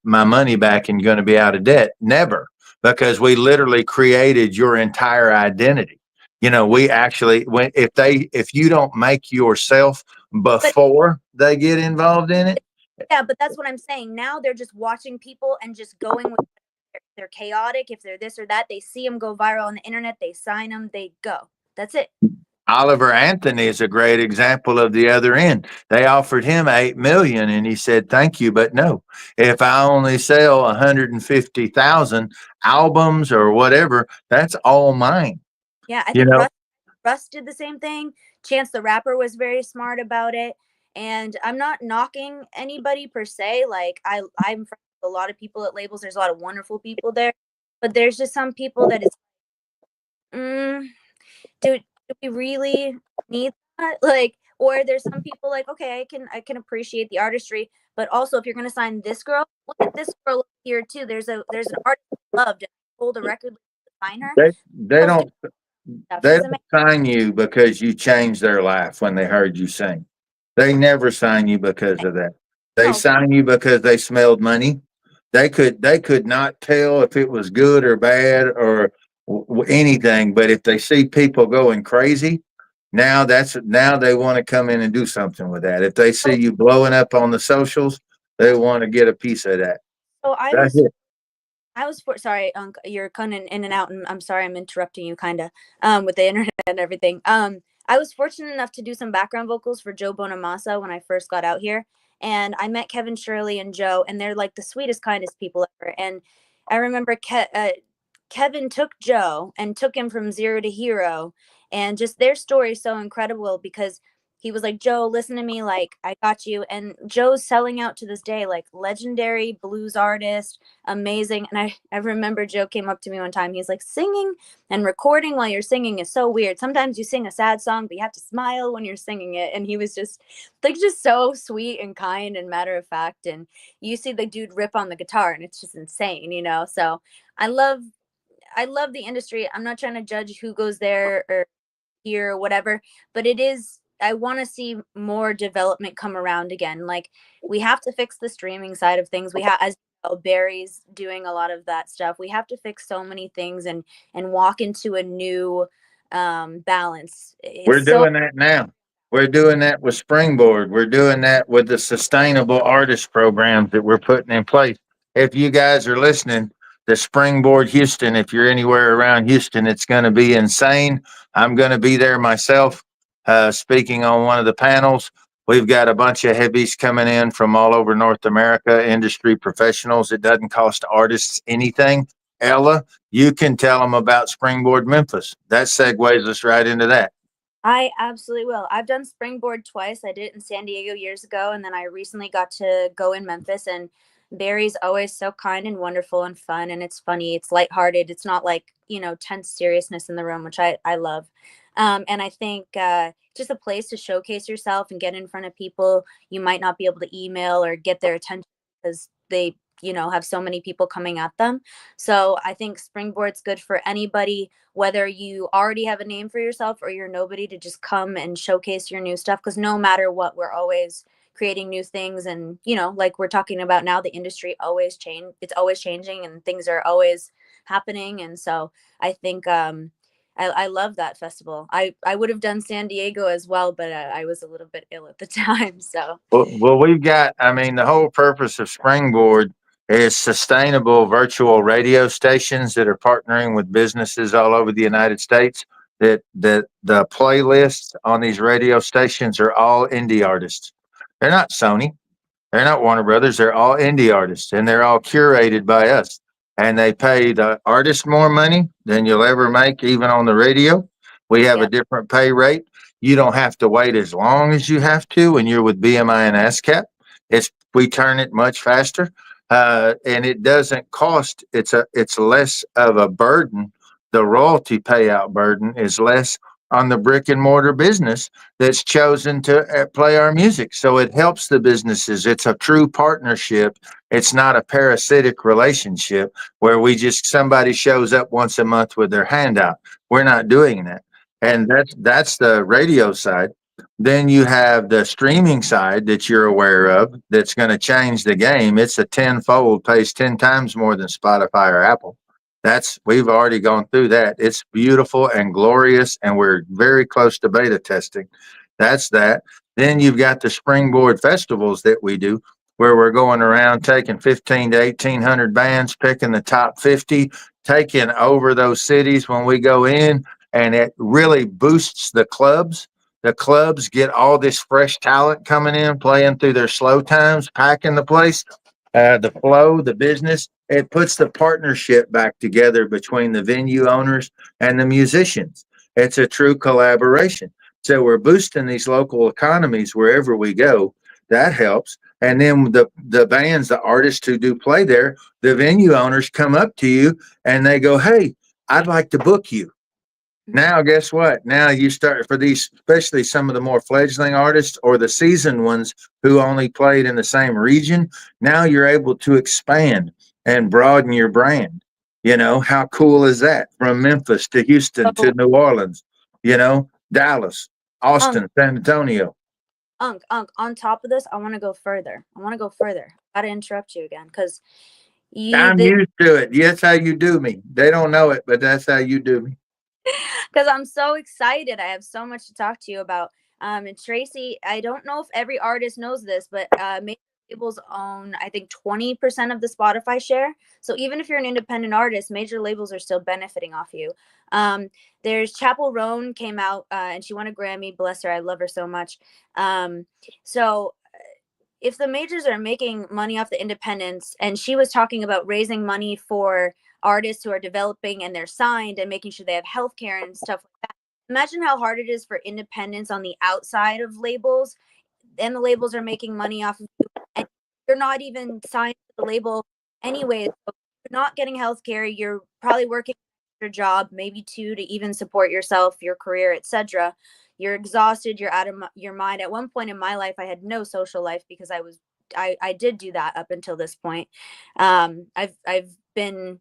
my money back and going to be out of debt? Never, because we literally created your entire identity. We actually, if you don't make yourself before they get involved in it. Yeah, but that's what I'm saying. Now they're just watching people and just going with. They're chaotic. If they're this or that, they see them go viral on the internet. They sign them. They go. That's it. Oliver Anthony is a great example of the other end. They offered him $8 million, and he said, "Thank you, but no. If I only sell 150,000 albums or whatever, that's all mine." Yeah, I think Russ did the same thing. Chance the Rapper was very smart about it, and I'm not knocking anybody per se. Like I'm friends with a lot of people at labels. There's a lot of wonderful people there, but there's just some people that it's, do we really need that? Like, or there's some people like, okay, I can appreciate the artistry, but also if you're gonna sign this girl, look at this girl here too. There's an artist I loved and hold a record to sign her. They don't sign you because you changed their life when they heard you sing. They never sign you because of that. They sign you because they smelled money. They could not tell if it was good or bad or anything, but if they see people going crazy, now they want to come in and do something with that. If they see you blowing up on the socials, they want to get a piece of that. So sorry, Unc, you're coming in and out, and I'm sorry I'm interrupting you kind of with the internet and everything. I was fortunate enough to do some background vocals for Joe Bonamassa when I first got out here, and I met Kevin Shirley and Joe, and they're like the sweetest, kindest people ever. And I remember Kevin took Joe and took him from zero to hero, and just their story is so incredible because he was like, Joe, listen to me, like I got you. And Joe's selling out to this day, like legendary blues artist, amazing. And I remember Joe came up to me one time. He's like, singing and recording while you're singing is so weird. Sometimes you sing a sad song, but you have to smile when you're singing it. And he was just like, just so sweet and kind and matter of fact. And you see the dude rip on the guitar and it's just insane, you know? So I love the industry. I'm not trying to judge who goes there or here or whatever, but I want to see more development come around again. Like we have to fix the streaming side of things. We have, as you know, Barry's doing a lot of that stuff. We have to fix so many things and walk into a new balance. We're It's so doing that now. We're doing that with Springboard. We're doing that with the sustainable artist programs that we're putting in place. If you guys are listening, the Springboard Houston, if you're anywhere around Houston, it's going to be insane. I'm going to be there myself, speaking on one of the panels. We've got a bunch of heavies coming in from all over North America, industry professionals. It doesn't cost artists anything. Ella, you can tell them about Springboard Memphis. That segues us right into that. I absolutely will. I've done Springboard twice. I did it in San Diego years ago, and then I recently got to go in Memphis. And Barry's always so kind and wonderful and fun, and it's funny. It's lighthearted. It's not like, you know, tense seriousness in the room, which I love. And I think just a place to showcase yourself and get in front of people you might not be able to email or get their attention because they, you know, have so many people coming at them. So I think Springboard's good for anybody, whether you already have a name for yourself or you're nobody, to just come and showcase your new stuff. Because no matter what, we're always creating new things. And, you know, like we're talking about now, the industry always change. It's always changing and things are always happening. And so I think I love that festival. I would have done San Diego as well, but I was a little bit ill at the time. So Well, we've got, I mean, the whole purpose of Springboard is sustainable virtual radio stations that are partnering with businesses all over the United States. That the playlists on these radio stations are all indie artists. They're not Sony. They're not Warner Brothers. They're all indie artists, and they're all curated by us. And they pay the artist more money than you'll ever make, even on the radio. We have yeah. a different pay rate. You don't have to wait as long as you have to when you're with BMI and ASCAP. We turn it much faster, and it doesn't cost. It's less of a burden. The royalty payout burden is less on the brick and mortar business that's chosen to play our music. So it helps the businesses. It's a true partnership. It's not a parasitic relationship where somebody shows up once a month with their hand out. We're not doing that. And that's the radio side. Then you have the streaming side that you're aware of that's going to change the game. It's a tenfold, pays 10 times more than Spotify or Apple. We've already gone through that. It's beautiful and glorious, and we're very close to beta testing. That's that. Then you've got the Springboard festivals that we do, where we're going around taking 15 to 1,800 bands, picking the top 50, taking over those cities when we go in, and it really boosts the clubs. The clubs get all this fresh talent coming in, playing through their slow times, packing the place. The flow, the business, it puts the partnership back together between the venue owners and the musicians. It's a true collaboration. So we're boosting these local economies wherever we go. That helps. And then the bands, the artists who do play there, the venue owners come up to you and they go, "Hey, I'd like to book you." Now, guess what? Now you start for these, especially some of the more fledgling artists or the seasoned ones who only played in the same region. Now you're able to expand and broaden your brand. You know, how cool is that? From Memphis to Houston to So, New Orleans, Dallas, Unc, Austin, San Antonio. Unc, on top of this, I want to go further. Gotta interrupt you again because I'm used to it. That's how you do me. They don't know it, but that's how you do me. because I'm so excited. I have so much to talk to you about. And Tracy, I don't know if every artist knows this, but Major labels own, I think, 20% of the Spotify share. So even if you're an independent artist, major labels are still benefiting off you. There's Chapel Roan came out and she won a Grammy. Bless her. I love her so much. So if the majors are making money off the independents, and she was talking about raising money for artists who are developing and they're signed and making sure they have healthcare and stuff like that. Imagine how hard it is for independents on the outside of labels, and the labels are making money off of you, and you're not even signed to the label anyway. So you're not getting healthcare. You're probably working your job, maybe 2 to even support yourself, your career, etc. You're exhausted. You're out of your mind. At one point in my life, I had no social life because I did do that up until this point. I've been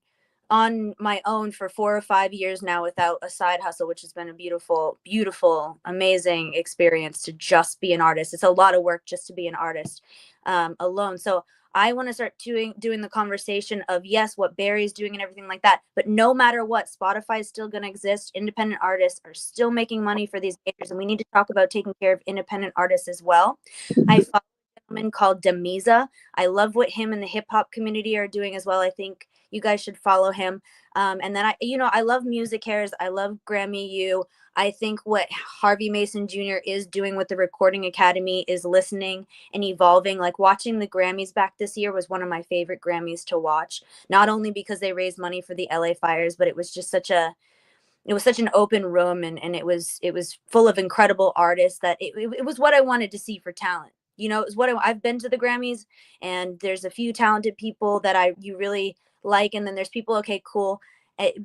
on my own for 4 or 5 years now without a side hustle, which has been a beautiful, beautiful, amazing experience to just be an artist. It's a lot of work just to be an artist alone. So I want to start doing the conversation of, yes, what Barry's doing and everything like that. But no matter what, Spotify is still going to exist. Independent artists are still making money for these majors, and we need to talk about taking care of independent artists as well. I follow a gentleman called Demiza. I love what him and the hip hop community are doing as well. I think you guys should follow him. And then I love Music Cares. I love Grammy U. I think what Harvey Mason Jr. is doing with the Recording Academy is listening and evolving. Like watching the Grammys back this year was one of my favorite Grammys to watch, not only because they raised money for the LA fires, but it was just such an open room, and it was full of incredible artists that it was what I wanted to see for talent. You know, it was what I've been to the Grammys, and there's a few talented people that you really like, and then there's people, okay, cool.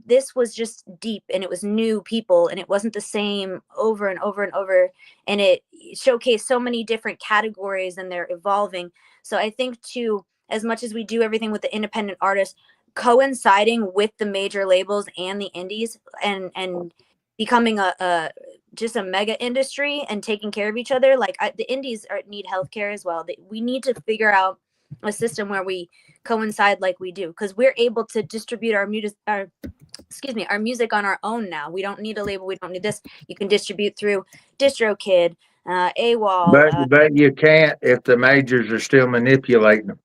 This was just deep, and it was new people, and it wasn't the same over and over and over, and it showcased so many different categories, and they're evolving. So I think too, as much as we do everything with the independent artists, coinciding with the major labels and the indies, and becoming just a mega industry and taking care of each other. Like the indies need healthcare as well. We need to figure out a system where we coincide like we do, because we're able to distribute our music on our own now. We don't need a label. We don't need this. You can distribute through DistroKid, AWOL. But you can't if the majors are still manipulating them.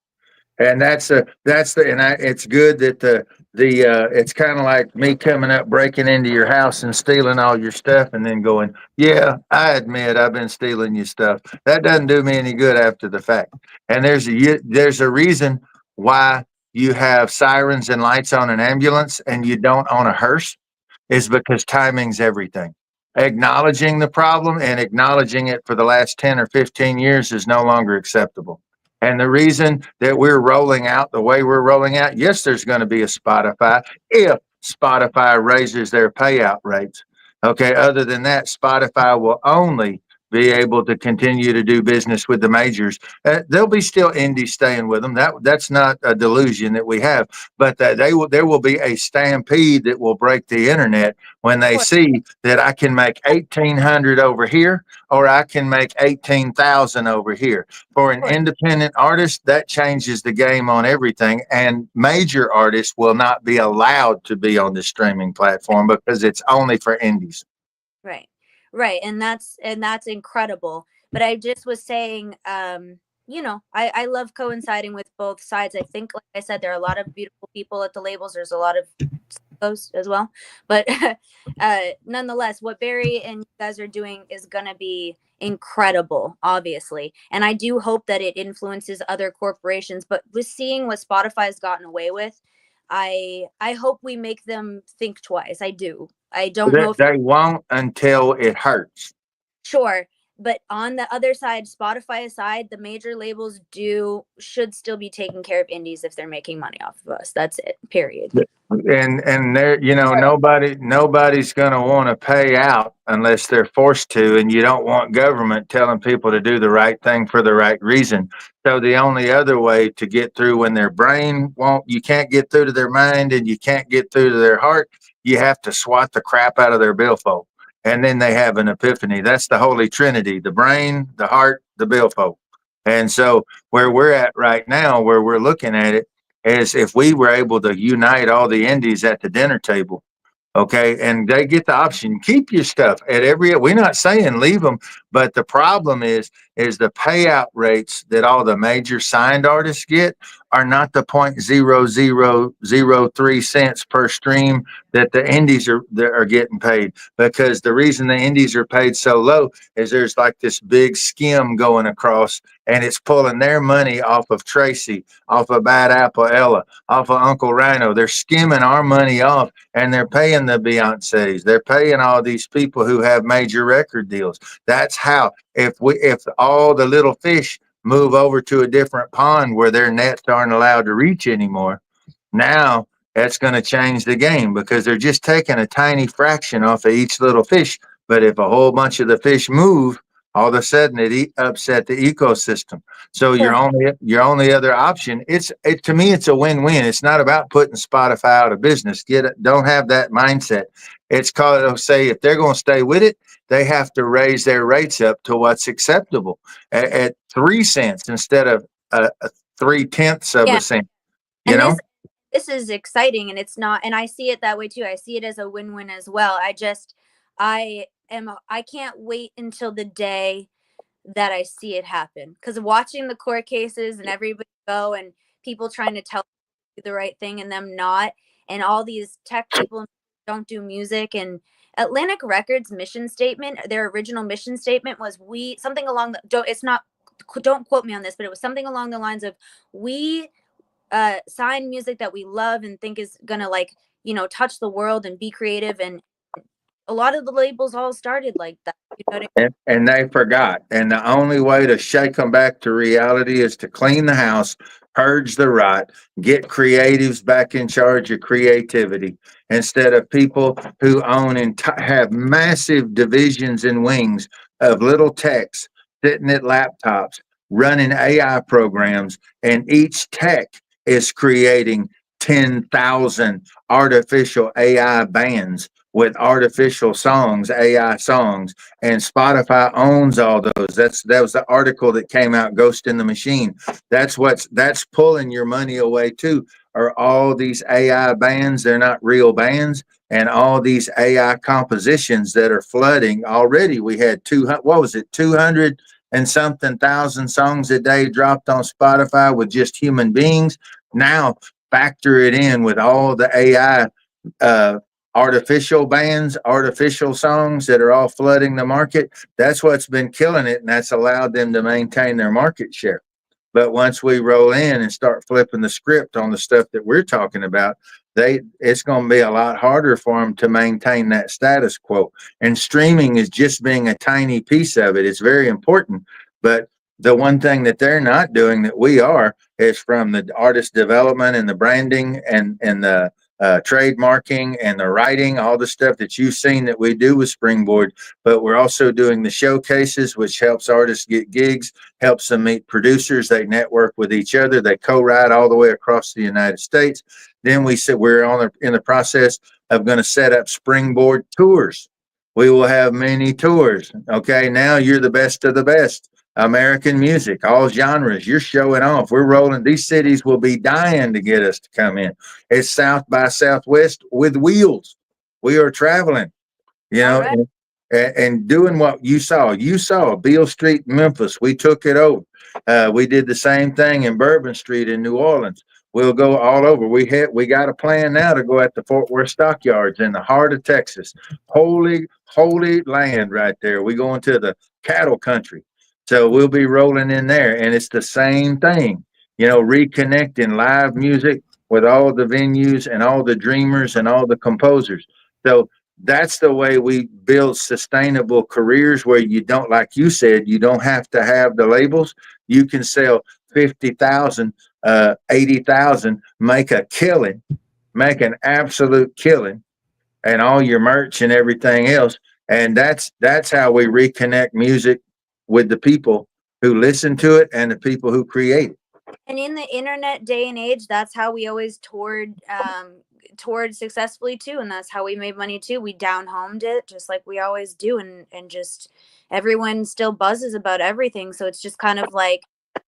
And it's good that it's kind of like me coming up, breaking into your house and stealing all your stuff, and then going, yeah, I admit I've been stealing your stuff. That doesn't do me any good after the fact. And there's a reason why you have sirens and lights on an ambulance and you don't own a hearse, is because timing's everything. Acknowledging the problem and acknowledging it for the last 10 or 15 years is no longer acceptable. And the reason that we're rolling out the way we're rolling out, yes, there's going to be a Spotify if Spotify raises their payout rates. Okay. Other than that, Spotify will only be able to continue to do business with the majors. There'll be still indies staying with them. That's not a delusion that we have, but that there will be a stampede that will break the internet when they see that I can make 1,800 over here, or I can make 18,000 over here. For an independent artist, that changes the game on everything. And major artists will not be allowed to be on the streaming platform because it's only for indies. Right. And that's incredible. But I just was saying, I love coinciding with both sides. I think, like I said, there are a lot of beautiful people at the labels. There's a lot of those as well. But nonetheless, what Barry and you guys are doing is going to be incredible, obviously. And I do hope that it influences other corporations. But with seeing what Spotify has gotten away with, I hope we make them think twice. I do. I don't know if they won't until it hurts. Sure. But on the other side, Spotify aside, the major labels should still be taking care of indies if they're making money off of us. That's it. Period. And there, nobody's going to want to pay out unless they're forced to, and you don't want government telling people to do the right thing for the right reason. So the only other way to get through when their brain you can't get through to their mind and you can't get through to their heart, you have to swat the crap out of their billfold. And then they have an epiphany. That's the Holy Trinity: the brain, the heart, the billfold. And so where we're at right now, where we're looking at it, is if we were able to unite all the indies at the dinner table, okay, and they get the option, keep your stuff at we're not saying leave them. But the problem is the payout rates that all the major signed artists get are not the 0.0003 cents per stream that the indies are getting paid. Because the reason the indies are paid so low is there's like this big skim going across, and it's pulling their money off of TRACY, off of Bad Apple Ella, off of Uncle Rhino. They're skimming our money off, and they're paying the Beyoncés. They're paying all these people who have major record deals. That's how, if all the little fish move over to a different pond where their nets aren't allowed to reach anymore, now that's going to change the game, because they're just taking a tiny fraction off of each little fish. But if a whole bunch of the fish move, all of a sudden it upset the ecosystem. So your only other option, to me, it's a win-win. It's not about putting Spotify out of business. Don't have that mindset. It's called, say, if they're going to stay with it, they have to raise their rates up to what's acceptable at 3 cents instead of 3/10 of a cent. You And know, this is exciting, and it's not, and I see it that way too. I see it as a win-win as well. I can't wait until the day that I see it happen, because watching the court cases and everybody go and people trying to tell the right thing and them not, and all these tech people don't do music. And Atlantic Records mission statement, their original mission statement was something along the, don't quote me on this, but it was something along the lines of, we sign music that we love and think is gonna, like, touch the world and be creative. And a lot of the labels all started like that. You know what I mean? and they forgot. And the only way to shake them back to reality is to clean the house, purge the rot, get creatives back in charge of creativity, instead of people who own and have massive divisions and wings of little techs sitting at laptops running AI programs, and each tech is creating 10,000 artificial AI bands with artificial songs, AI songs, and Spotify owns all those. That was the article that came out, Ghost in the Machine. That's pulling your money away too. Are all these AI bands? They're not real bands, and all these AI compositions that are flooding already. We had 200 and something thousand songs a day dropped on Spotify with just human beings. Now factor it in with all the AI artificial bands, artificial songs that are all flooding the market. That's what's been killing it, and that's allowed them to maintain their market share. But once we roll in and start flipping the script on the stuff that we're talking about, it's going to be a lot harder for them to maintain that status quo. And streaming is just being a tiny piece of it. It's very important, but the one thing that they're not doing that we are is from the artist development and the branding and the trademarking and the writing, all the stuff that you've seen that we do with Springboard. But we're also doing the showcases, which helps artists get gigs, helps them meet producers. They network with each other. They co-write all the way across the United States. Then we said we're in the process of going to set up Springboard tours. We will have many tours. Okay, now you're the best of the best. American music, all genres, you're showing off. We're rolling. These cities will be dying to get us to come in. It's South by Southwest with wheels. We are traveling, Right. and doing what you saw. You saw Beale Street, Memphis. We took it over. We did the same thing in Bourbon Street in New Orleans. We'll go all over. We got a plan now to go at the Fort Worth Stockyards in the heart of Texas. Holy land right there. We go into the cattle country. So we'll be rolling in there, and it's the same thing, reconnecting live music with all the venues and all the dreamers and all the composers. So that's the way we build sustainable careers, where you don't, like you said, you don't have to have the labels. You can sell 50,000, 80,000, make an absolute killing, and all your merch and everything else. And that's how we reconnect music with the people who listen to it and the people who create it. And in the internet day and age, that's how we always toured successfully too, and that's how we made money too. We down-homed it just like we always do, and just everyone still buzzes about everything. So it's just kind of like,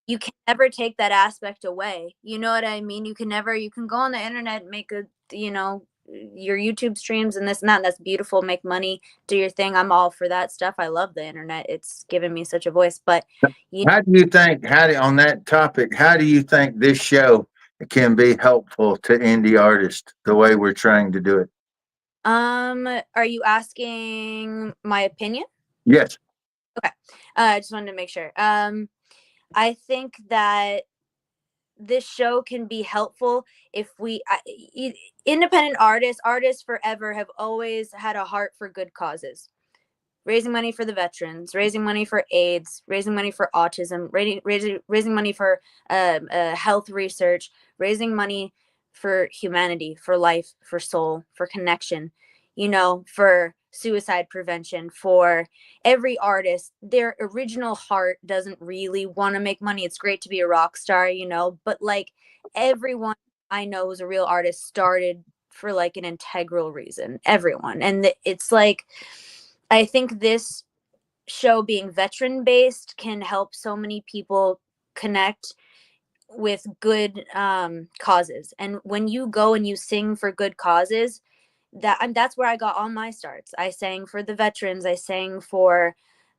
you can never take that aspect away. You know what I mean? You can go on the internet and make your YouTube streams and this and that. And that's beautiful. Make money, do your thing. I'm all for that stuff. I love the internet. It's given me such a voice. But How do you think, on that topic, how do you think this show can be helpful to indie artists the way we're trying to do it? Are you asking my opinion? Yes. Okay. I just wanted to make sure. I think that this show can be helpful if independent artists forever have always had a heart for good causes. Raising money for the veterans, raising money for AIDS, raising money for autism, raising money for health research, raising money for humanity, for life, for soul, for connection, for suicide prevention. For every artist, their original heart doesn't really want to make money. It's great to be a rock star, but like everyone I know who's a real artist started for like an integral reason. Everyone. And it's like, I think this show being veteran based can help so many people connect with good causes. And when you go and you sing for good causes, that's where I got all my starts. I sang for the veterans. I sang for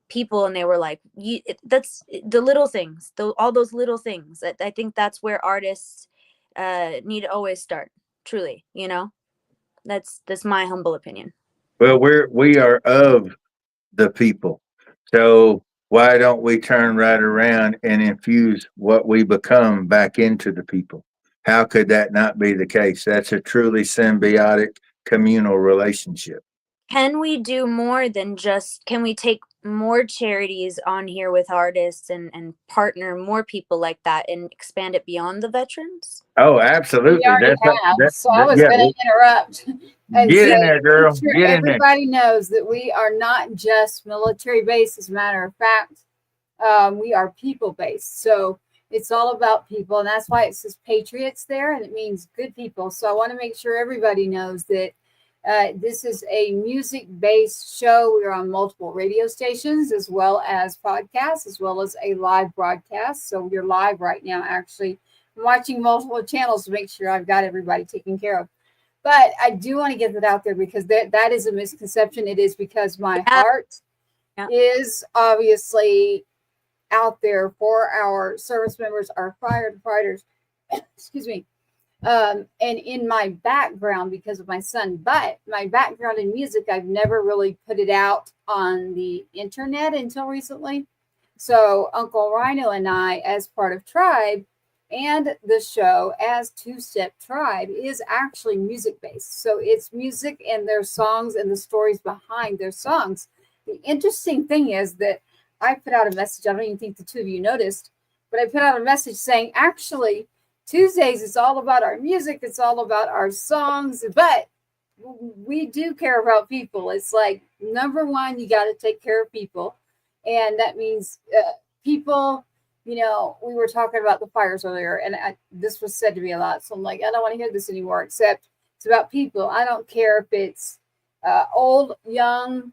people, and they were like, that's the little things, all those little things. I think that's where artists need to always start, truly, that's my humble opinion. Well, we are of the people. So why don't we turn right around and infuse what we become back into the people? How could that not be the case? That's a truly symbiotic communal relationship. Can we do more than can we take more charities on here with artists and partner more people like that and expand it beyond the veterans? Oh, absolutely. I was going to interrupt. And get in there, girl. Sure get in there. Everybody knows that we are not just military based. As a matter of fact, we are people based. So it's all about people. And that's why it says patriots there. And it means good people. So I want to make sure everybody knows that this is a music-based show. We're on multiple radio stations, as well as podcasts, as well as a live broadcast. So you're live right now, actually. I'm watching multiple channels to make sure I've got everybody taken care of. But I do want to get that out there because that is a misconception. It is because my heart is obviously out there for our service members, our firefighters. Excuse me. And in my background because of my son, but my background in music, I've never really put it out on the internet until recently. So Uncle RYANO and I, as part of Tribe and the show as Two-Step Tribe, is actually music based. So it's music and their songs and the stories behind their songs. The interesting thing is that I put out a message. I don't even think the two of you noticed, but I put out a message saying, actually, Tuesdays, it's all about our music. It's all about our songs, but we do care about people. It's like, number one, you got to take care of people. And that means people, we were talking about the fires earlier, and this was said to me a lot. So I'm like, I don't want to hear this anymore, except it's about people. I don't care if it's old, young,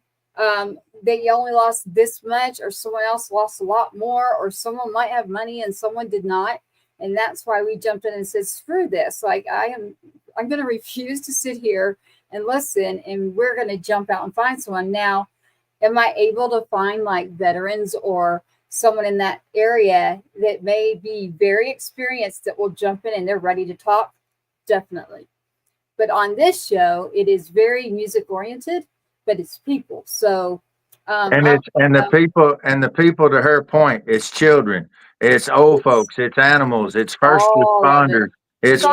they only lost this much, or someone else lost a lot more, or someone might have money and someone did not. And that's why we jumped in and said, screw this. Like, I'm going to refuse to sit here and listen, and we're going to jump out and find someone. Now, am I able to find like veterans or someone in that area that may be very experienced that will jump in and they're ready to talk? Definitely. But on this show, it is very music oriented, but it's people. So, the people, to her point, it's children, it's old folks, it's animals, it's first responders, it's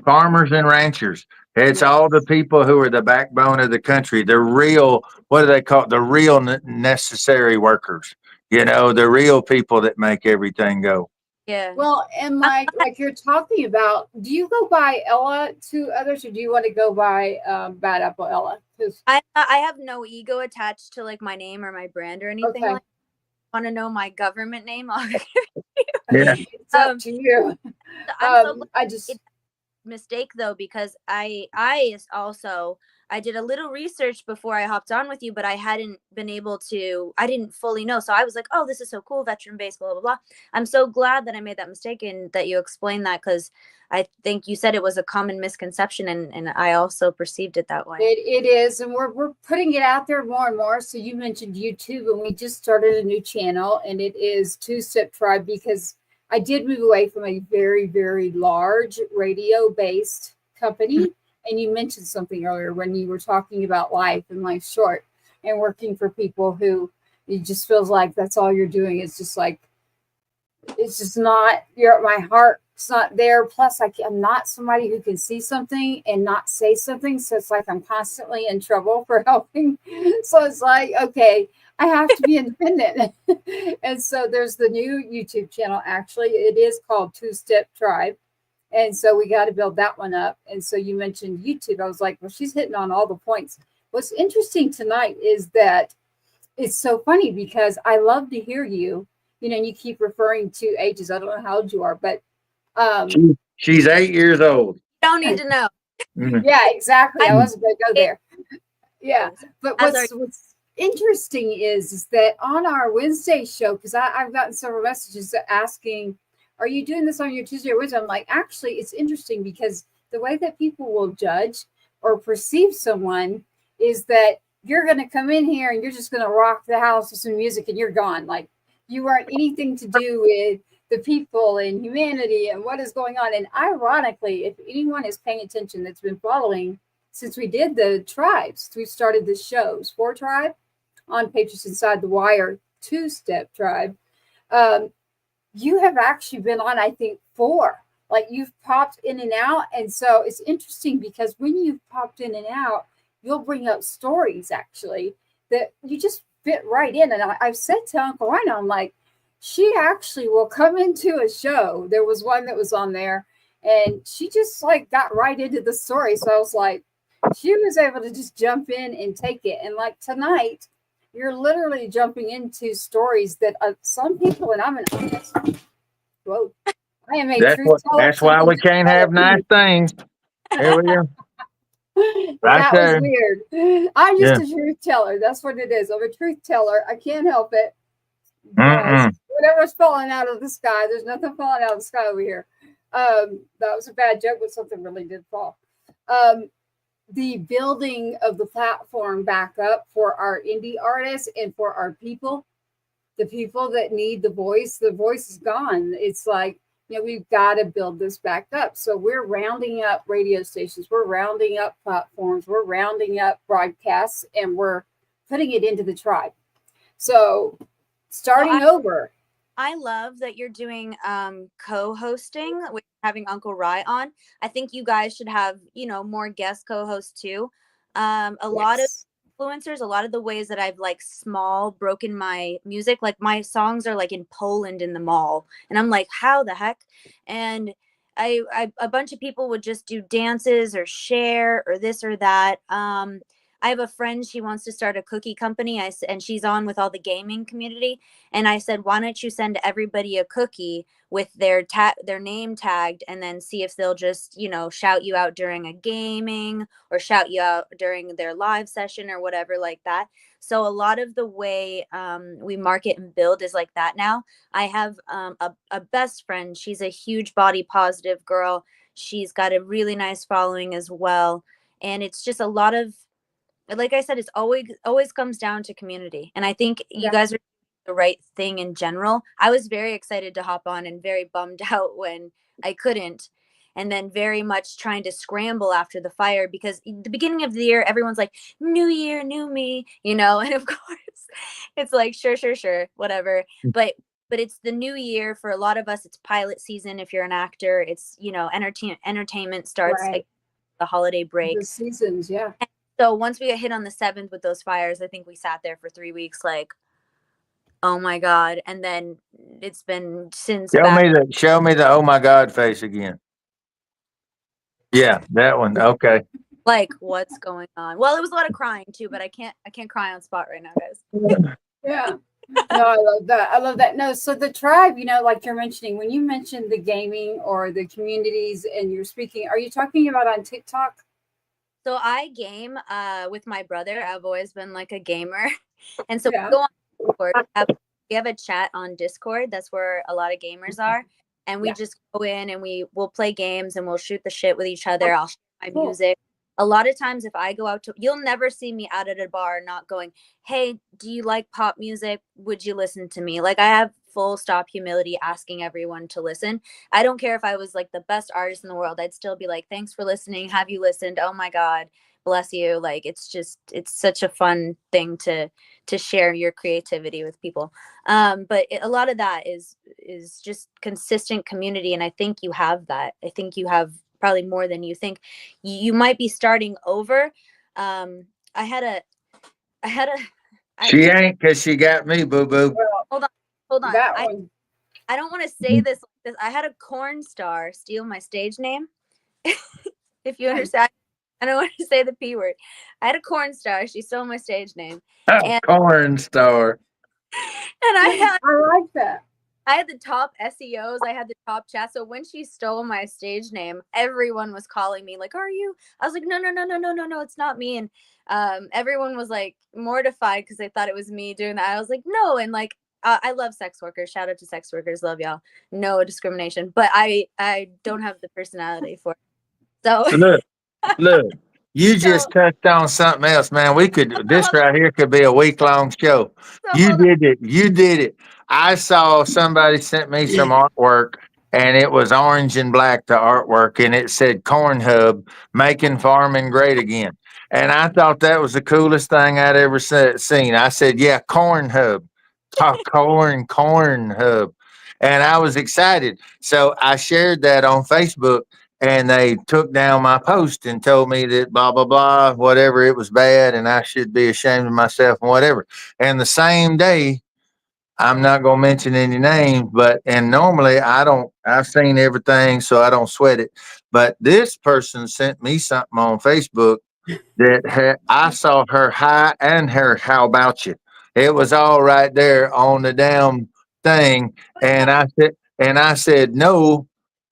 farmers and ranchers. It's all the people who are the backbone of the country. The real, what do they call it? The real necessary workers. The real people that make everything go. Yeah. Well, and like you're talking about, do you go by Ella to others, or do you want to go by Bad Apple Ella? I have no ego attached to like my name or my brand or anything. Okay. Like, want to know my government name? I'll give you. Yeah. It's up to you. I just mistake though, because I also I did a little research before I hopped on with you, but I hadn't been able to, I didn't fully know. So I was like, oh, this is so cool, veteran based, blah, blah, blah. I'm so glad that I made that mistake and that you explained that, because I think you said it was a common misconception, and I also perceived it that way. It is, and we're putting it out there more and more. So you mentioned YouTube, and we just started a new channel, and it is Two Step Tribe, because I did move away from a very, very large radio-based company. And you mentioned something earlier when you were talking about life and life short and working for people who it just feels like that's all you're doing. It's just like, it's just not, my heart's not there. Plus I'm not somebody who can see something and not say something. So it's like, I'm constantly in trouble for helping. So it's like, okay, I have to be independent. And so there's the new YouTube channel. Actually, it is called Two Step Tribe. And so we got to build that one up. And so you mentioned YouTube. I was like, well, she's hitting on all the points. What's interesting tonight is that it's so funny because I love to hear you, and you keep referring to ages. I don't know how old you are, but she's 8 years old. Don't need to know. Yeah, exactly. I wasn't going to go there. Yeah. But what's interesting is that on our Wednesday show, because I've gotten several messages asking, are you doing this on your Tuesday or Wednesday? I'm like, actually, it's interesting because the way that people will judge or perceive someone is that you're going to come in here and you're just going to rock the house with some music and you're gone. Like you weren't anything to do with the people and humanity and what is going on. And ironically, if anyone is paying attention that's been following since we did the tribes, we started the shows for Tribe on Patriots Inside the Wire, Two Step Tribe. You have actually been on, I think, 4. Like you've popped in and out. And so it's interesting because when you've popped in and out, you'll bring up stories actually that you just fit right in. And I've said to Uncle RYANO, I'm like, she actually will come into a show. There was one that was on there and she just like got right into the story. So I was like, she was able to just jump in and take it. And like tonight, you're literally jumping into stories that some people, and I'm an honest. Whoa, I am a truth teller. That's why we can't have nice things. Here we go. That was weird. I'm just a truth teller. That's what it is. I'm a truth teller. I can't help it. Whatever's falling out of the sky, there's nothing falling out of the sky over here. That was a bad joke, but something really did fall. The building of the platform back up for our indie artists and for our people, the people that need the voice is gone. It's like, we've got to build this back up. So we're rounding up radio stations, we're rounding up platforms, we're rounding up broadcasts, and we're putting it into the tribe. So starting over. I love that you're doing co-hosting with having Uncle Rye on. I think you guys should have, more guest co-hosts too. A lot of influencers, a lot of the ways that I've like broken my music, like my songs are like in Poland in the mall. And I'm like, how the heck? And a bunch of people would just do dances or share or this or that. I have a friend, she wants to start a cookie company, and she's on with all the gaming community. And I said, why don't you send everybody a cookie with their name tagged, and then see if they'll just, shout you out during a gaming or shout you out during their live session or whatever like that. So a lot of the way we market and build is like that now. I have a best friend. She's a huge body positive girl. She's got a really nice following as well. And it's just a lot of, like I said, it's always comes down to community. And I think you guys are doing the right thing in general. I was very excited to hop on and very bummed out when I couldn't. And then very much trying to scramble after the fire, because the beginning of the year, everyone's like, new year, new me, and of course it's like, sure, whatever. But it's the new year for a lot of us. It's pilot season. If you're an actor, it's, entertainment starts like the holiday break. The seasons, yeah. So once we got hit on the 7th with those fires, I think we sat there for 3 weeks like, oh my God. And then it's been since. Show me the oh my God face again. Yeah, that one. Okay. Like, what's going on? Well, it was a lot of crying too, but I can't cry on spot right now, guys. Yeah. No, I love that. No, so the tribe, like you're mentioning, when you mentioned the gaming or the communities and you're speaking, are you talking about on TikTok? So I game with my brother. I've always been like a gamer. And so Yeah. we go on Discord. We have a chat on Discord. That's where a lot of gamers are. And we Yeah. just go in and we'll play games and we'll shoot the shit with each other. I'll share my Cool. music. A lot of times if I go out to, you'll never see me out at a bar not going, hey, do you like pop music? Would you listen to me? Like I have full stop humility asking everyone to listen. I don't care if I was like the best artist in the world. I'd still be like, thanks for listening. Have you listened? Oh my God, bless you. Like it's such a fun thing to share your creativity with people. But a lot of that is just consistent community. And I think you have that. I think you have probably more than you think. You might be starting over. I had a She ain't, because she got me, boo boo. Well, hold on. that one. I don't want to say this like this. I had a corn star steal my stage name. If you understand, I don't want to say the P word. I had a corn star. She stole my stage name. And, Corn star. and I like that. had the top SEOs. I had the top chat. So when she stole my stage name, everyone was calling me like, "Are you?" I was like, "No, it's not me." And everyone was like mortified because they thought it was me doing that. I was like, "No," and like. I love sex workers. Shout out to sex workers. Love y'all. No discrimination. But I don't have the personality for it. So Look, you just touched on something else, man. This right here could be a week-long show. You did it. You did it. I saw somebody sent me some artwork, and it was orange and black, the artwork, and it said Corn Hub, making farming great again. And I thought that was the coolest thing I'd ever seen. I said, yeah, Corn Hub. Corn Hub. And I was excited. So I shared that on Facebook, and they took down my post and told me that blah blah blah, whatever, it was bad and I should be ashamed of myself and whatever. And the same day, I'm not going to mention any names, but and normally I've seen everything, so I don't sweat it. But this person sent me something on Facebook that I saw her hi and her how about you. It was all right there on the damn thing, and I said no,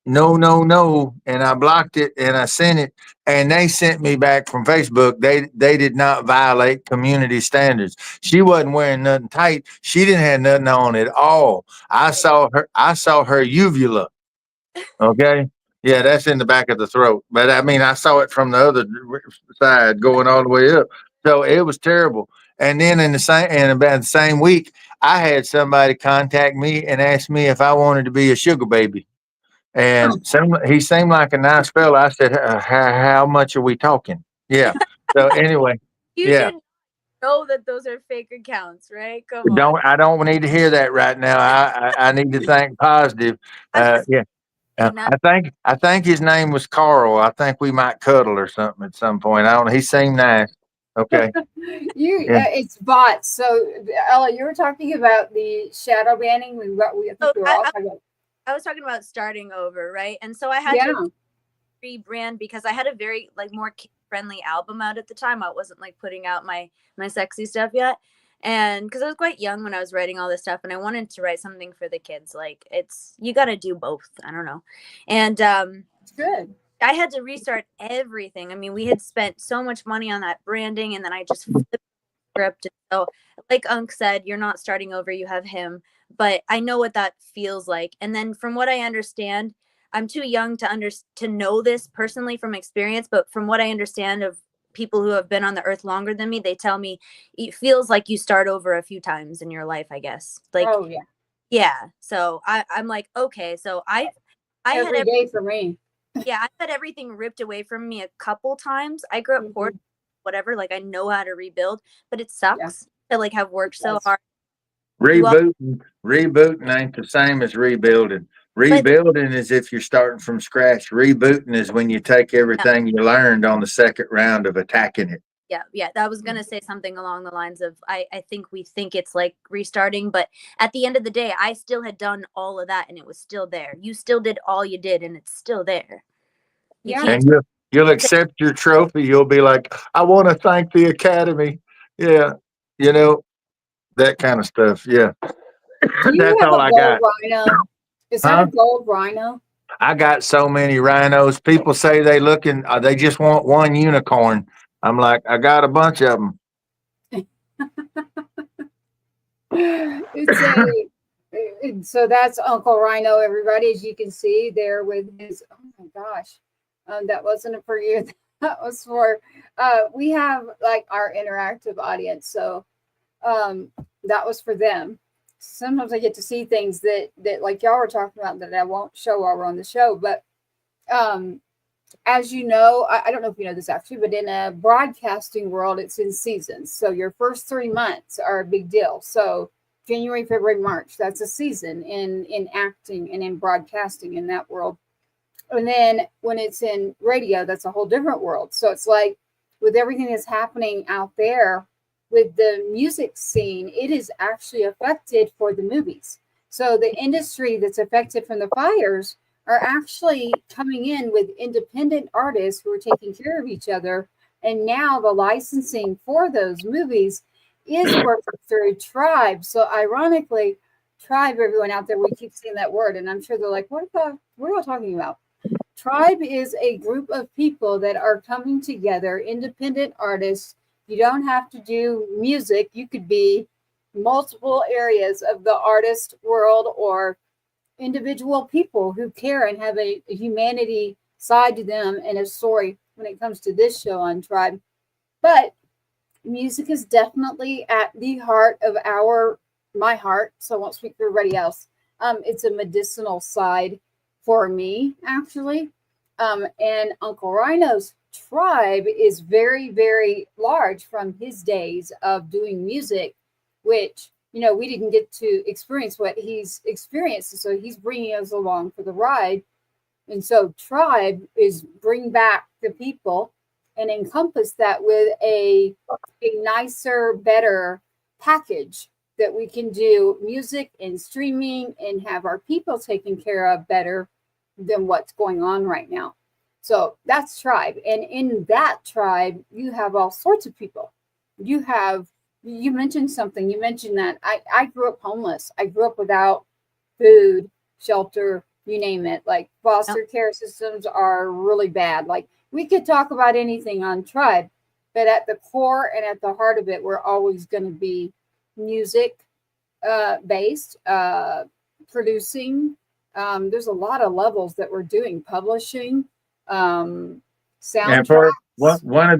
no, no, no, and I blocked it and I sent it, and they sent me back from Facebook. They did not violate community standards. She wasn't wearing nothing tight. She didn't have nothing on at all. I saw her uvula. Okay. Yeah, that's in the back of the throat. But I mean, I saw it from the other side going all the way up. So it was terrible. And then in about the same week, I had somebody contact me and ask me if I wanted to be a sugar baby. And he seemed like a nice fellow. I said, how much are we talking? Yeah. So anyway, you yeah. should know that those are fake accounts, right? Come on. I don't need to hear that right now. I need to think positive. Yeah. I think his name was Carl. I think we might cuddle or something at some point. I don't know. He seemed nice. Okay. It's bots. So Ella, you were talking about the shadow banning. I was talking about starting over, right? And so I had to rebrand because I had a very like more kid-friendly album out at the time. I wasn't like putting out my sexy stuff yet. And because I was quite young when I was writing all this stuff, and I wanted to write something for the kids. Like you got to do both. I don't know. And it's good. I had to restart everything. I mean, we had spent so much money on that branding, and then I just flipped the script. So, like Unc said, you're not starting over. You have him, but I know what that feels like. And then, from what I understand, I'm too young to know this personally from experience. But from what I understand of people who have been on the earth longer than me, they tell me it feels like you start over a few times in your life, I guess. Like, yeah. So I'm like, okay. So I every had day for me. Yeah, I've had everything ripped away from me a couple times. I grew up poor, whatever. Like I know how to rebuild, but it sucks to like have worked so hard. Rebooting ain't the same as rebuilding. Rebuilding is if you're starting from scratch. Rebooting is when you take everything you learned on the second round of attacking it. Yeah. I was going to say something along the lines of, I think we think it's like restarting, but at the end of the day, I still had done all of that and it was still there. You still did all you did and it's still there. And you'll accept your trophy. You'll be like, I want to thank the Academy. Yeah. You know, that kind of stuff. Yeah. Do you That's have all a I gold got. rhino? Is that a gold rhino? I got so many rhinos. People say they just want one unicorn. I'm like, I got a bunch of them. It's a so that's Uncle Rhino, everybody, as you can see there with his, oh my gosh, that wasn't for you. That was for we have like our interactive audience, so that was for them. Sometimes I get to see things that like y'all were talking about that I won't show while we're on the show, but as you know, I don't know if you know this actually, but in a broadcasting world, it's in seasons. So your first 3 months are a big deal. So January, February, March, that's a season in acting and in broadcasting in that world. And then when it's in radio, that's a whole different world. So it's like with everything that's happening out there with the music scene, it is actually affected for the movies. So the industry that's affected from the fires are actually coming in with independent artists who are taking care of each other. And now the licensing for those movies is working through Tribe. So ironically, Tribe, everyone out there, we keep saying that word, and I'm sure they're like, what are you talking about? Tribe is a group of people that are coming together, independent artists. You don't have to do music. You could be multiple areas of the artist world or individual people who care and have a humanity side to them and a story when it comes to this show on Tribe. But music is definitely at the heart of my heart. So I won't speak for everybody else. It's a medicinal side for me, actually. And Uncle Rhino's Tribe is very, very large from his days of doing music, which, you know, we didn't get to experience what he's experienced. So he's bringing us along for the ride. And so Tribe is bring back the people and encompass that with a nicer, better package that we can do music and streaming and have our people taken care of better than what's going on right now. So that's Tribe. And in that Tribe, you have all sorts of people. You mentioned something. You mentioned that I grew up homeless. I grew up without food, shelter, you name it. Like foster care systems are really bad. Like we could talk about anything on Tribe, but at the core and at the heart of it, we're always going to be music based, producing. There's a lot of levels that we're doing, publishing, soundtracks. One of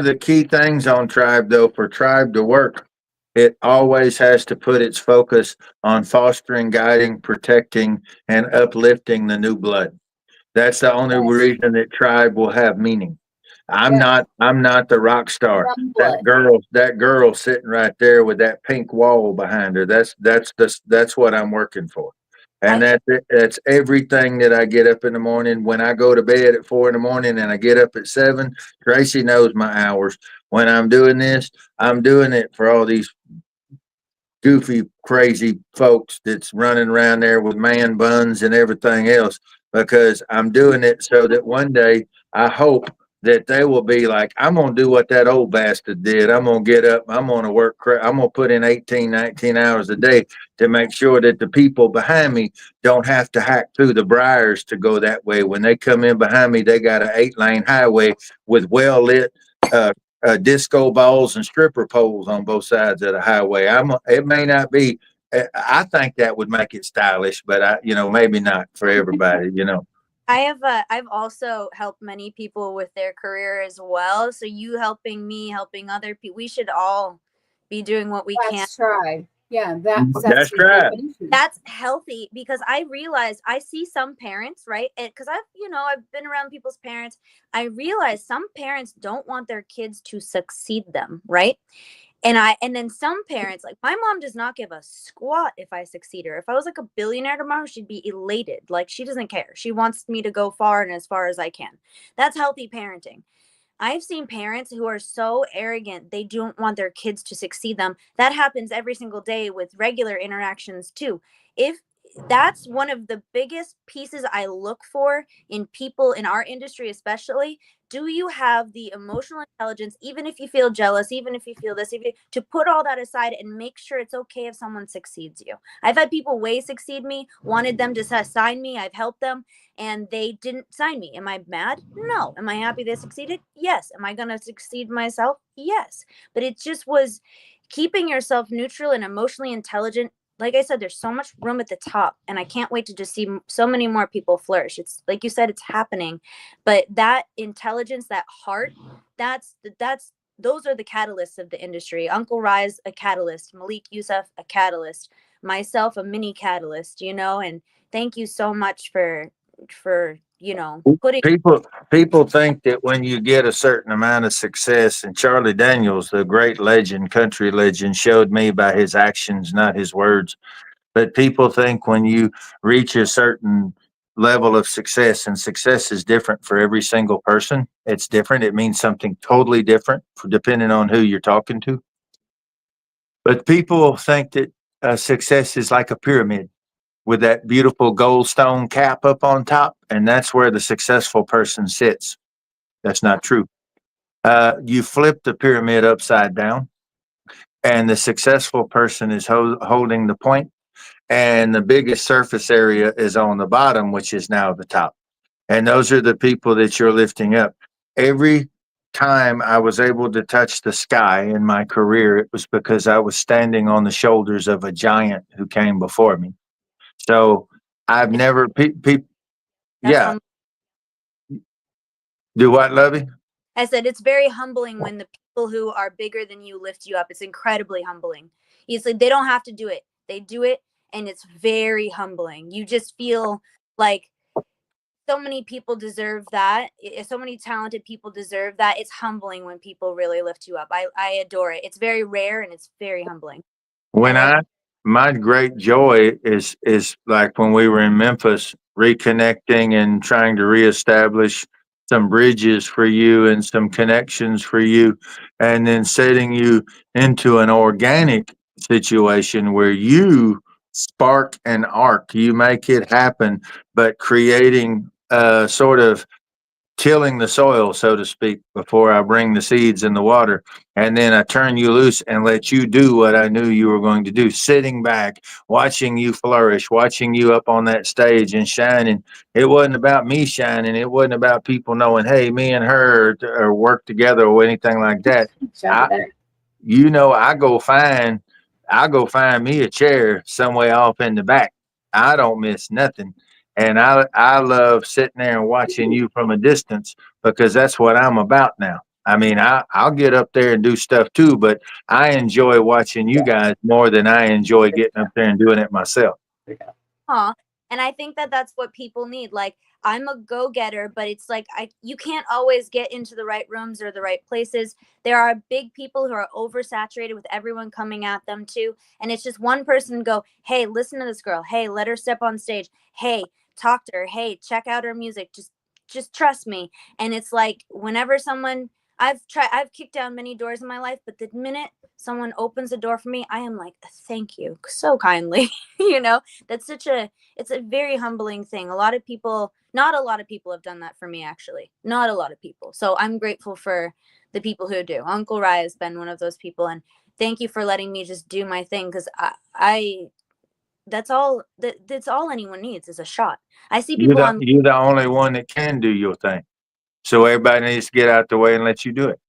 the key things on Tribe, though, for Tribe to work, it always has to put its focus on fostering, guiding, protecting, and uplifting the new blood. That's the only reason that Tribe will have meaning. I'm not the rock star. That girl sitting right there with that pink wall behind her. That's what I'm working for. And that's everything that I get up in the morning. When I go to bed at 4 a.m. and I get up at 7, Tracy knows my hours. When I'm doing this, I'm doing it for all these goofy, crazy folks that's running around there with man buns and everything else, because I'm doing it so that one day I hope that they will be like, I'm going to do what that old bastard did. I'm going to get up. I'm going to work. I'm going to put in 18, 19 hours a day to make sure that the people behind me don't have to hack through the briars to go that way. When they come in behind me, they got an 8-lane highway with well-lit disco balls and stripper poles on both sides of the highway. It may not be. I think that would make it stylish, but maybe not for everybody. I've also helped many people with their career as well. So you helping me, helping other people, we should all be doing what we can. Try. Yeah, that's right. That's healthy, because I realize I see some parents, right? Because I've been around people's parents. I realize some parents don't want their kids to succeed them, right? And then some parents, like my mom does not give a squat if I succeed her. If I was like a billionaire tomorrow, she'd be elated. Like she doesn't care. She wants me to go far and as far as I can. That's healthy parenting. I've seen parents who are so arrogant, they don't want their kids to succeed them. That happens every single day with regular interactions too. If that's one of the biggest pieces I look for in people in our industry, especially. Do you have the emotional intelligence, even if you feel jealous, even if you feel this, to put all that aside and make sure it's okay if someone succeeds you? I've had people way succeed me, wanted them to sign me. I've helped them and they didn't sign me. Am I mad? No. Am I happy they succeeded? Yes. Am I going to succeed myself? Yes. But it just was keeping yourself neutral and emotionally intelligent. Like I said, there's so much room at the top, and I can't wait to just see so many more people flourish. It's like you said, it's happening, but that intelligence, that heart, those are the catalysts of the industry. Uncle Rise, a catalyst. Malik Yusuf, a catalyst. Myself, a mini catalyst. And thank you so much for putting. People think that when you get a certain amount of success, and Charlie Daniels, the great legend, country legend, showed me by his actions, not his words. But people think when you reach a certain level of success, and success is different for every single person. It's different. It means something totally different depending on who you're talking to. But people think that success is like a pyramid with that beautiful gold stone cap up on top, and that's where the successful person sits. That's not true. You flip the pyramid upside down, and the successful person is holding the point, and the biggest surface area is on the bottom, which is now the top. And those are the people that you're lifting up. Every time I was able to touch the sky in my career, it was because I was standing on the shoulders of a giant who came before me. So I've never, yeah. Do what, Lovey? I said it's very humbling when the people who are bigger than you lift you up. It's incredibly humbling. It's like they don't have to do it. They do it, and it's very humbling. You just feel like so many people deserve that. So many talented people deserve that. It's humbling when people really lift you up. I adore it. It's very rare and it's very humbling. My great joy is like when we were in Memphis, reconnecting and trying to reestablish some bridges for you and some connections for you, and then setting you into an organic situation where you spark an arc, you make it happen, but creating sort of tilling the soil, so to speak, before I bring the seeds in the water. And then I turn you loose and let you do what I knew you were going to do, sitting back, watching you flourish, watching you up on that stage and shining. It wasn't about me shining. It wasn't about people knowing, hey, me and her or work together or anything like that. I go find me a chair somewhere off in the back. I don't miss nothing. And I love sitting there and watching you from a distance because that's what I'm about now. I mean, I'll get up there and do stuff too, but I enjoy watching you guys more than I enjoy getting up there and doing it myself. And I think that that's what people need. Like, I'm a go-getter, but it's like you can't always get into the right rooms or the right places. There are big people who are oversaturated with everyone coming at them too. And it's just one person go, hey, listen to this girl. Hey, let her step on stage. Hey, talk to her. Hey, check out her music. Just trust me. And it's like whenever someone I've kicked down many doors in my life, but the minute someone opens a door for me, I am like, thank you so kindly. That's it's a very humbling thing. Not a lot of people have done that for me, actually. Not a lot of people. So I'm grateful for the people who do. Uncle Rye has been one of those people. And thank you for letting me just do my thing. Cause that's all anyone needs is a shot. I see people You're the only one that can do your thing. So everybody needs to get out the way and let you do it.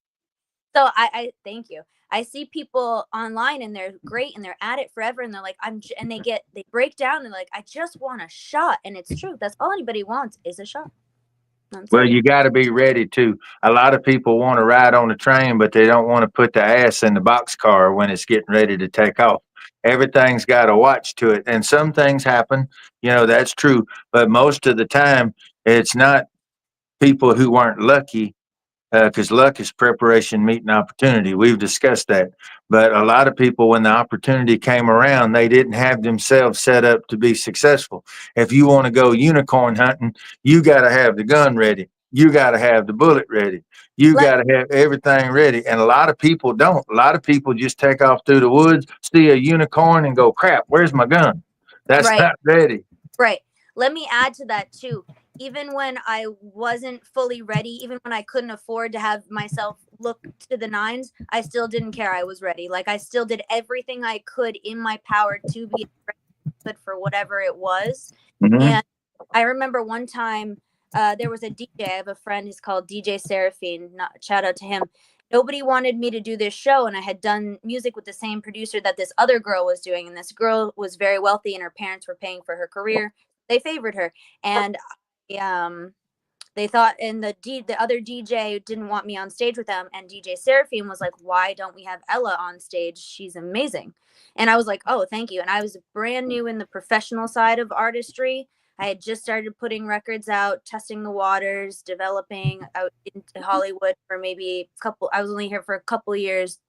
So I thank you. I see people online and they're great and they're at it forever and they're like, they break down and like, I just want a shot. And it's true. That's all anybody wants is a shot. Well, you got to be ready too. A lot of people want to ride on the train, but they don't want to put the ass in the boxcar when it's getting ready to take off. Everything's got a watch to it. And some things happen, that's true. But most of the time, it's not people who weren't lucky, because luck is preparation meeting opportunity. We've discussed that. But a lot of people, when the opportunity came around, they didn't have themselves set up to be successful. If you want to go unicorn hunting, you got to have the gun ready. You got to have the bullet ready. You got to have everything ready. And a lot of people don't. A lot of people just take off through the woods, see a unicorn and go, crap, where's my gun? That's Right. not ready. Right. Let me add to that too. Even when I wasn't fully ready, even when I couldn't afford to have myself look to the nines, I still didn't care. I was ready. Like I still did everything I could in my power to be ready for whatever it was. Mhm. And I remember one time there was a DJ. I have a friend. He's called DJ Seraphine. Shout out to him. Nobody wanted me to do this show, and I had done music with the same producer that this other girl was doing. And this girl was very wealthy, and her parents were paying for her career. They favored her, and they thought, and the other DJ didn't want me on stage with them, and DJ Seraphine was like, "Why don't we have Ella on stage? She's amazing." And I was like, "Oh, thank you." And I was brand new in the professional side of artistry. I had just started putting records out, testing the waters, developing out into Hollywood for maybe a couple. I was only here for a couple years,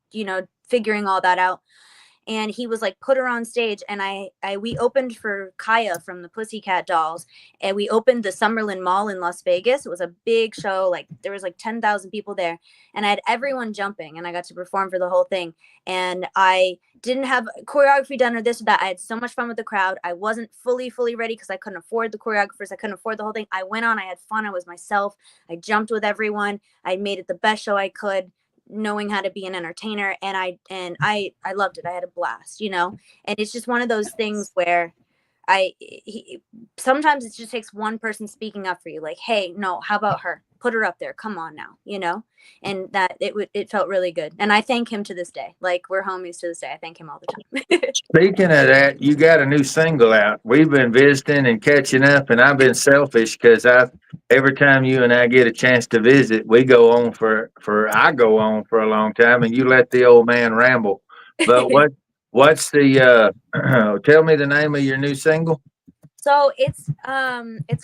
figuring all that out. And he was like, put her on stage. And we opened for Kaya from the Pussycat Dolls, and we opened the Summerlin Mall in Las Vegas. It was a big show. Like there was like 10,000 people there, and I had everyone jumping, and I got to perform for the whole thing. And I didn't have choreography done or this or that. I had so much fun with the crowd. I wasn't fully ready because I couldn't afford the choreographers. I couldn't afford the whole thing. I went on, I had fun. I was myself. I jumped with everyone. I made it the best show I could, knowing how to be an entertainer, and I loved it. I had a blast, and it's just one of those things where sometimes it just takes one person speaking up for you, like, hey, no, how about her? Put her up there. Come on now, and that it felt really good. And I thank him to this day. Like we're homies to this day. I thank him all the time. Speaking of that, you got a new single out. We've been visiting and catching up, and I've been selfish because every time you and I get a chance to visit, we go on I go on for a long time, and you let the old man ramble. But what's the tell me the name of your new single? So it's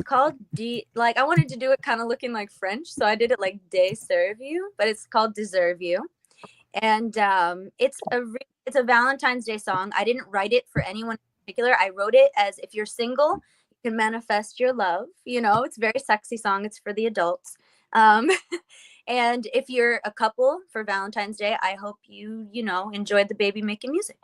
called I wanted to do it kind of looking like French, so I did it like "de serve you," but it's called "Deserve You," and it's a Valentine's Day song. I didn't write it for anyone in particular. I wrote it as, if you're single, you can manifest your love. It's a very sexy song. It's for the adults. And if you're a couple, for Valentine's Day, I hope you enjoyed the baby making music.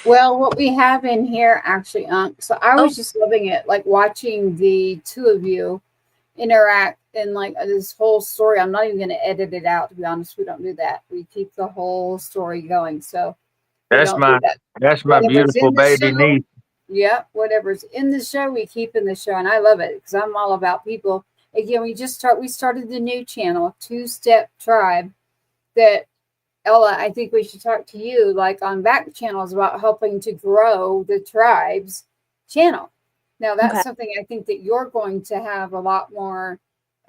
Well, what we have in here actually, so I was just loving it, like watching the two of you interact in like this whole story. I'm not even going to edit it out, to be honest. We don't do that. We keep the whole story going. So that's my beautiful baby niece. Yeah, whatever's in the show, we keep in the show, and I love it because I'm all about people. Again, we started the new channel, Two Step Tribe, that Ella, I think we should talk to you like on back channels about helping to grow the tribe's channel. Now that's something I think that you're going to have a lot more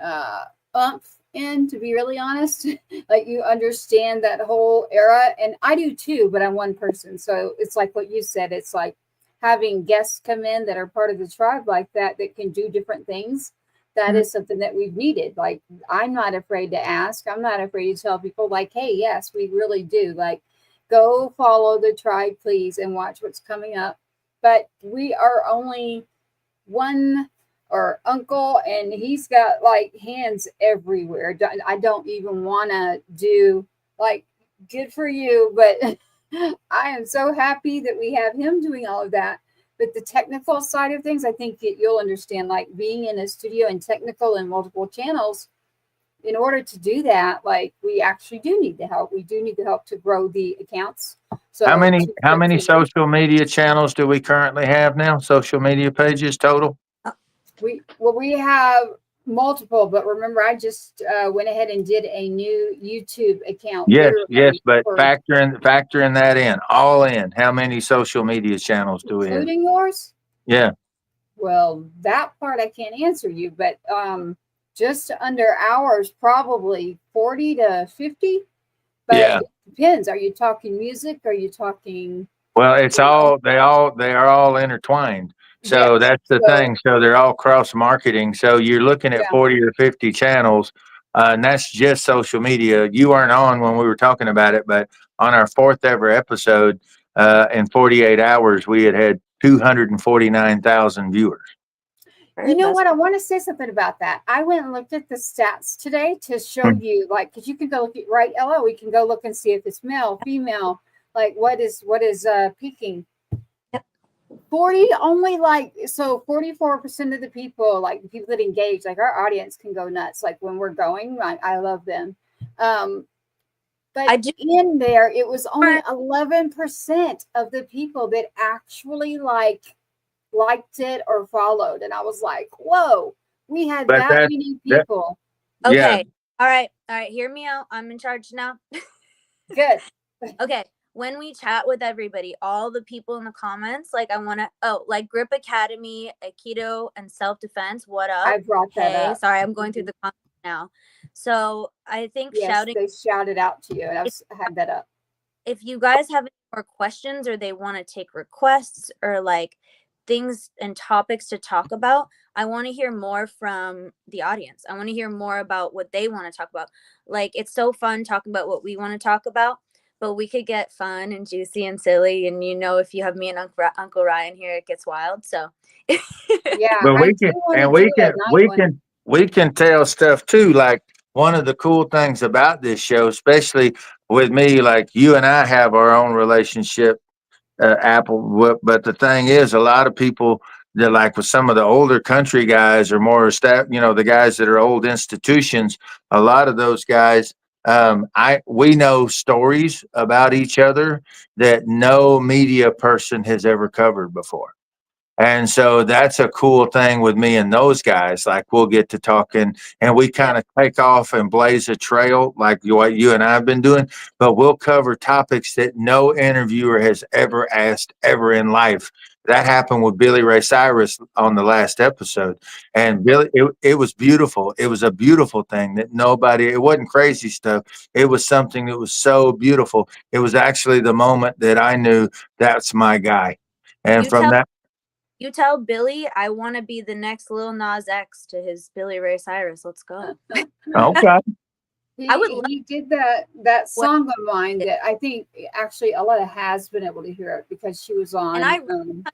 oomph in, to be really honest. Like you understand that whole era, and I do too, but I'm one person. So it's like what you said, it's like having guests come in that are part of the tribe like that can do different things. That is something that we've needed. Like, I'm not afraid to ask. I'm not afraid to tell people, like, hey, yes, we really do. Like, go follow the tribe, please, and watch what's coming up. But we are only one, or uncle, and he's got like hands everywhere. I don't even want to do, like, good for you, but I am so happy that we have him doing all of that. But the technical side of things, I think that you'll understand, like being in a studio and technical and multiple channels, in order to do that, like we actually do need the help. We do need the help to grow the accounts. So how many social media channels do we currently have now? Social media pages total? We have multiple, but remember, I just went ahead and did a new YouTube account. Yes, but factor in that in, all in. How many social media channels do we have? Including yours? Yeah. Well, that part I can't answer you, but just under ours, probably 40 to 50. But it depends. Are you talking music? Are you talking? Well, it's all they are all intertwined. So that's the thing. So they're all cross marketing. So you're looking at 40 or 50 channels, and that's just social media. You weren't on when we were talking about it, but on our 4th ever episode, in 48 hours, we had 249,000 viewers. You know what? I want to say something about that. I went and looked at the stats today to show you, like, because you can go look at, right, Ella? We can go look and see if it's male, female, like what is peaking. Yep. only like, so 44% of the people, like the people that engage, like our audience can go nuts. Like when we're going, I love them. But I do- in there, it was only 11% of the people that actually liked it or followed. And I was like, whoa, we had But that many people. Okay. Yeah. All right. Hear me out. I'm in charge now. Good. Okay. When we chat with everybody, all the people in the comments, like I want to, like Grip Academy, Aikido, and Self Defense. What up? I brought that Hey, up. sorry, I'm going through the comments now. So I think Yes, shouting. they shouted out to you, and I had that up. If you guys have any more questions or they want to take requests or like things and topics to talk about, I want to hear more from the audience. I want to hear more about what they want to talk about. Like, it's so fun talking about what we want to talk about, but we could get fun and juicy and silly. And if you have me and Uncle Ryan here, it gets wild. So Yeah, But I we do can, want to and do we a can, night we one. can, we can tell stuff too. Like one of the cool things about this show, especially with me, like you and I have our own relationship, Apple. But the thing is, a lot of people that like with some of the older country guys or more established, the guys that are old institutions, a lot of those guys, we know stories about each other that no media person has ever covered before. And so that's a cool thing with me and those guys. Like we'll get to talking and we kind of take off and blaze a trail like what you and I have been doing, but we'll cover topics that no interviewer has ever asked ever in life. That happened with Billy Ray Cyrus on the last episode. And Billy, it was beautiful. It was a beautiful thing that it wasn't crazy stuff. It was something that was so beautiful. It was actually the moment that I knew that's my guy. And you tell Billy I want to be the next Lil Nas X to his Billy Ray Cyrus. Let's go. okay. He did that song of mine that I think actually Ella has been able to hear it because she was on. And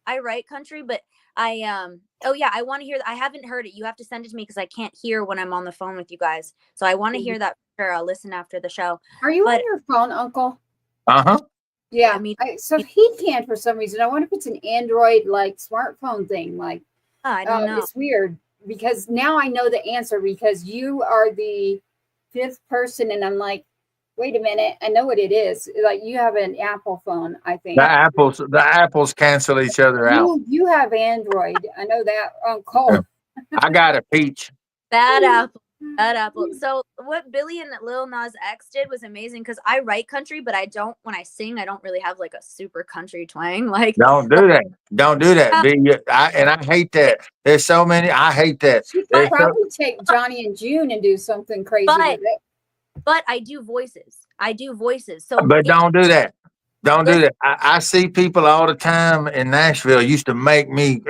I write country, but I I want to hear. I haven't heard it. You have to send it to me because I can't hear when I'm on the phone with you guys. So I want to hear that for sure. I'll listen after the show. Are you on your phone, Uncle? Uh-huh. Yeah. So he can't for some reason. I wonder if it's an Android like smartphone thing. Like I don't know. It's weird because now I know the answer because you are the fifth person, and I'm like, wait a minute, I know what it is. Like you have an Apple phone, I think. The apples cancel each other out. You have Android. I know that, Uncle. I got a peach. Bad apple. So what Billy and Lil Nas X did was amazing because I write country, but when I sing, I don't really have like a super country twang. Like, don't do that. Don't do that. I hate that. There's so many. I hate that. She could probably take Johnny and June and do something crazy with it. But I do voices. So, but don't do that. Don't do that. I see people all the time in Nashville used to make me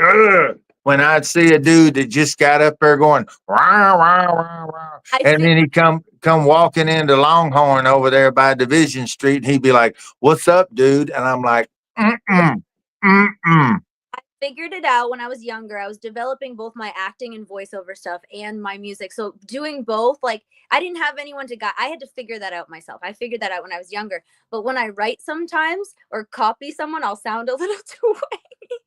when I'd see a dude that just got up there going rah, rah, rah, rah. And then he come walking into Longhorn over there by Division Street, and he'd be like, "What's up, dude?" And I'm like, "Mm-mm, mm-mm." I figured it out when I was younger. I was developing both my acting and voiceover stuff and my music. So doing both, like I didn't have anyone to guide. I had to figure that out myself. I figured that out when I was younger. But when I write sometimes or copy someone, I'll sound a little too wavy.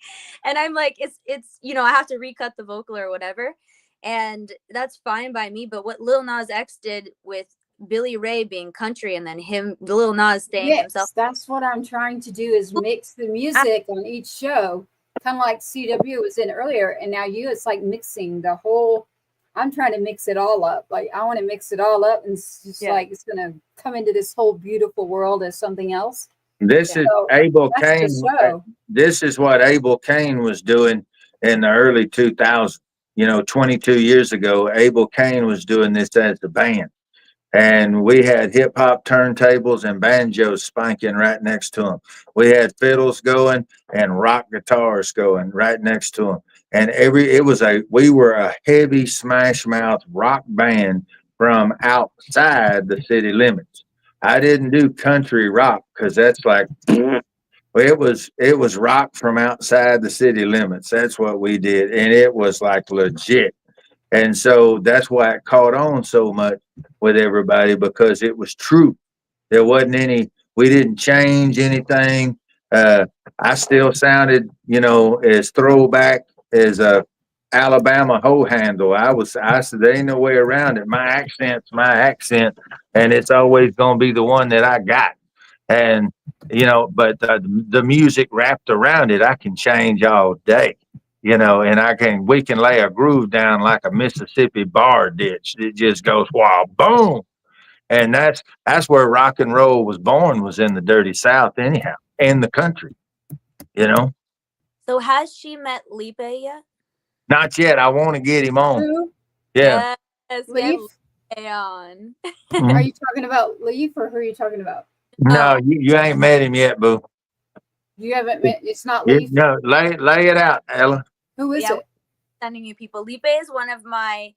And I'm like, it's I have to recut the vocal or whatever. And that's fine by me. But what Lil Nas X did with Billy Ray being country and then Lil Nas staying himself. That's what I'm trying to do is mix the music on each show. Kind of like CW was in earlier, and now it's like mixing the whole. I'm trying to mix it all up. Like I want to mix it all up, and it's just like it's gonna come into this whole beautiful world as something else. This is Abel Kane. This is what Abel Kane was doing in the early 2000s. 22 years ago, Abel Kane was doing this as a band. And we had hip hop turntables and banjos spanking right next to them. We had fiddles going and rock guitars going right next to them. And we were a heavy smash mouth rock band from outside the city limits. I didn't do country rock because that's like, it was rock from outside the city limits. That's what we did. And it was like legit. And so that's why it caught on so much with everybody because it was true. There wasn't we didn't change anything. I still sounded, as throwback as a Alabama hoe handle. I said, there ain't no way around it. My accent's my accent, and it's always going to be the one that I got. And, but the music wrapped around it, I can change all day, and we can lay a groove down like a Mississippi bar ditch. It just goes, wow, boom. And that's where rock and roll was born, was in the dirty South anyhow, in the country, So has she met Lipe yet? Not yet. I want to get him on. Who? Yeah. Yes, Leaf? get Lipe on. Mhm. Are you talking about Leaf or who are you talking about? No, Oh. you ain't met him yet, boo. You haven't met, it's not Leaf. No, lay it out, Ella. Who is Yeah. it? Sending you people. Lipe is one of my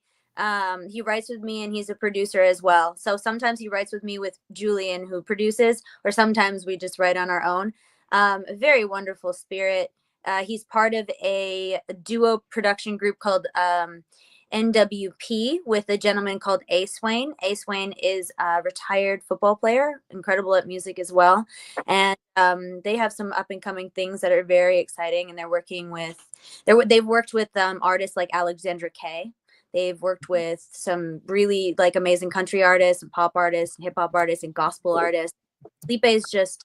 he writes with me and he's a producer as well. So sometimes he writes with me with Julian who produces, or sometimes we just write on our own. A very wonderful spirit. He's part of a duo production group called NWP with a gentleman called Ace Wayne. Ace Wayne is a retired football player, incredible at music as well. And they have some up and coming things that are very exciting. And they've worked with artists like Alexandra Kay. They've worked with some really like amazing country artists and pop artists and hip hop artists and gospel artists. Lipe is just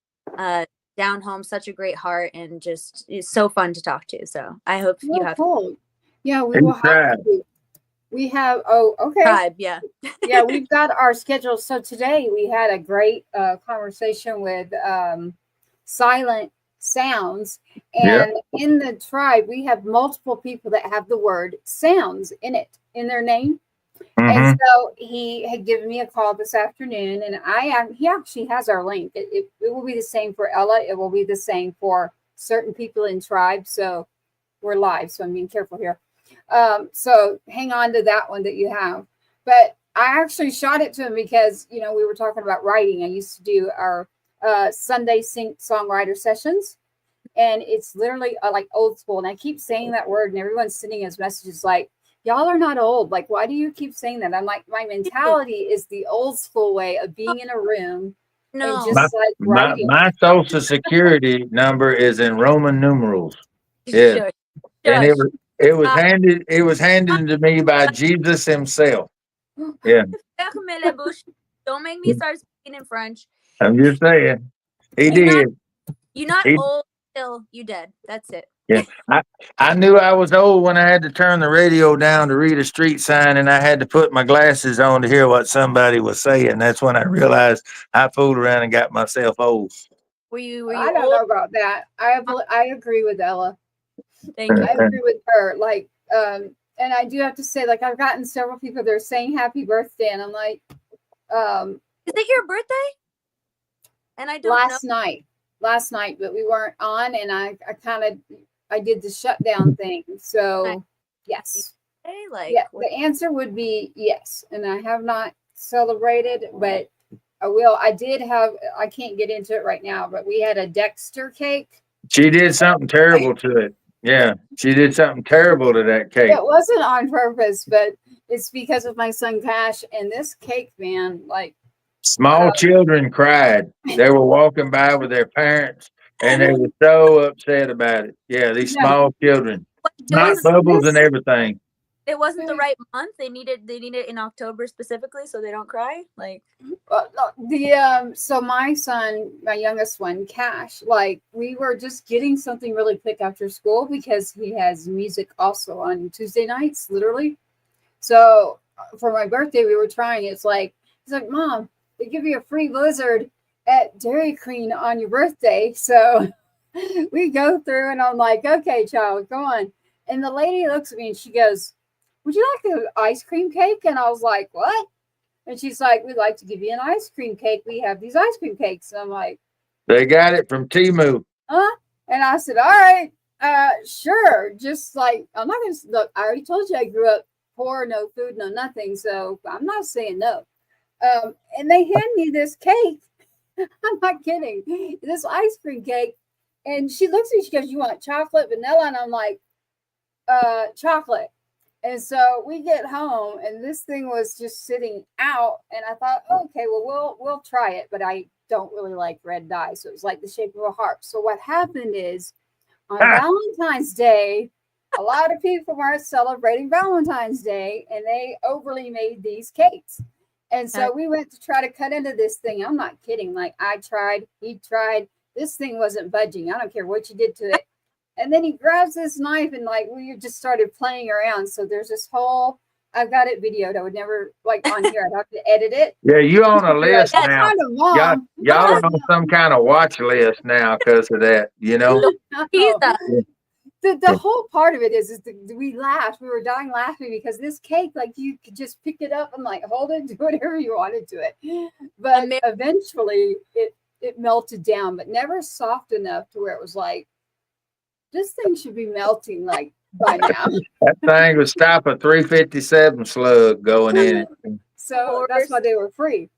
down home, such a great heart, and just is so fun to talk to. So I hope you have Cool. Yeah, we will have to. We have, okay. tribe. Yeah. Yeah, we've got our schedule. So today we had a great conversation with Silent Sounds. And in the tribe, we have multiple people that have the word sounds in it, in their name. And so he had given me a call this afternoon, and he actually has our link. It will be the same for Ella. It will be the same for certain people in tribe. So we're live, so I'm being careful here. So hang on to that one that you have. But I actually shot it to him because, we were talking about writing. I used to do our Sunday songwriter sessions, and it's literally like old school. And I keep saying that word, and everyone's sending us messages like, y'all are not old. Like, why do you keep saying that? I'm like, my mentality is the old school way of being in a room. No. And just like writing. My social security number is in Roman numerals. Yeah. Shush. And Shush. it was handed to me by Jesus himself. Yeah. Don't make me start speaking in French. I'm just saying. He did. You're not old till you dead. That's it. Yeah. I knew I was old when I had to turn the radio down to read a street sign, and I had to put my glasses on to hear what somebody was saying. That's when I realized I fooled around and got myself old. Were you I don't know about that. I agree with Ella. Thank you. I agree with her. Like, and I do have to say, like, I've gotten several people that are saying happy birthday, and I'm like, is it your birthday? And I don't last night, but we weren't on, and I did the shutdown thing. So yes. Hey, the answer would be yes. And I have not celebrated, but I will. I can't get into it right now, but we had a Dexter cake. She did something terrible to it. Yeah, she did something terrible to that cake. It wasn't on purpose, but it's because of my son Cash. And this cake, man, like small children cried. They were walking by with their parents, and they were so upset about it. Yeah, these small children, snot bubbles and everything. It wasn't the right month. They need it in October specifically, so they don't cry. Like so my son, my youngest one, Cash, like we were just getting something really quick after school because he has music also on Tuesday nights, literally. So for my birthday, we were trying. He's like, Mom, they give you a free Blizzard at Dairy Queen on your birthday. So we go through, and I'm like, okay, child, go on. And the lady looks at me and she goes, would you like an ice cream cake? And I was like, what? And she's like, we'd like to give you an ice cream cake. We have these ice cream cakes. And I'm like, they got it from Temu. Huh? And I said, all right, sure. Just like, I'm not going to look. I already told you I grew up poor, no food, no nothing. So I'm not saying no. And they hand me this cake. I'm not kidding. This ice cream cake. And she looks at me, she goes, you want chocolate, vanilla? And I'm like, chocolate. And so we get home, and this thing was just sitting out, and I thought, okay, well, we'll try it. But I don't really like red dye. So it was like the shape of a heart. So what happened is on Valentine's Day, a lot of people weren't celebrating Valentine's Day, and they overly made these cakes. And so we went to try to cut into this thing. I'm not kidding. Like I tried, he tried. This thing wasn't budging. I don't care what you did to it. And then he grabs this knife and like we just started playing around. So there's this whole, I've got it videoed. I would never like on here. I'd have to edit it. Yeah, you on a list Like, now. kind of mom. Y'all are on some kind of watch list now because of that, you know? The whole part of it is we laughed. We were dying laughing because this cake, like you could just pick it up and like hold it, do whatever you wanted to it. But eventually it melted down, but never soft enough to where it was like, this thing should be melting like by now. That thing would stop a 357 slug going in it. So that's why they were free.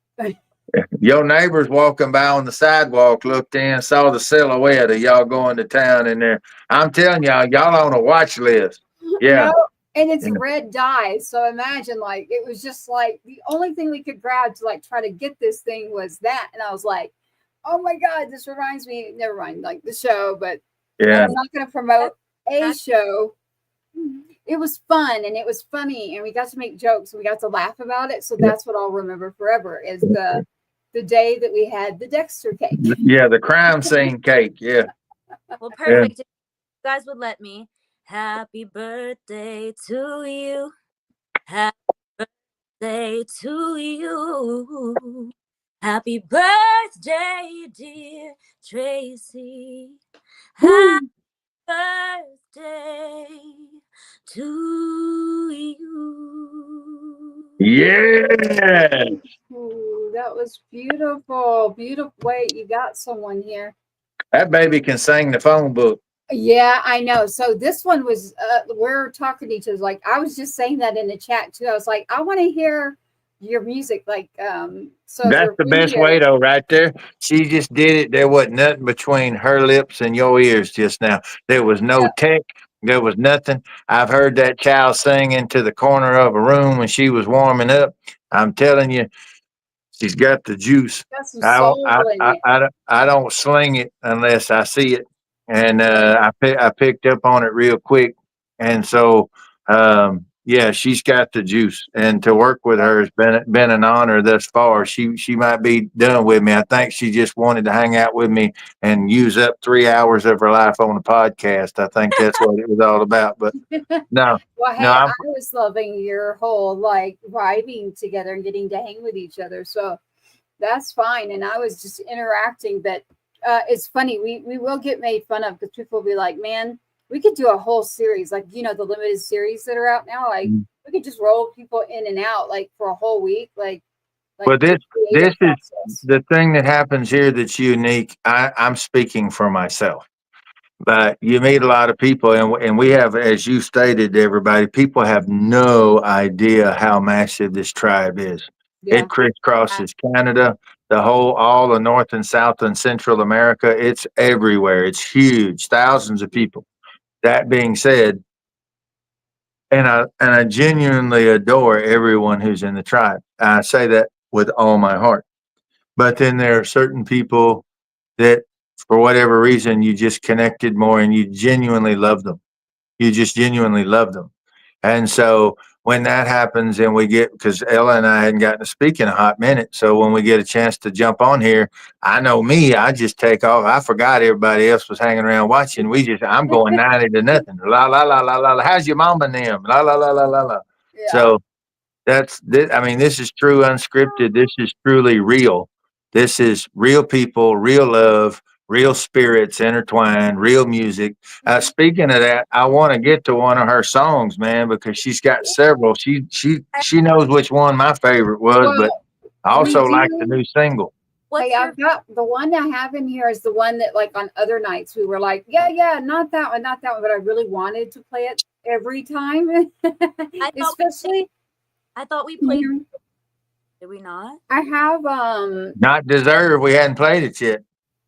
Your neighbors walking by on the sidewalk looked in, saw the silhouette of y'all going to town in there. I'm telling y'all on a watch list. Yeah. No, and it's red dye. So imagine like, it was just like the only thing we could grab to like try to get this thing was that. And I was like, oh my God, this reminds me, never mind, like the show, but yeah, I'm not going to promote a show. It was fun and it was funny and we got to make jokes and we got to laugh about it. So that's what I'll remember forever is the day that we had the Dexter cake. Yeah, the crime scene cake. Yeah. Well, perfect. If you guys would let me. Happy birthday to you. Happy birthday to you. Happy birthday, dear Tracy. Happy birthday to you. Yeah. Ooh, that was beautiful. Beautiful. Wait, you got someone here. That baby can sing the phone book. Yeah, I know. So this one was, we're talking to each other. Like, I was just saying that in the chat too. I was like, I want to hear your music. Like, so that's the best way though, right there. She just did it. There wasn't nothing between her lips and your ears just now. There was no tech. There was nothing. I've heard that child sing into the corner of a room when she was warming up. I'm telling you, she's got the juice. I don't sling it unless I see it. And I picked up on it real quick. And so, yeah, she's got the juice. And to work with her has been an honor thus far. She might be done with me. I think she just wanted to hang out with me and use up 3 hours of her life on the podcast. I think that's what it was all about. But no. Well, hey, I was loving your whole like vibing together and getting to hang with each other. So that's fine. And I was just interacting, but it's funny. We will get made fun of because people will be like, man, we could do a whole series, like, you know, the limited series that are out now. Like we could just roll people in and out like for a whole week. But this is the thing that happens here that's unique. I'm speaking for myself. But you meet a lot of people, and we have, as you stated to everybody, people have no idea how massive this tribe is. Yeah. It crisscrosses Canada, all the North and South and Central America. It's everywhere. It's huge, thousands of people. That being said, and I genuinely adore everyone who's in the tribe. I say that with all my heart. But then there are certain people that, for whatever reason, you just connected more and you genuinely love them. You just genuinely love them. And so when that happens and because Ella and I hadn't gotten to speak in a hot minute. So when we get a chance to jump on here, I know me, I just take off. I forgot everybody else was hanging around watching. I'm going 90 to nothing. La, la, la, la, la. How's your mama and them? La, la, la, la, la, la. Yeah. So this is true unscripted. This is truly real. This is real people, real love, real spirits intertwined, real music. Speaking of that, I want to get to one of her songs, man, because she's got several. She knows which one my favorite was, but I also like the new single. Hey, I've got the one I have in here is the one that like on other nights we were like, yeah, not that one, but I really wanted to play it every time. I thought we played. Did we not? I have Not Deserve. We hadn't played it yet.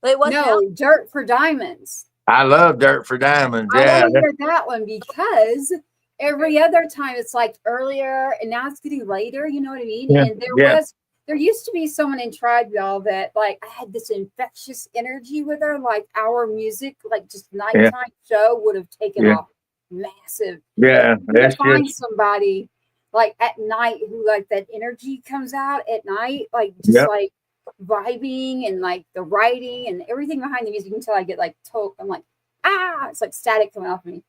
Wait, what? No, Dirt for Diamonds. I love Dirt for Diamonds. I want to hear that one because every other time it's like earlier and now it's getting later. You know what I mean? Yeah, and there was there used to be someone in Tribe, y'all, that like I had this infectious energy with her. Like our music, like just nighttime show would have taken off massive. Yeah, But to that's find just somebody like at night who like that energy comes out at night, like just like vibing and like the writing and everything behind the music until I get like I'm like, it's like static coming off of me.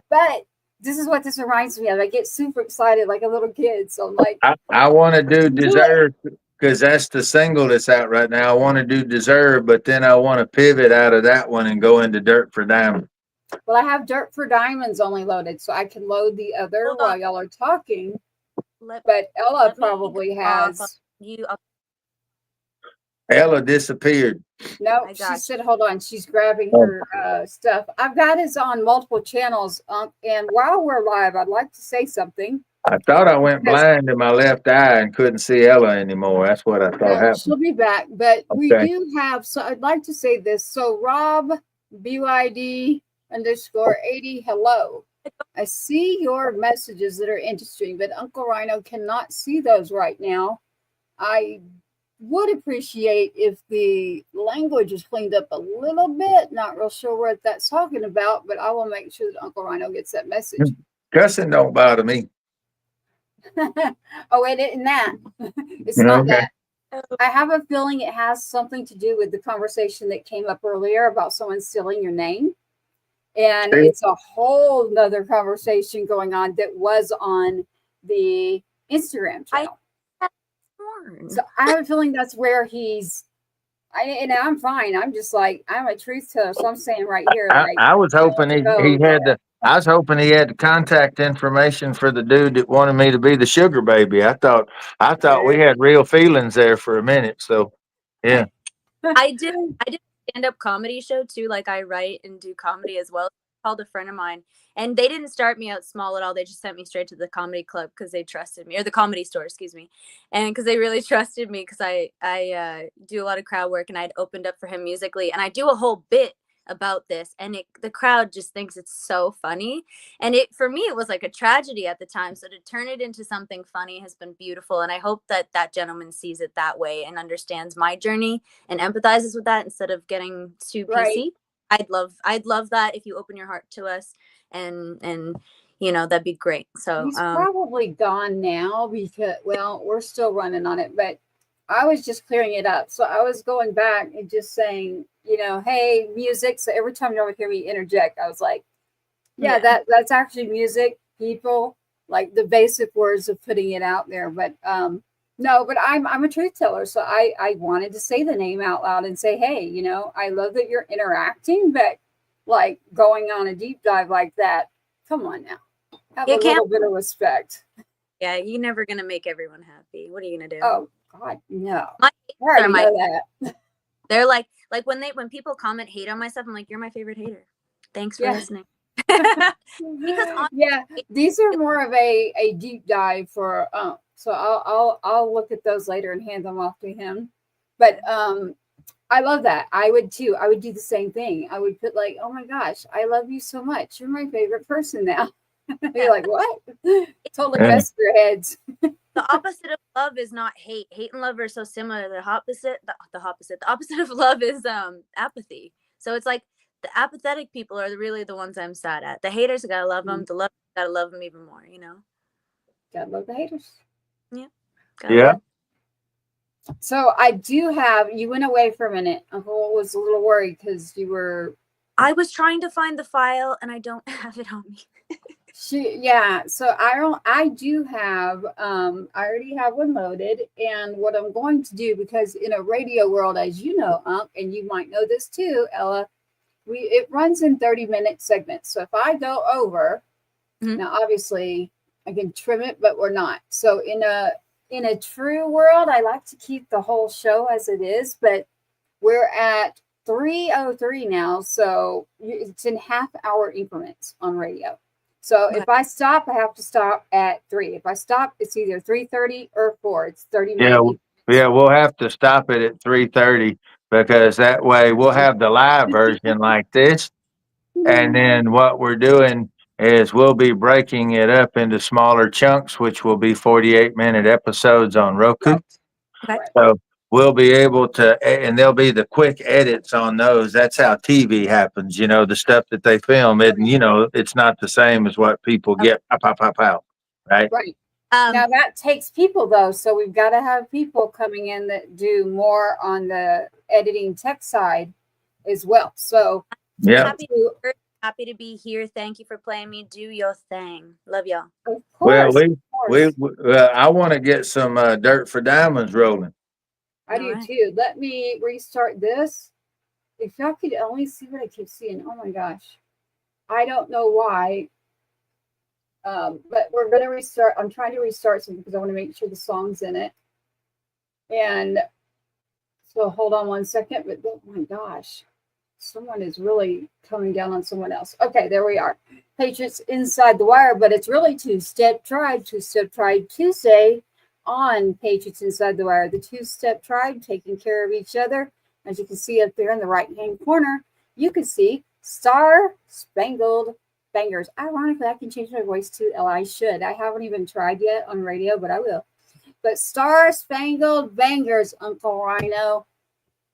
But this is what this reminds me of. I get super excited like a little kid. So I'm like, I want to do Deserve because that's the single that's out right now. I want to do Deserve, but then I want to pivot out of that one and go into Dirt for Diamond. well, I have Dirt for Diamonds only loaded, so I can load the other while y'all are talking. But Ella probably has. Ella disappeared. No, she said, hold on. She's grabbing her stuff. I've got us on multiple channels. And while we're live, I'd like to say something. I thought I went blind in my left eye and couldn't see Ella anymore. That's what I thought happened. She'll be back. But we do have, so I'd like to say this. So Rob, BYD _80, hello. I see your messages that are interesting, but Uncle Rhino cannot see those right now. I would appreciate if the language is cleaned up a little bit. Not real sure what that's talking about, but I will make sure that Uncle Rhino gets that message. Cussing don't bother me. Oh, it isn't that. It's not that. I have a feeling it has something to do with the conversation that came up earlier about someone stealing your name. And it's a whole nother conversation going on that was on the Instagram channel. So I have a feeling that's where and I'm fine. I'm just like, I'm a truth teller. So I'm saying right here. I was hoping he had the contact information for the dude that wanted me to be the sugar baby. I thought we had real feelings there for a minute. So yeah. I did stand-up comedy show too. Like I write and do comedy as well. I called a friend of mine, and they didn't start me out small at all. They just sent me straight to the comedy club because they trusted me, or the Comedy Store, excuse me, and because they really trusted me because I do a lot of crowd work, and I'd opened up for him musically, and I do a whole bit about this, and the crowd just thinks it's so funny, and for me it was like a tragedy at the time. So to turn it into something funny has been beautiful, and I hope that gentleman sees it that way and understands my journey and empathizes with that instead of getting too PC. I'd love that if you open your heart to us, and that'd be great. So he's probably gone now because we're still running on it, but I was just clearing it up. So I was going back and just saying, hey, music. So every time you would hear me interject, I was like, that's actually music, people, like the basic words of putting it out there. But no, but I'm a truth teller. So I wanted to say the name out loud and say, hey, I love that you're interacting, but like going on a deep dive like that, come on now. Have a little bit of respect. Yeah, you're never going to make everyone happy. What are you going to do? Oh, God, no. I already know that. They're like when people comment hate on my stuff, I'm like, you're my favorite hater. Thanks for listening. These are more of a deep dive for so I'll look at those later and hand them off to him. But I love that. I would too. I would do the same thing. I would put like, oh my gosh, I love you so much. You're my favorite person now. You're like, what? Totally messed your heads. The opposite of love is not hate. Hate and love are so similar. The opposite of love is apathy. So it's like the apathetic people are really the ones I'm sad at. The haters, gotta love them. The love, gotta love them even more. Gotta love the haters. Yeah. Yeah. So I do have. You went away for a minute. Uncle was a little worried because you were. I was trying to find the file and I don't have it on me. So I do have I already have one loaded, and what I'm going to do, because in a radio world, as you know, and you might know this too, Ella, it runs in 30-minute segments. So if I go over, now obviously I can trim it, but we're not. So in a true world, I like to keep the whole show as it is, but we're at 3:03 now, so it's in half-hour increments on radio. So if I stop, I have to stop at 3. If I stop, it's either 3:30 or 4. It's 30 minutes. Yeah, we'll have to stop it at 3:30 because that way we'll have the live version like this. And then what we're doing is we'll be breaking it up into smaller chunks, which will be 48-minute episodes on Roku. Okay. So we'll be able to, and there'll be the quick edits on those. That's how TV happens. You know, the stuff that they film, it's not the same as what people get. Pow, pow, pow, pow, right? Right. Now that takes people though, so we've got to have people coming in that do more on the editing tech side as well. So Yeah. Happy to be here. Thank you for playing me. Do your thing. Love y'all. of Well, course, of course. I want to get some Dirt for Diamonds rolling. I do Alright. too. Let me restart this. If y'all could only see what I keep seeing. Oh my gosh. I don't know why. But we're going to restart. I'm trying to restart something because I want to make sure the song's in it. And so hold on one second. But oh my gosh, someone is really coming down on someone else. Okay, there we are. Patriots Inside the Wire, but it's really Two-Step Tribe Tuesday on Patriots Inside the Wire. The Two-Step Tribe taking care of each other. As you can see up there in the right-hand corner, you can see Star Spangled Bangers. Ironically, I can change my voice to I should. I haven't even tried yet on radio, but I will. But Star Spangled Bangers, Uncle RYANO.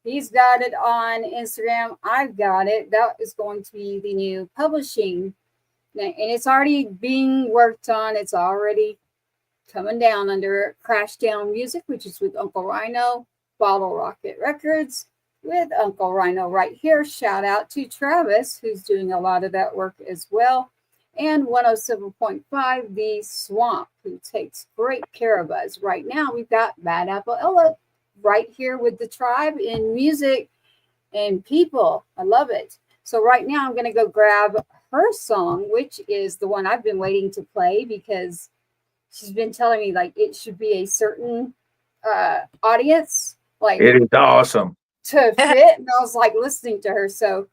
He's got it on Instagram. I've got it. That is going to be the new publishing. And it's already being worked on. It's already coming down under Crashdown Music, which is with Uncle RYANO. Bottle Rocket Records with Uncle RYANO right here. Shout out to Travis, who's doing a lot of that work as well. And 107.5, The Swamp, who takes great care of us. Right now, we've got Bad Apple Ella right here with the tribe in music and people. I love it. So right now, I'm going to go grab her song, which is the one I've been waiting to play because she's been telling me like it should be a certain audience. Like It is awesome. to fit, and I was like listening to her. So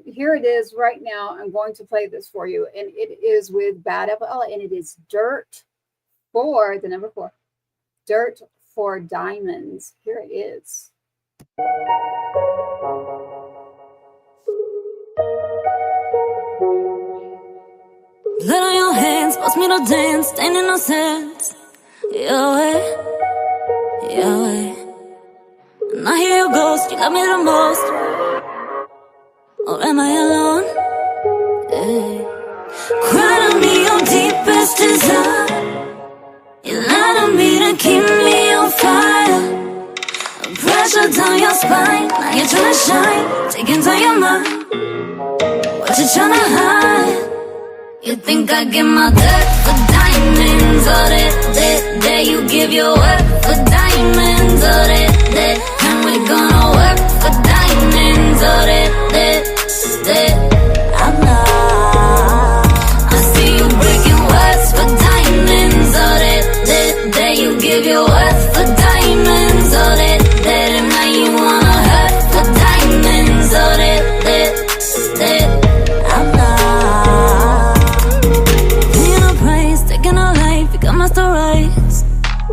here it is right now. I'm going to play this for you, and it is with Bad Apple Ella, and it is Dirt for the number 4. Dirt for Diamonds. Here it is. Blood on your hands, force me to dance, staining no sense. Your way, your way. And I hear your ghost, you love me the most. Or am I alone? Hey. Cry to me your deepest desire. You lie to me to keep me on fire. Pressure down your spine, now you're trying to shine. Taking down your mind, what you trying to hide? You think I give my dirt for diamonds? Or that you give your work for diamonds? Or that and we gonna work for diamonds? Or that I'm not. I see you breaking words for diamonds. Or that you give your worth for diamonds? Or that and now you wanna hurt for diamonds? Or that I'm not. Paying a price, taking a life, you got master rights.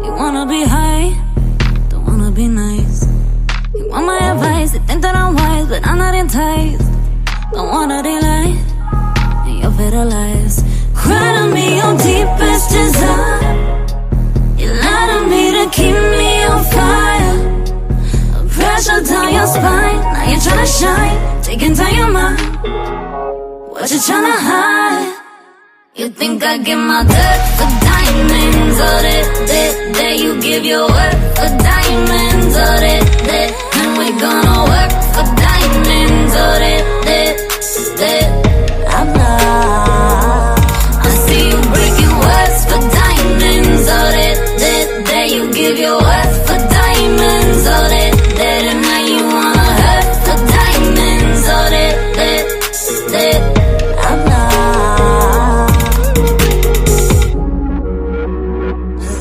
You wanna be high, don't wanna be nice. You want my advice, you think that I'm wise, but I'm not enticed. Don't wanna delight in your bitter lies. Cry to me your deepest desire. You lie to me to keep me on fire. Pressure down your spine, now you're trying to shine. Taking down your mind, what you trying to hide? You think I give my dirt for diamonds? Or that you give your work for diamonds? Or that and we gonna work for diamonds? Or that I'm not. I see you breaking words for diamonds. Or that you give your worth for diamonds? Or that and now you wanna hurt for diamonds? Or that I'm not.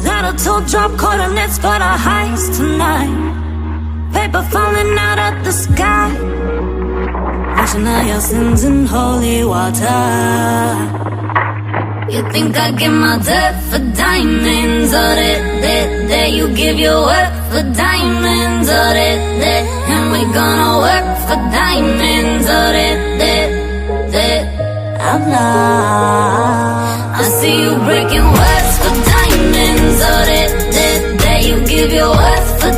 That'll two drop coordinates for the heist tonight. Paper falling out of the sky. Washing all your sins in holy water. You think I give my dirt for diamonds? Or that you give your work for diamonds? Or that and we gonna work for diamonds? Or that I'm not. I see you breaking words for diamonds. Or that you give your worth for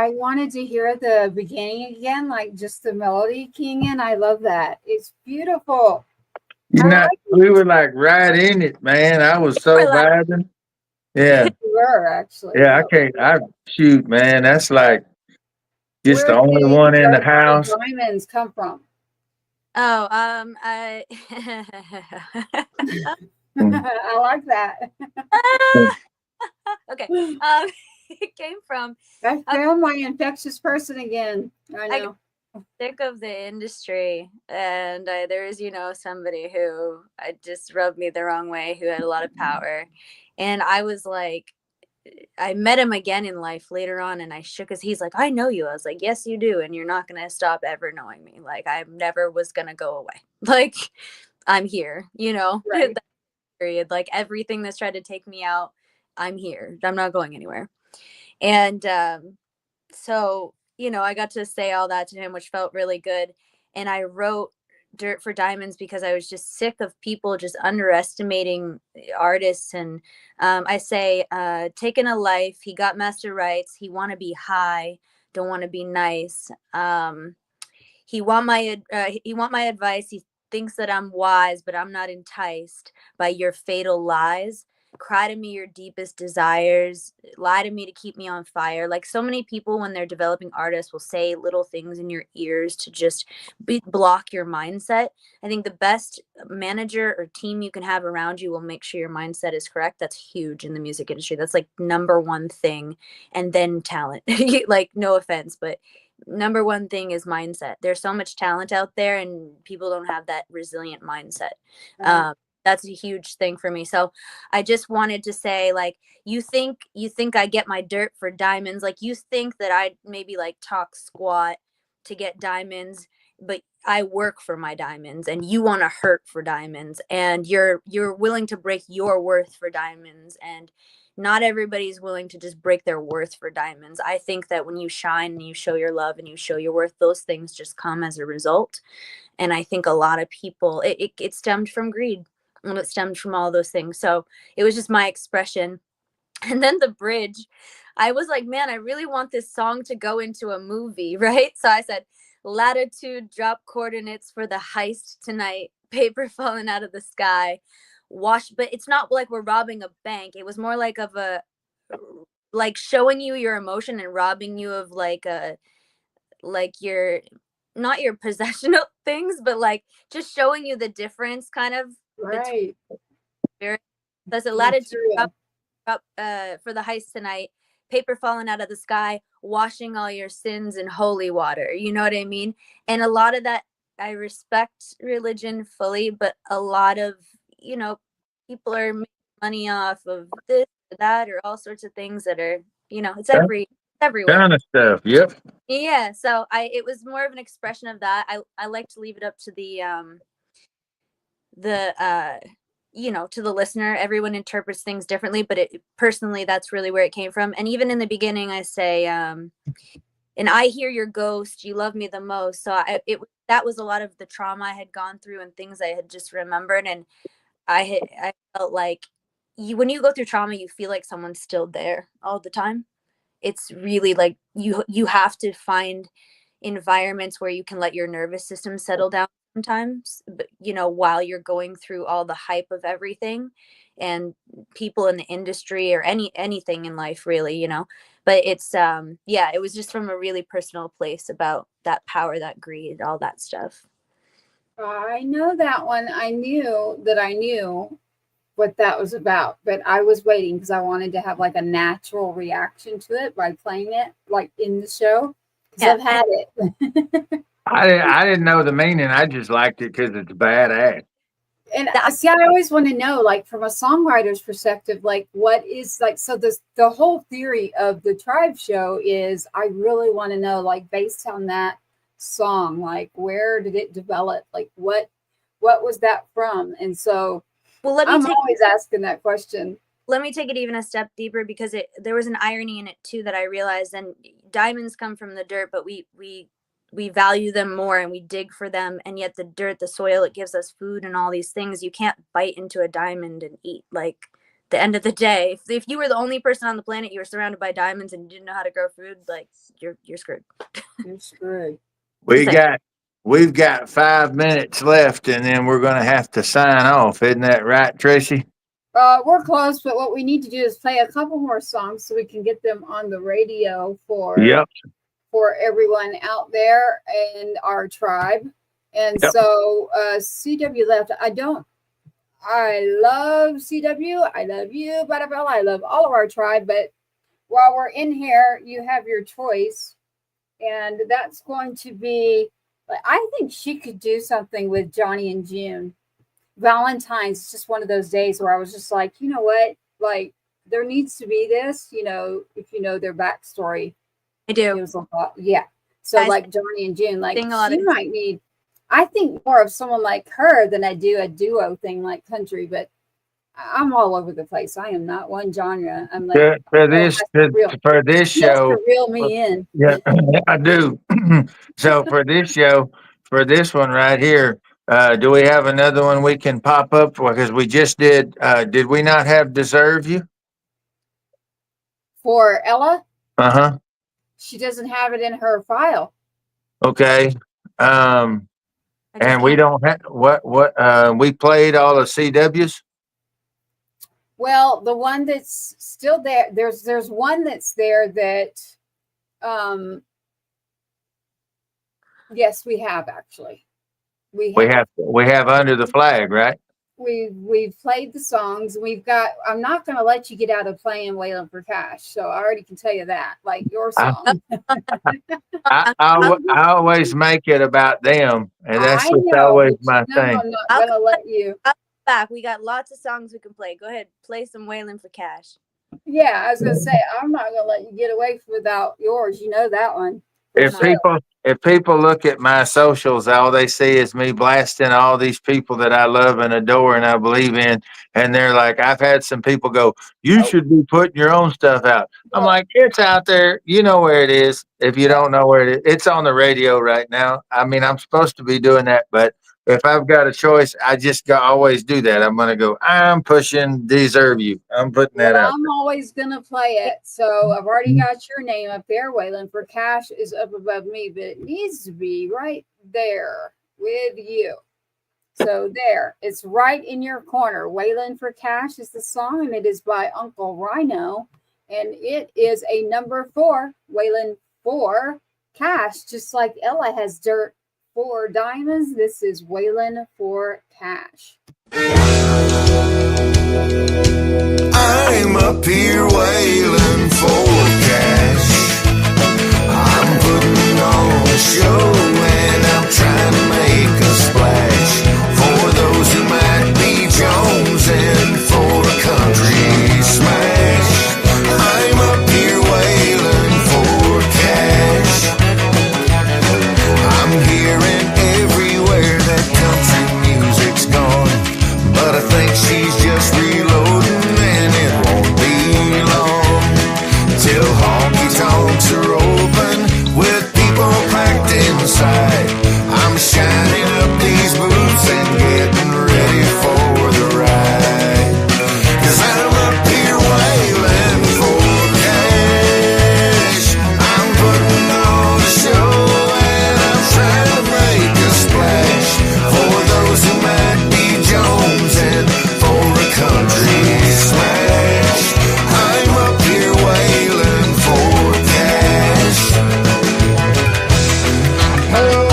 I wanted to hear the beginning again, like just the melody keying in. I love that. It's beautiful. You I know, like we were like right in it, man. I was so We're like, vibing. Yeah. you were actually. Yeah, I That can't. I was shoot, man. That's like just the where only did one in the Dirt for house. Diamonds come from? oh, Mm. I like that. okay. It came from I found my infectious person again. I I know. sick of the industry, and there's somebody who just rubbed me the wrong way, who had a lot of power, and I was like, I met him again in life later on, and I shook his. He's like, I know you. I was like, yes, you do, and you're not gonna stop ever knowing me. Like I never was gonna go away. Like I'm here. Right. That period. Like everything that's tried to take me out, I'm here. I'm not going anywhere. And so I got to say all that to him, which felt really good. And I wrote Dirt for Diamonds because I was just sick of people just underestimating artists. And I say, taking a life, he got master rights, he want to be high, don't want to be nice. He want my advice. He thinks that I'm wise, but I'm not enticed by your fatal lies. Cry to me your deepest desires. Lie to me to keep me on fire. Like so many people, when they're developing artists, will say little things in your ears to just block your mindset. I think the best manager or team you can have around you will make sure your mindset is correct. That's huge in the music industry. That's like number one thing. And then talent. Like, no offense, but number one thing is mindset. There's so much talent out there and people don't have that resilient mindset. That's a huge thing for me. So I just wanted to say, like, you think I get my dirt for diamonds. Like, you think that I maybe like talk squat to get diamonds, but I work for my diamonds, and you want to hurt for diamonds, and you're willing to break your worth for diamonds. And not everybody's willing to just break their worth for diamonds. I think that when you shine and you show your love and you show your worth, those things just come as a result. And I think a lot of people, it stemmed from greed, and it stemmed from all those things. So it was just my expression. And then the bridge, I was like, man, I really want this song to go into a movie, right? So I said, latitude, drop coordinates for the heist tonight, paper falling out of the sky, wash. But it's not like we're robbing a bank. It was more like like showing you your emotion and robbing you of like your, not your possessional things, but like just showing you the difference kind of. Right. There's a latitude up for the heist tonight, paper falling out of the sky, washing all your sins in holy water. You know what I mean? And a lot of that, I respect religion fully, but a lot of people are making money off of this or that or all sorts of things that are it's everywhere. Kind of stuff. Yep. Yeah, so it was more of an expression of that. I like to leave it up to the to the listener. Everyone interprets things differently, but personally, that's really where it came from. And even in the beginning, I say, and I hear your ghost, you love me the most. So that was a lot of the trauma I had gone through and things I had just remembered. And I felt like when you go through trauma, you feel like someone's still there all the time. It's really like you have to find environments where you can let your nervous system settle down sometimes, but while you're going through all the hype of everything and people in the industry or anything in life really, but it's it was just from a really personal place about that power, that greed, all that stuff. I know that one. I knew what that was about, but I was waiting because I wanted to have like a natural reaction to it by playing it like in the show, because I've had it. I didn't know the meaning. I just liked it because it's badass. And see, I always want to know, like, from a songwriter's perspective, like, what is like, so the whole theory of the Tribe show is, I really want to know, like, based on that song, like, where did it develop? Like, what was that from? And so I'm always asking that question. Let me take it even a step deeper, because there was an irony in it too that I realized. And diamonds come from the dirt, but we value them more and we dig for them. And yet the dirt, the soil, it gives us food and all these things. You can't bite into a diamond and eat. Like, the end of the day, if you were the only person on the planet, you were surrounded by diamonds and you didn't know how to grow food, like you're screwed. You're screwed. We've got 5 minutes left, and then we're going to have to sign off. Isn't that right, Tracy? We're close, but what we need to do is play a couple more songs so we can get them on the radio for everyone out there in our tribe. And so CW left. I love CW. I love you, Butterbell. I love all of our tribe. But while we're in here, you have your choice. And that's going to be, I think she could do something with Johnny and June. Valentine's is just one of those days where I was just like, you know what? Like, there needs to be this, you know, if you know their backstory. I do. It was a lot, yeah. So like Johnny and June, like she might need, I think more of someone like her than I do a duo thing like country, but I'm all over the place. I am not one genre. I'm like for this show, to reel me in. Yeah, I do. So for this show, for this one right here, do we have another one we can pop up for? Because we just did. Did we not have Deserve You? For Ella? Uh-huh. She doesn't have it in her file. Okay. And we don't have we played all the CWs. Well, the one that's still there, there's one that's there that yes, we have actually. We have Under the Flag, right? We've played the songs. We've got. I'm not going to let you get out of playing Waylon for Cash. So I already can tell you that. Like your song. I always make it about them, and that's just always my thing. I'm not going to let you. Back. We got lots of songs we can play. Go ahead, play some Waylon for Cash. Yeah, I was going to say I'm not going to let you get away without yours. You know that one. If people look at my socials, all they see is me blasting all these people that I love and adore and I believe in. And they're like, I've had some people go, you should be putting your own stuff out. I'm like, it's out there. You know where it is. If you don't know where it is, it's on the radio right now. I mean, I'm supposed to be doing that, but if I've got a choice, I just always do that. I'm going to go, I'm pushing Deserve You. I'm putting that out. I'm always going to play it. So I've already got your name up there. Waylon for Cash is up above me, but it needs to be right there with you. So there, it's right in your corner. Waylon for Cash is the song, and it is by Uncle RYANO. And it is a number 4, Waylon for Cash, just like Ella has dirt for diamonds. This is Waylon for Cash. I'm up here wailing for cash. I'm putting on a show and I'm trying to make a splash for those who might be jonesing for a country smash. I'm up here wailing for cash. I'm hearing everywhere that country music's gone, but I think she's just reloading and it won't be long till honky tonks are open with people packed inside. I'm shining up these boots and getting ready for the ride, 'cause I'm up here wailing for cash. I'm putting on a show and I'm trying to make a splash for those who might be jonesing for a country smash. I'm up here wailing for cash. Oh,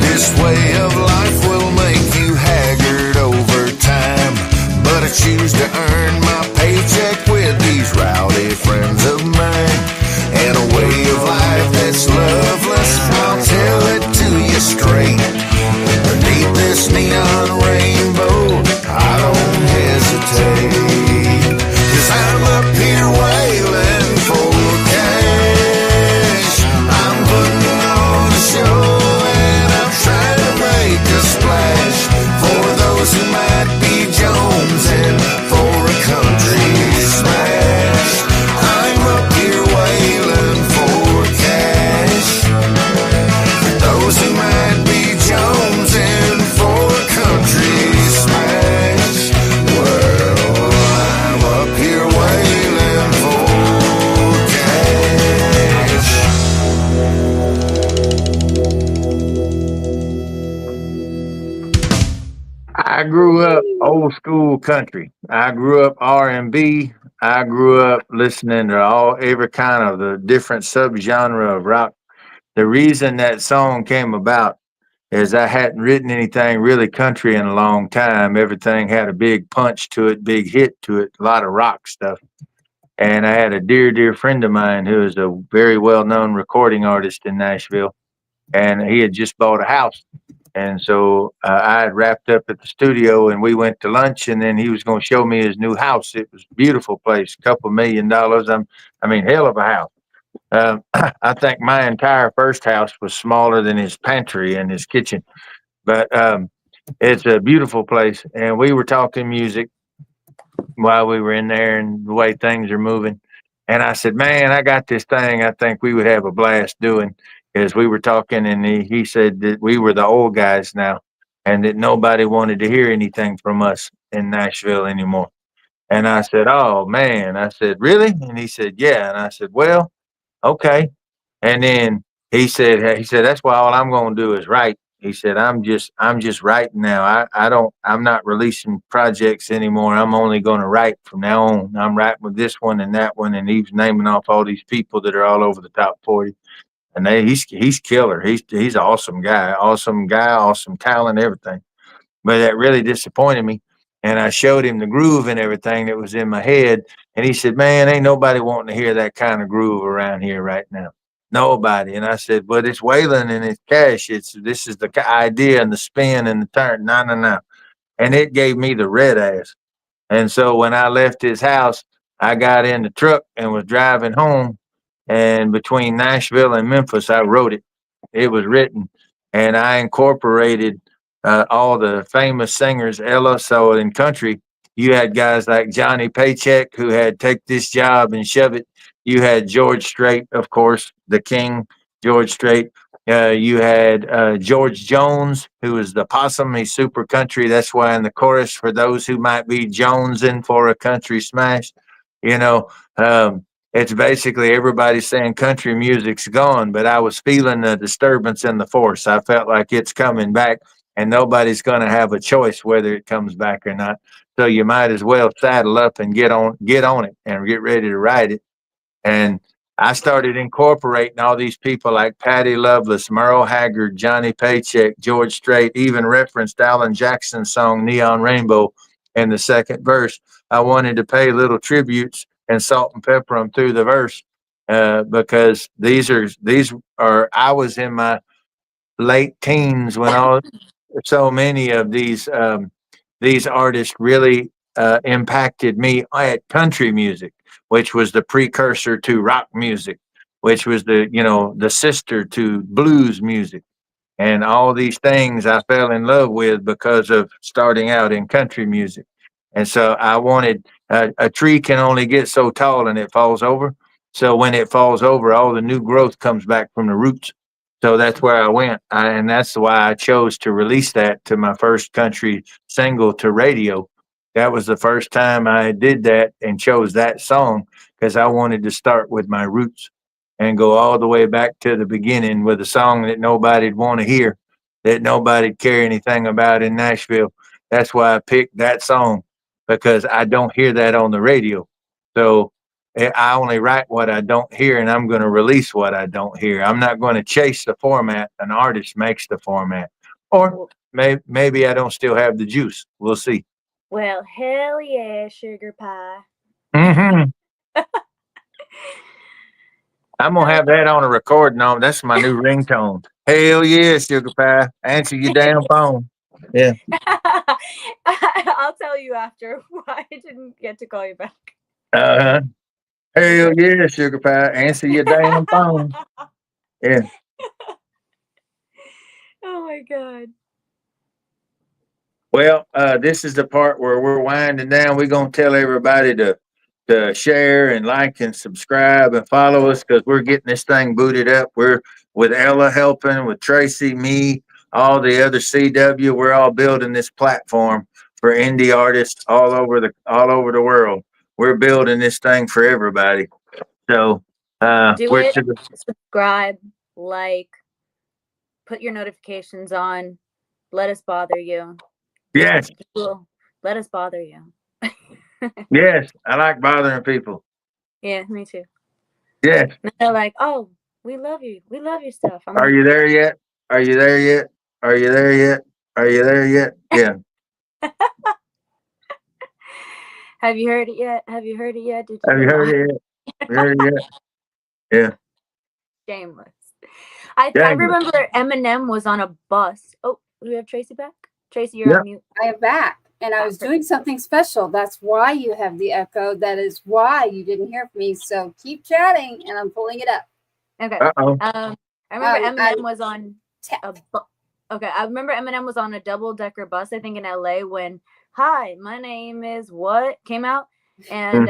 this way of life will make you haggard over time, but I choose to earn my paycheck with these rowdy friends of mine, and a way of life that's loveless. I'll tell it to you straight. Beneath this neon rainbow, I don't hesitate, 'cause I'm up here wailing for cash. I'm putting on a show and I'm trying to make a old school country. I grew up R&B. I grew up listening to every kind of the different subgenre of rock. The reason that song came about is I hadn't written anything really country in a long time. Everything had a big punch to it, big hit to it, a lot of rock stuff. And I had a dear, dear friend of mine who is a very well known recording artist in Nashville. And he had just bought a house. And so I had wrapped up at the studio and we went to lunch and then he was going to show me his new house. It was a beautiful place, couple $1 million. I mean, hell of a house. I think my entire first house was smaller than his pantry and his kitchen, but it's a beautiful place. And we were talking music while we were in there and the way things are moving. And I said, man, I got this thing I think we would have a blast doing. As we were talking, and he said that we were the old guys now and that nobody wanted to hear anything from us in Nashville anymore. And I said, oh, man. I said, really? And he said, yeah. And I said, well, okay. And then he said, that's why all I'm going to do is write. He said, I'm just writing now. I'm not releasing projects anymore. I'm only going to write from now on. I'm writing with this one and that one. And he's naming off all these people that are all over the top 40. And he's killer. He's an awesome guy, awesome talent, everything. But that really disappointed me. And I showed him the groove and everything that was in my head. And he said, man, ain't nobody wanting to hear that kind of groove around here right now. Nobody. And I said, but it's Waylon and it's Cash. This is the idea and the spin and the turn. No, no, no. And it gave me the red ass. And so when I left his house, I got in the truck and was driving home. And between Nashville and Memphis, I wrote it. It was written. And I incorporated all the famous singers, Ella. So in country, you had guys like Johnny Paycheck who had Take This Job and Shove It. You had George Strait, of course, the king, George Strait. You had George Jones, who is the possum. He's super country. That's why in the chorus, for those who might be jonesing for a country smash, you know, it's basically everybody saying country music's gone, but I was feeling the disturbance in the force. I felt like it's coming back and nobody's going to have a choice whether it comes back or not. So you might as well saddle up and get on it and get ready to ride it. And I started incorporating all these people like Patty Loveless, Merle Haggard, Johnny Paycheck, George Strait, even referenced Alan Jackson's song Neon Rainbow in the second verse. I wanted to pay little tributes and salt and pepper them through the verse because these are I was in my late teens when so many of these artists really impacted me at country music, which was the precursor to rock music, which was the sister to blues music. And all these things I fell in love with because of starting out in country music. And so I wanted a tree can only get so tall and it falls over. So when it falls over, all the new growth comes back from the roots. So that's where I went. And that's why I chose to release that to my first country single to radio. That was the first time I did that and chose that song because I wanted to start with my roots and go all the way back to the beginning with a song that nobody'd want to hear, that nobody'd care anything about in Nashville. That's why I picked that song because I don't hear that on the radio. So I only write what I don't hear and I'm going to release what I don't hear. I'm not going to chase the format. An artist makes the format. Or maybe I don't still have the juice. We'll see. Well, hell yeah, sugar pie. Mm-hmm. I'm going to have that on a recording on. That's my new ringtone. Hell yeah, sugar pie. Answer your damn phone. Yeah. I'll tell you after why I didn't get to call you back. Uh-huh. Hell yeah, sugar pie. Answer your damn phone. Yeah. Oh my God. Well, this is the part where we're winding down. We're going to tell everybody to share and like and subscribe and follow us because we're getting this thing booted up. We're with Ella helping, with Tracy, me, all the other CW. We're all building this platform for indie artists all over the world. We're building this thing for everybody. So subscribe, like, put your notifications on. Let us bother you. Yes. let us bother you. Yes, I like bothering people. Yeah, me too. Yes. And they're like, oh, we love you. We love your stuff. I'm Are like, you there yet? Are you there yet? Are you there yet? Are you there yet? Yeah. have you heard it yet? Have you heard it yet? Did Have you know? heard it yet? Have you heard it yet? Yeah. Shameless. I Shameless. remember Eminem was on a bus. Oh, do we have Tracy back? Tracy, you're Yep. on mute. I am back, and I was doing something special. That's why you have the echo. That is why you didn't hear from me. So keep chatting, and I'm pulling it up. Okay. Uh-oh. I remember Eminem I- was on okay. I remember Eminem was on a double-decker bus, I think in LA, when "Hi, my name is what" came out, and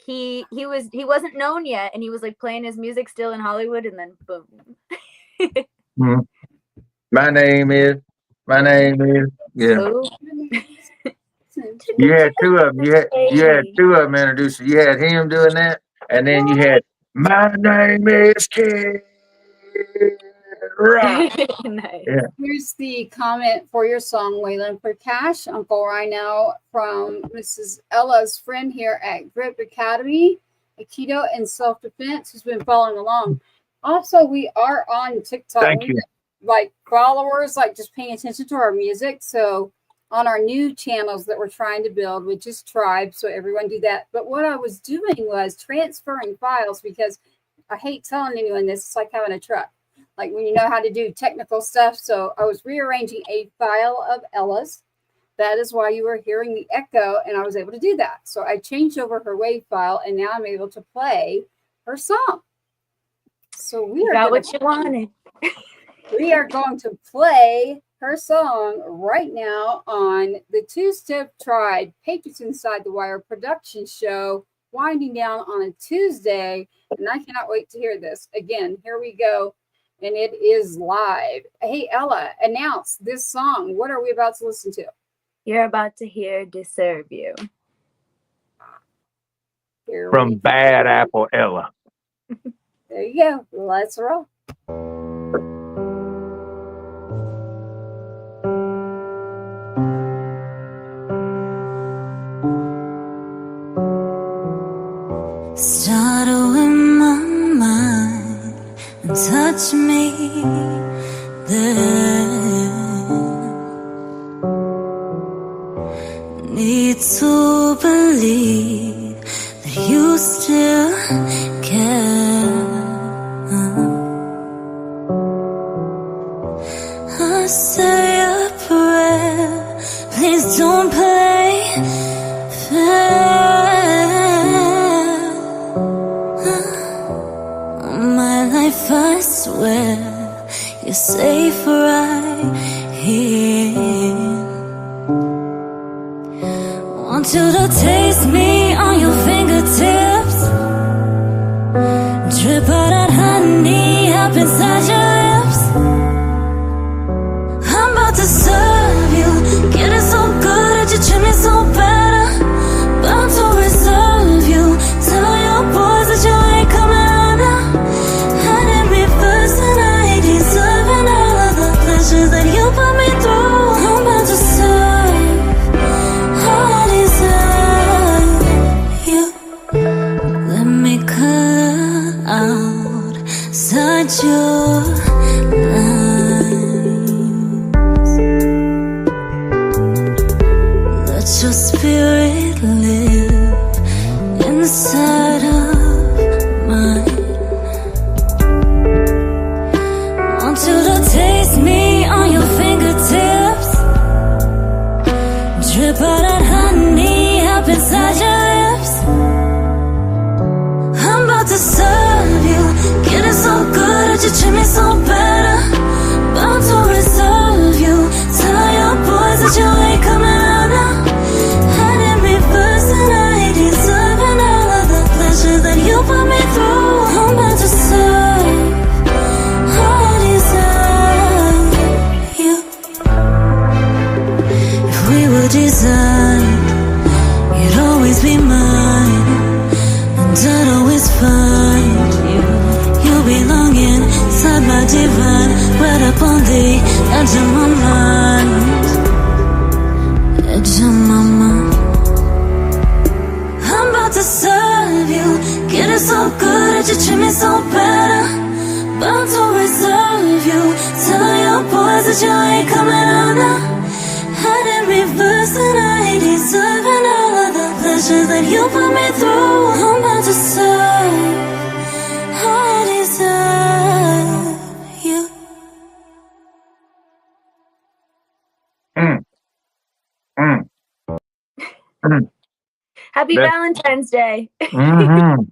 he wasn't known yet, and he was like playing his music still in Hollywood, and then boom. Mhm. My name is. Yeah. Ooh. You had two of them. You had two of them introduced. You had him doing that, and then you had my name is Kid Rock. Nice. Yeah. Here's the comment for your song, Waylon for Cash, Uncle RYANO, from Mrs. Ella's friend here at Grip Academy, Aikido and Self-Defense, who's been following along. Also, we are on TikTok. Thank We you. get, like, followers, like, just paying attention to our music. So on our new channels that we're trying to build, which is Tribe, so everyone do that. But what I was doing was transferring files, because I hate telling anyone this. It's like having a truck. Like when you know how to do technical stuff. So I was rearranging a file of Ella's. That is why you were hearing the echo, and I was able to do that. So I changed over her WAV file, and now I'm able to play her song. So we are Got gonna, what you wanted. we are going to play her song right now on the Two-Step Tribe Patriots Inside the Wire production show, winding down on a Tuesday, and I cannot wait to hear this. Again, here we go. And it is live. Hey, Ella, announce this song. What are we about to listen to? You're about to hear "Deserve You." Here From we- Bad Apple Ella. There you go. Let's roll. Startle in my mind and touch me there. Need to believe that you still care. I say a prayer, please don't play fair. My life, I swear, you're safe right here. Want you to taste me on your fingertips, drip all that honey up inside your lips. I'm about to serve you, getting so good that you treat me so better. Bound to reserve you, tell your boys that you ain't coming out now. Had it me first and I ain't deserving all of the pleasures that you put me through. I'm about to serve, I deserve you. Let me color outside your lines. Let your spirit live inside of mine. Want you to taste me on your fingertips, drip all that honey up inside your lips. I'm about to serve you, getting so good that you treat me so better. Bound to reserve you, tell your boys that you ain't coming out now. Had it me first and I ain't deserving all of the pleasures that you put me through. I'm about to serve, I deserve you. If we were designed, you'd always be mine, and I'd always find you. You belong inside my divine, right up on the edge of my mind, edge of my to serve you. Getting so good at you, treat me so better. Bound to reserve you. Tell your boys that you ain't coming out now. Had in reverse and I ain't deserving all of the pleasures that you put me through. I'm about to serve. I deserve you. Mm, mm. Happy That- Valentine's Day. Mhm.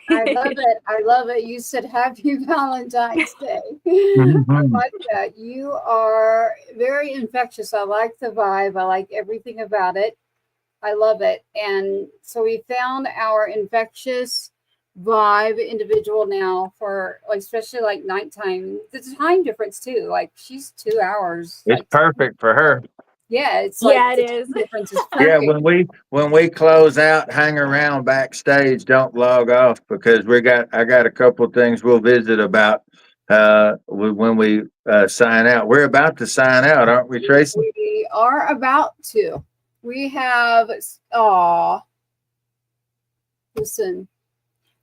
I love it. I love it. You said Happy Valentine's Day. I Mhm. like that. You are very infectious. I like the vibe. I like everything about it. I love it. And so we found our infectious vibe individual now for like, especially like nighttime. The time difference too. Like she's 2 hours. It's Like, perfect for her. yeah, it's Yeah, like it the is. time difference is Yeah, perfect. when we close out, hang around backstage, don't log off because I got a couple of things we'll visit about when we sign out. We're about to sign out, aren't we, Tracy? We are about to. We have, listen,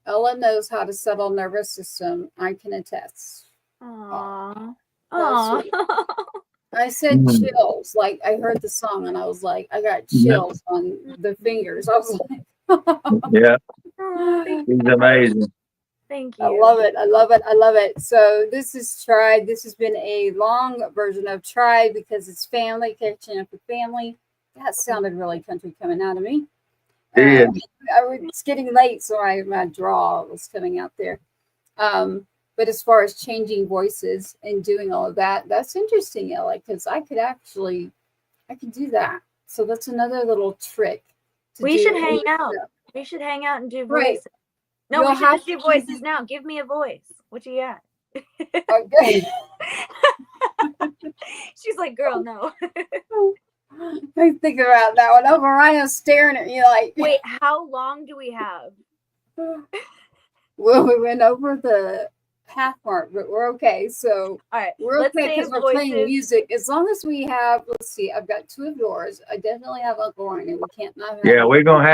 Ella knows how to settle nervous system. I can attest. Aww. That's Aww. sweet. I said Mm. chills. Like I heard the song and I was like, I got Yeah. chills on the fingers. I was like, Yeah, Aw, thank he's amazing. Thank you. I love it. I love it. I love it. So this is Tribe. This has been a long version of Tribe because it's family, catching up with family. That sounded really country coming out of me. Did. It's getting late, so my draw was coming out there. But as far as changing voices and doing all of that, that's interesting, Ella, because I could do that. So that's another little trick. We do should in hang the out. show. We should hang out and do Right. voices. No, You'll we should have just do to- voices now. Give me a voice. What you got? Okay. She's like, girl, no. I think about that one. Oh, Mariah's staring at me like, Wait, how long do we have? well, we went over the half mark, but we're okay. So All right, we're let's okay save because we're playing voices. music. As long as we have, let's see, I've got 2 of yours. I definitely have Uncle Ryan. We can't not have Yeah, Uncle we're gonna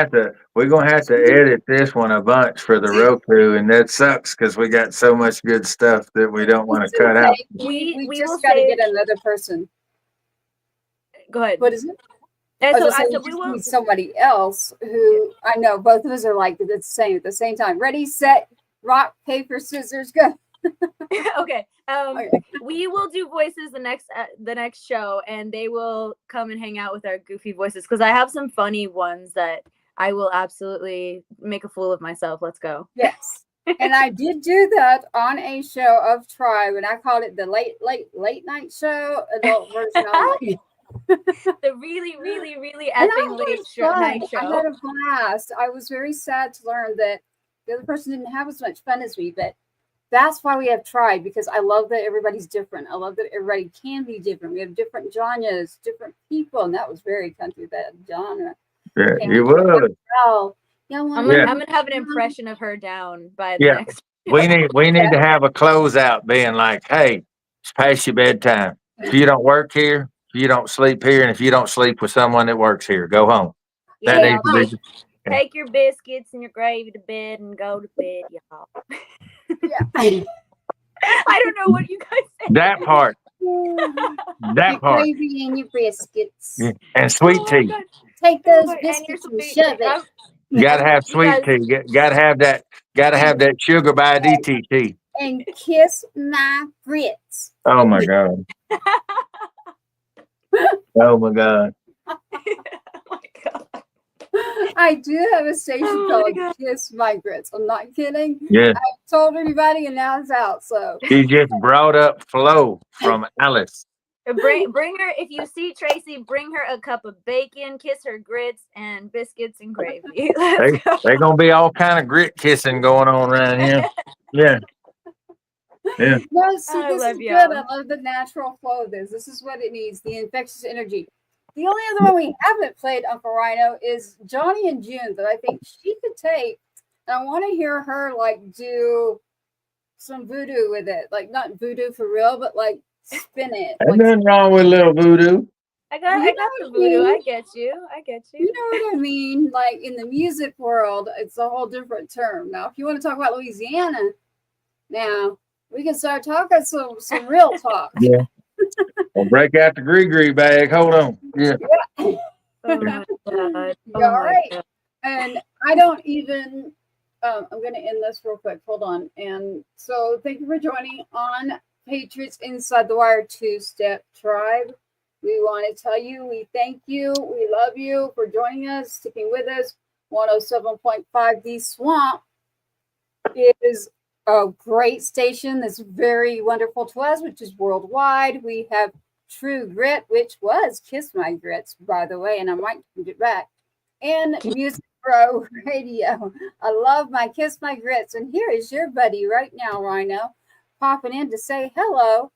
have to edit this one a bunch for the Roku, and that sucks because we got so much good stuff that we don't want It's to cut okay. out. We We just will got to save- get another person. Go ahead. What is it? And I so, was gonna say, so we we just will. need somebody else who I know both of us are like the same at the same time. Ready, set, rock, paper, scissors, go. Okay. Okay. We will do voices the next show, and they will come and hang out with our goofy voices because I have some funny ones that I will absolutely make a fool of myself. Let's go. Yes. And I did do that on a show of Tribe, and I called it the late night show, adult version only. The really, really, really And effing I late had fun. night I show. had a blast. I was very sad to learn that the other person didn't have as much fun as me, but that's why we have Tribe, because I love that everybody's different. I love that everybody can be different. We have different genres, different people, and that was very country, that genre. Yeah, And you we came out, would. oh, y'all want I'm Yeah. gonna have an impression of her down by the Yeah. next. We need to have a closeout being like, hey, it's past your bedtime. If you don't work here, if you don't sleep here, and if you don't sleep with someone that works here, go home. That Yeah, needs to be. take your biscuits and your gravy to bed and go to bed, y'all. Yeah. I don't know what you guys say. That part. Your That part. gravy and your biscuits. Yeah. And sweet Oh my tea. God. Take those And your biscuits and sweet shove tea. it. Gotta have You sweet guys- tea. Gotta have that. Gotta have that sugar by DTT. And kiss my grits. Oh my god. Oh my god. Oh my God. I do have a station Oh my called God. Kiss My Grits. I'm not kidding. Yeah. I told everybody, and now it's out. So She just brought up Flo from Alice. Bring her, if you see Tracy, bring her a cup of bacon, kiss her grits and biscuits and gravy. Let's go. They're gonna be all kind of grit kissing going on around here. Yeah. Yeah. no, see, I this love is y'all. good. I love the natural flow of this. This is what it needs, the infectious energy. The only other one we haven't played, Uncle Rhino, is Johnny and June, that I think she could take. And I want to hear her like do some voodoo with it. Like not voodoo for real, but like spin it. Ain't Like, nothing wrong with a little voodoo. I got You know the what I voodoo. I mean? get you. I get You you. know what I mean? Like in the music world, it's a whole different term. Now, if you want to talk about Louisiana, now we can start talking some real talk. Yeah. Well, break out the gree bag. Hold on. Yeah. Oh my god. Yeah, Oh all my right. god. And I don't even. I'm going to end this real quick. Hold on. And so, thank you for joining on Patriots Inside the Wire 2-Step Tribe. We want to tell you we thank you. We love you for joining us, sticking with us. 107.5 The Swamp is a great station that's very wonderful to us, which is worldwide. We have True Grit, which was Kiss My Grits, by the way, and I might get back. And Music Pro Radio. I love my Kiss My Grits. And here is your buddy right now, Rhino, popping in to say hello.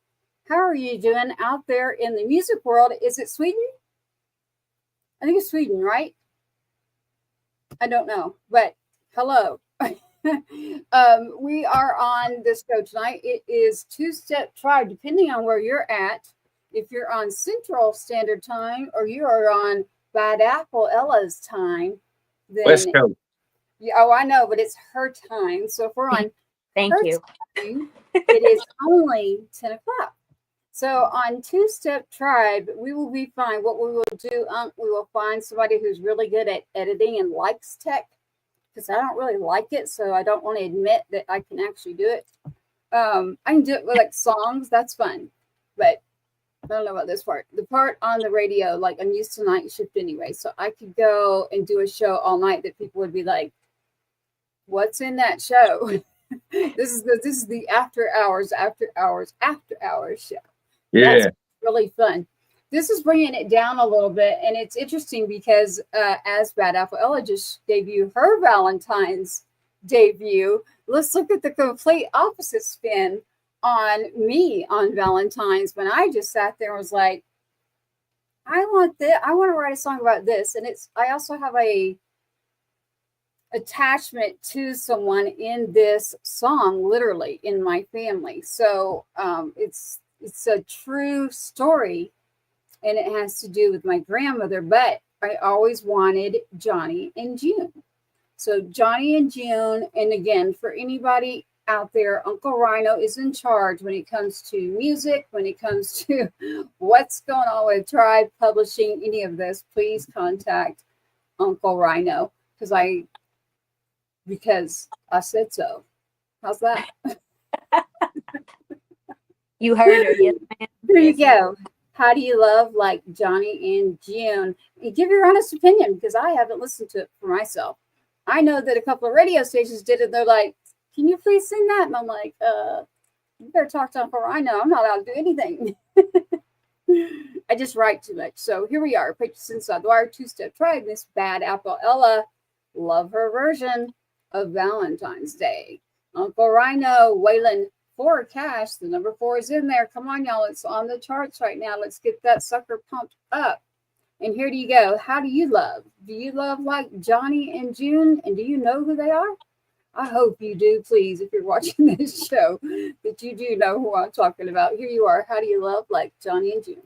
How are you doing out there in the music world? Is it Sweden? I think it's Sweden, right? I don't know, but hello. We are on this show tonight. It is 2-Step Tribe, depending on where you're at. If you're on Central Standard Time or you are on Bad Apple Ella's time, then Let's go. yeah, oh, I know, but it's her time. So if we're on Thank her you. time, it is only 10 o'clock. So on 2-Step Tribe, we will be fine. What we will do, we will find somebody who's really good at editing and likes tech, because I don't really like it, so I don't want to admit that I can actually do it. I can do it with like songs. That's fun, but I don't know about this part. The part on the radio, like I'm used to night shift anyway, so I could go and do a show all night that people would be like, "What's in that show?" This is the after hours show. Yeah. That's really fun. This is bringing it down a little bit, and it's interesting because as Bad Apple Ella just debuted her Valentine's debut, let's look at the complete opposite spin on me on Valentine's, when I just sat there and was like, I want to write a song about this. And I also have a attachment to someone in this song, literally in my family. So it's a true story, and it has to do with my grandmother, but I always wanted Johnny and June. So Johnny and June, and again, for anybody out there, Uncle Rhino is in charge when it comes to music, when it comes to what's going on with Tribe Publishing, any of this, please contact Uncle Rhino because I said so. How's that? You heard her. Yes, ma'am. There you Yes, go. How do you love like Johnny and June? And give your honest opinion, because I haven't listened to it for myself. I know that a couple of radio stations did it. They're like, can you please sing that? And I'm like, you better talk to Uncle Rhino. I'm not allowed to do anything. I just write too much. So here we are. Patriots Inside the Wire 2-Step Tribe. Miss Bad Apple Ella. Love her version of Valentine's Day. Uncle Rhino, Waylon 4 cash. The number 4 is in there. Come on, y'all. It's on the charts right now. Let's get that sucker pumped up. And here do you go. How do you love? Do you love like Johnny and June? And do you know who they are? I hope you do, please, if you're watching this show, that you do know who I'm talking about. Here you are. How do you love like Johnny and June?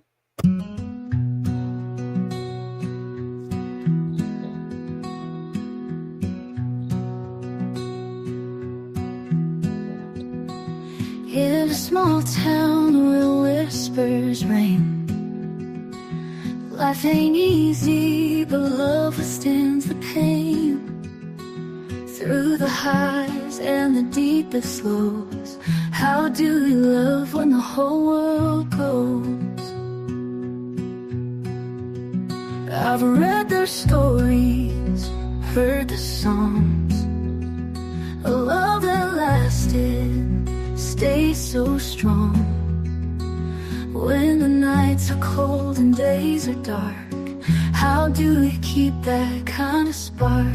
In a small town where whispers reign, life ain't easy, but love withstands the pain. Through the highs and the deepest lows, how do we love when the whole world goes? I've read their stories, heard the songs, a love that lasted, stayed so strong. When the nights are cold and days are dark, how do we keep that kind of spark?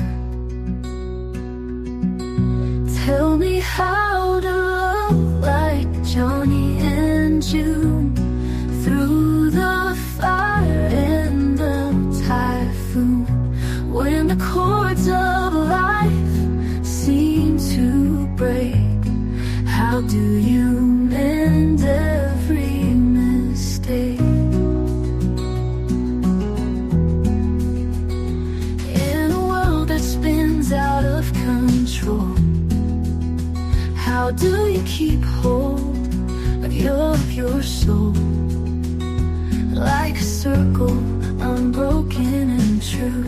Tell me how to love like Johnny and June, through the fire and the typhoon. When the chords of life seem to break, how do you mend every mistake? How do you keep hold of your soul? Like a circle, unbroken and true.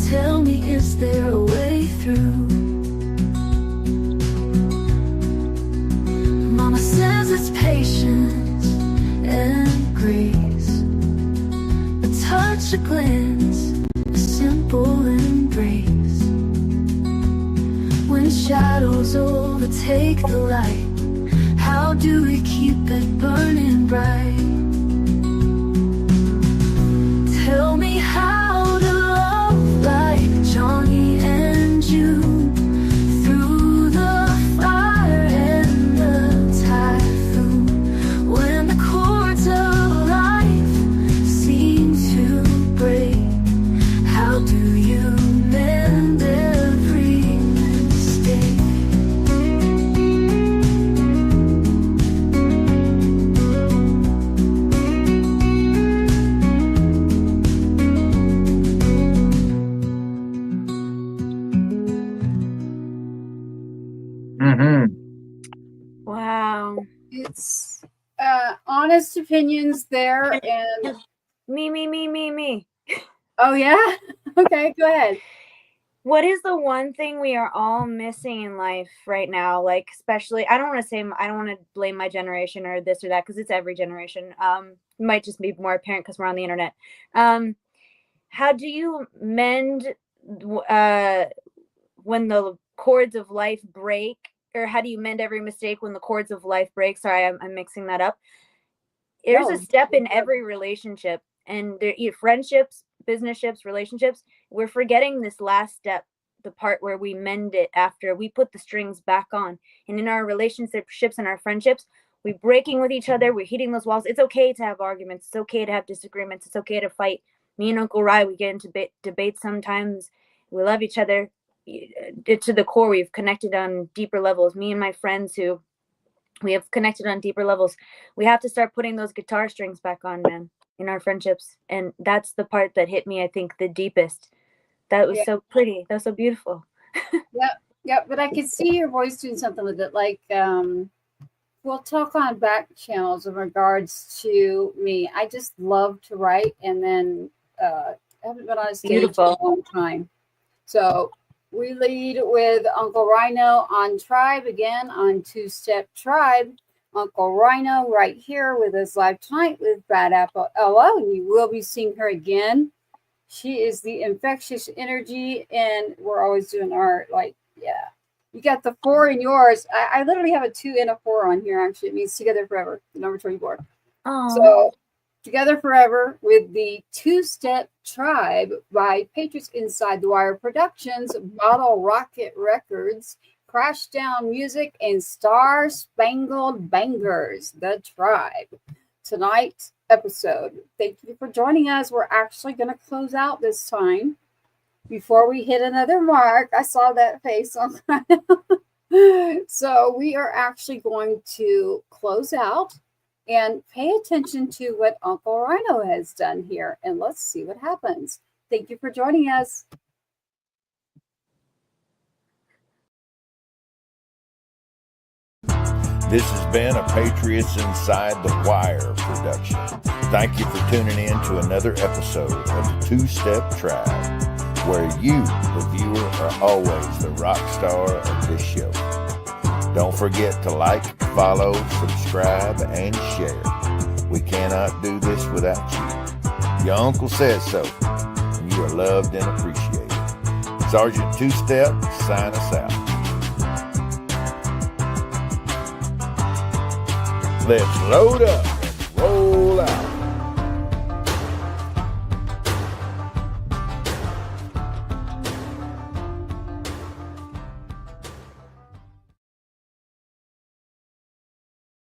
Tell me, is there a way through? Mama says it's patience and grace, a touch, a glance, a simple embrace. When shadows overtake the light, how do we keep it burning bright? Tell me how to love like Johnny and June, through the fire and the typhoon. When the chords of life seem to break, how do you mend every mistake? Mm-hmm. Wow. It's honest opinions there. And Me. oh, yeah. Okay, go ahead. What is the one thing we are all missing in life right now? Like, especially, I don't want to blame my generation or this or that, because it's every generation. It might just be more apparent because we're on the internet. How do you mend when the cords of life break? Or how do you mend every mistake when the cords of life break? Sorry, I'm mixing that up. There's a step in every relationship, and friendships, businesships, relationships. We're forgetting this last step, the part where we mend it after we put the strings back on. And in our relationships and our friendships, we're breaking with each other. We're hitting those walls. It's okay to have arguments. It's okay to have disagreements. It's okay to fight. Me and Uncle Rye, we get into debates sometimes. We love each other to the core. We've connected on deeper levels. Me and my friends who we have connected on deeper levels. We have to start putting those guitar strings back on, man, in our friendships. And that's the part that hit me, I think, the deepest. That was so pretty. That was so beautiful. Yep. But I could see your voice doing something with it. Like, we'll talk on back channels in regards to me. I just love to write, and then I haven't been on a stage in a long time. So we lead with Uncle RYANO on Tribe, again on Two-Step Tribe. Uncle RYANO right here with us live tonight with Bad Apple Ella, and you will be seeing her again. She is the infectious energy, and we're always doing art. Like, yeah. You got the 4 in yours. I literally have a 2 and a 4 on here, actually. It means Together Forever, the number 24. So, Together Forever with the Two-Step Tribe by Patriots Inside the Wire Productions, Bottle Rocket Records, Crash Down Music, and Star Spangled Bangers, the Tribe. Tonight's episode. Thank you for joining us. We're actually going to close out this time before we hit another mark. I saw that face on So we are actually going to close out and pay attention to what Uncle RYANO has done here, and let's see what happens. Thank you for joining us. This has been a Patriots Inside the Wire production. Thank you for tuning in to another episode of the Two-Step Tribe, where you, the viewer, are always the rock star of this show. Don't forget to like, follow, subscribe, and share. We cannot do this without you. Your uncle says so, and you are loved and appreciated. Sergeant Two-Step, sign us out. Let's load up and roll out.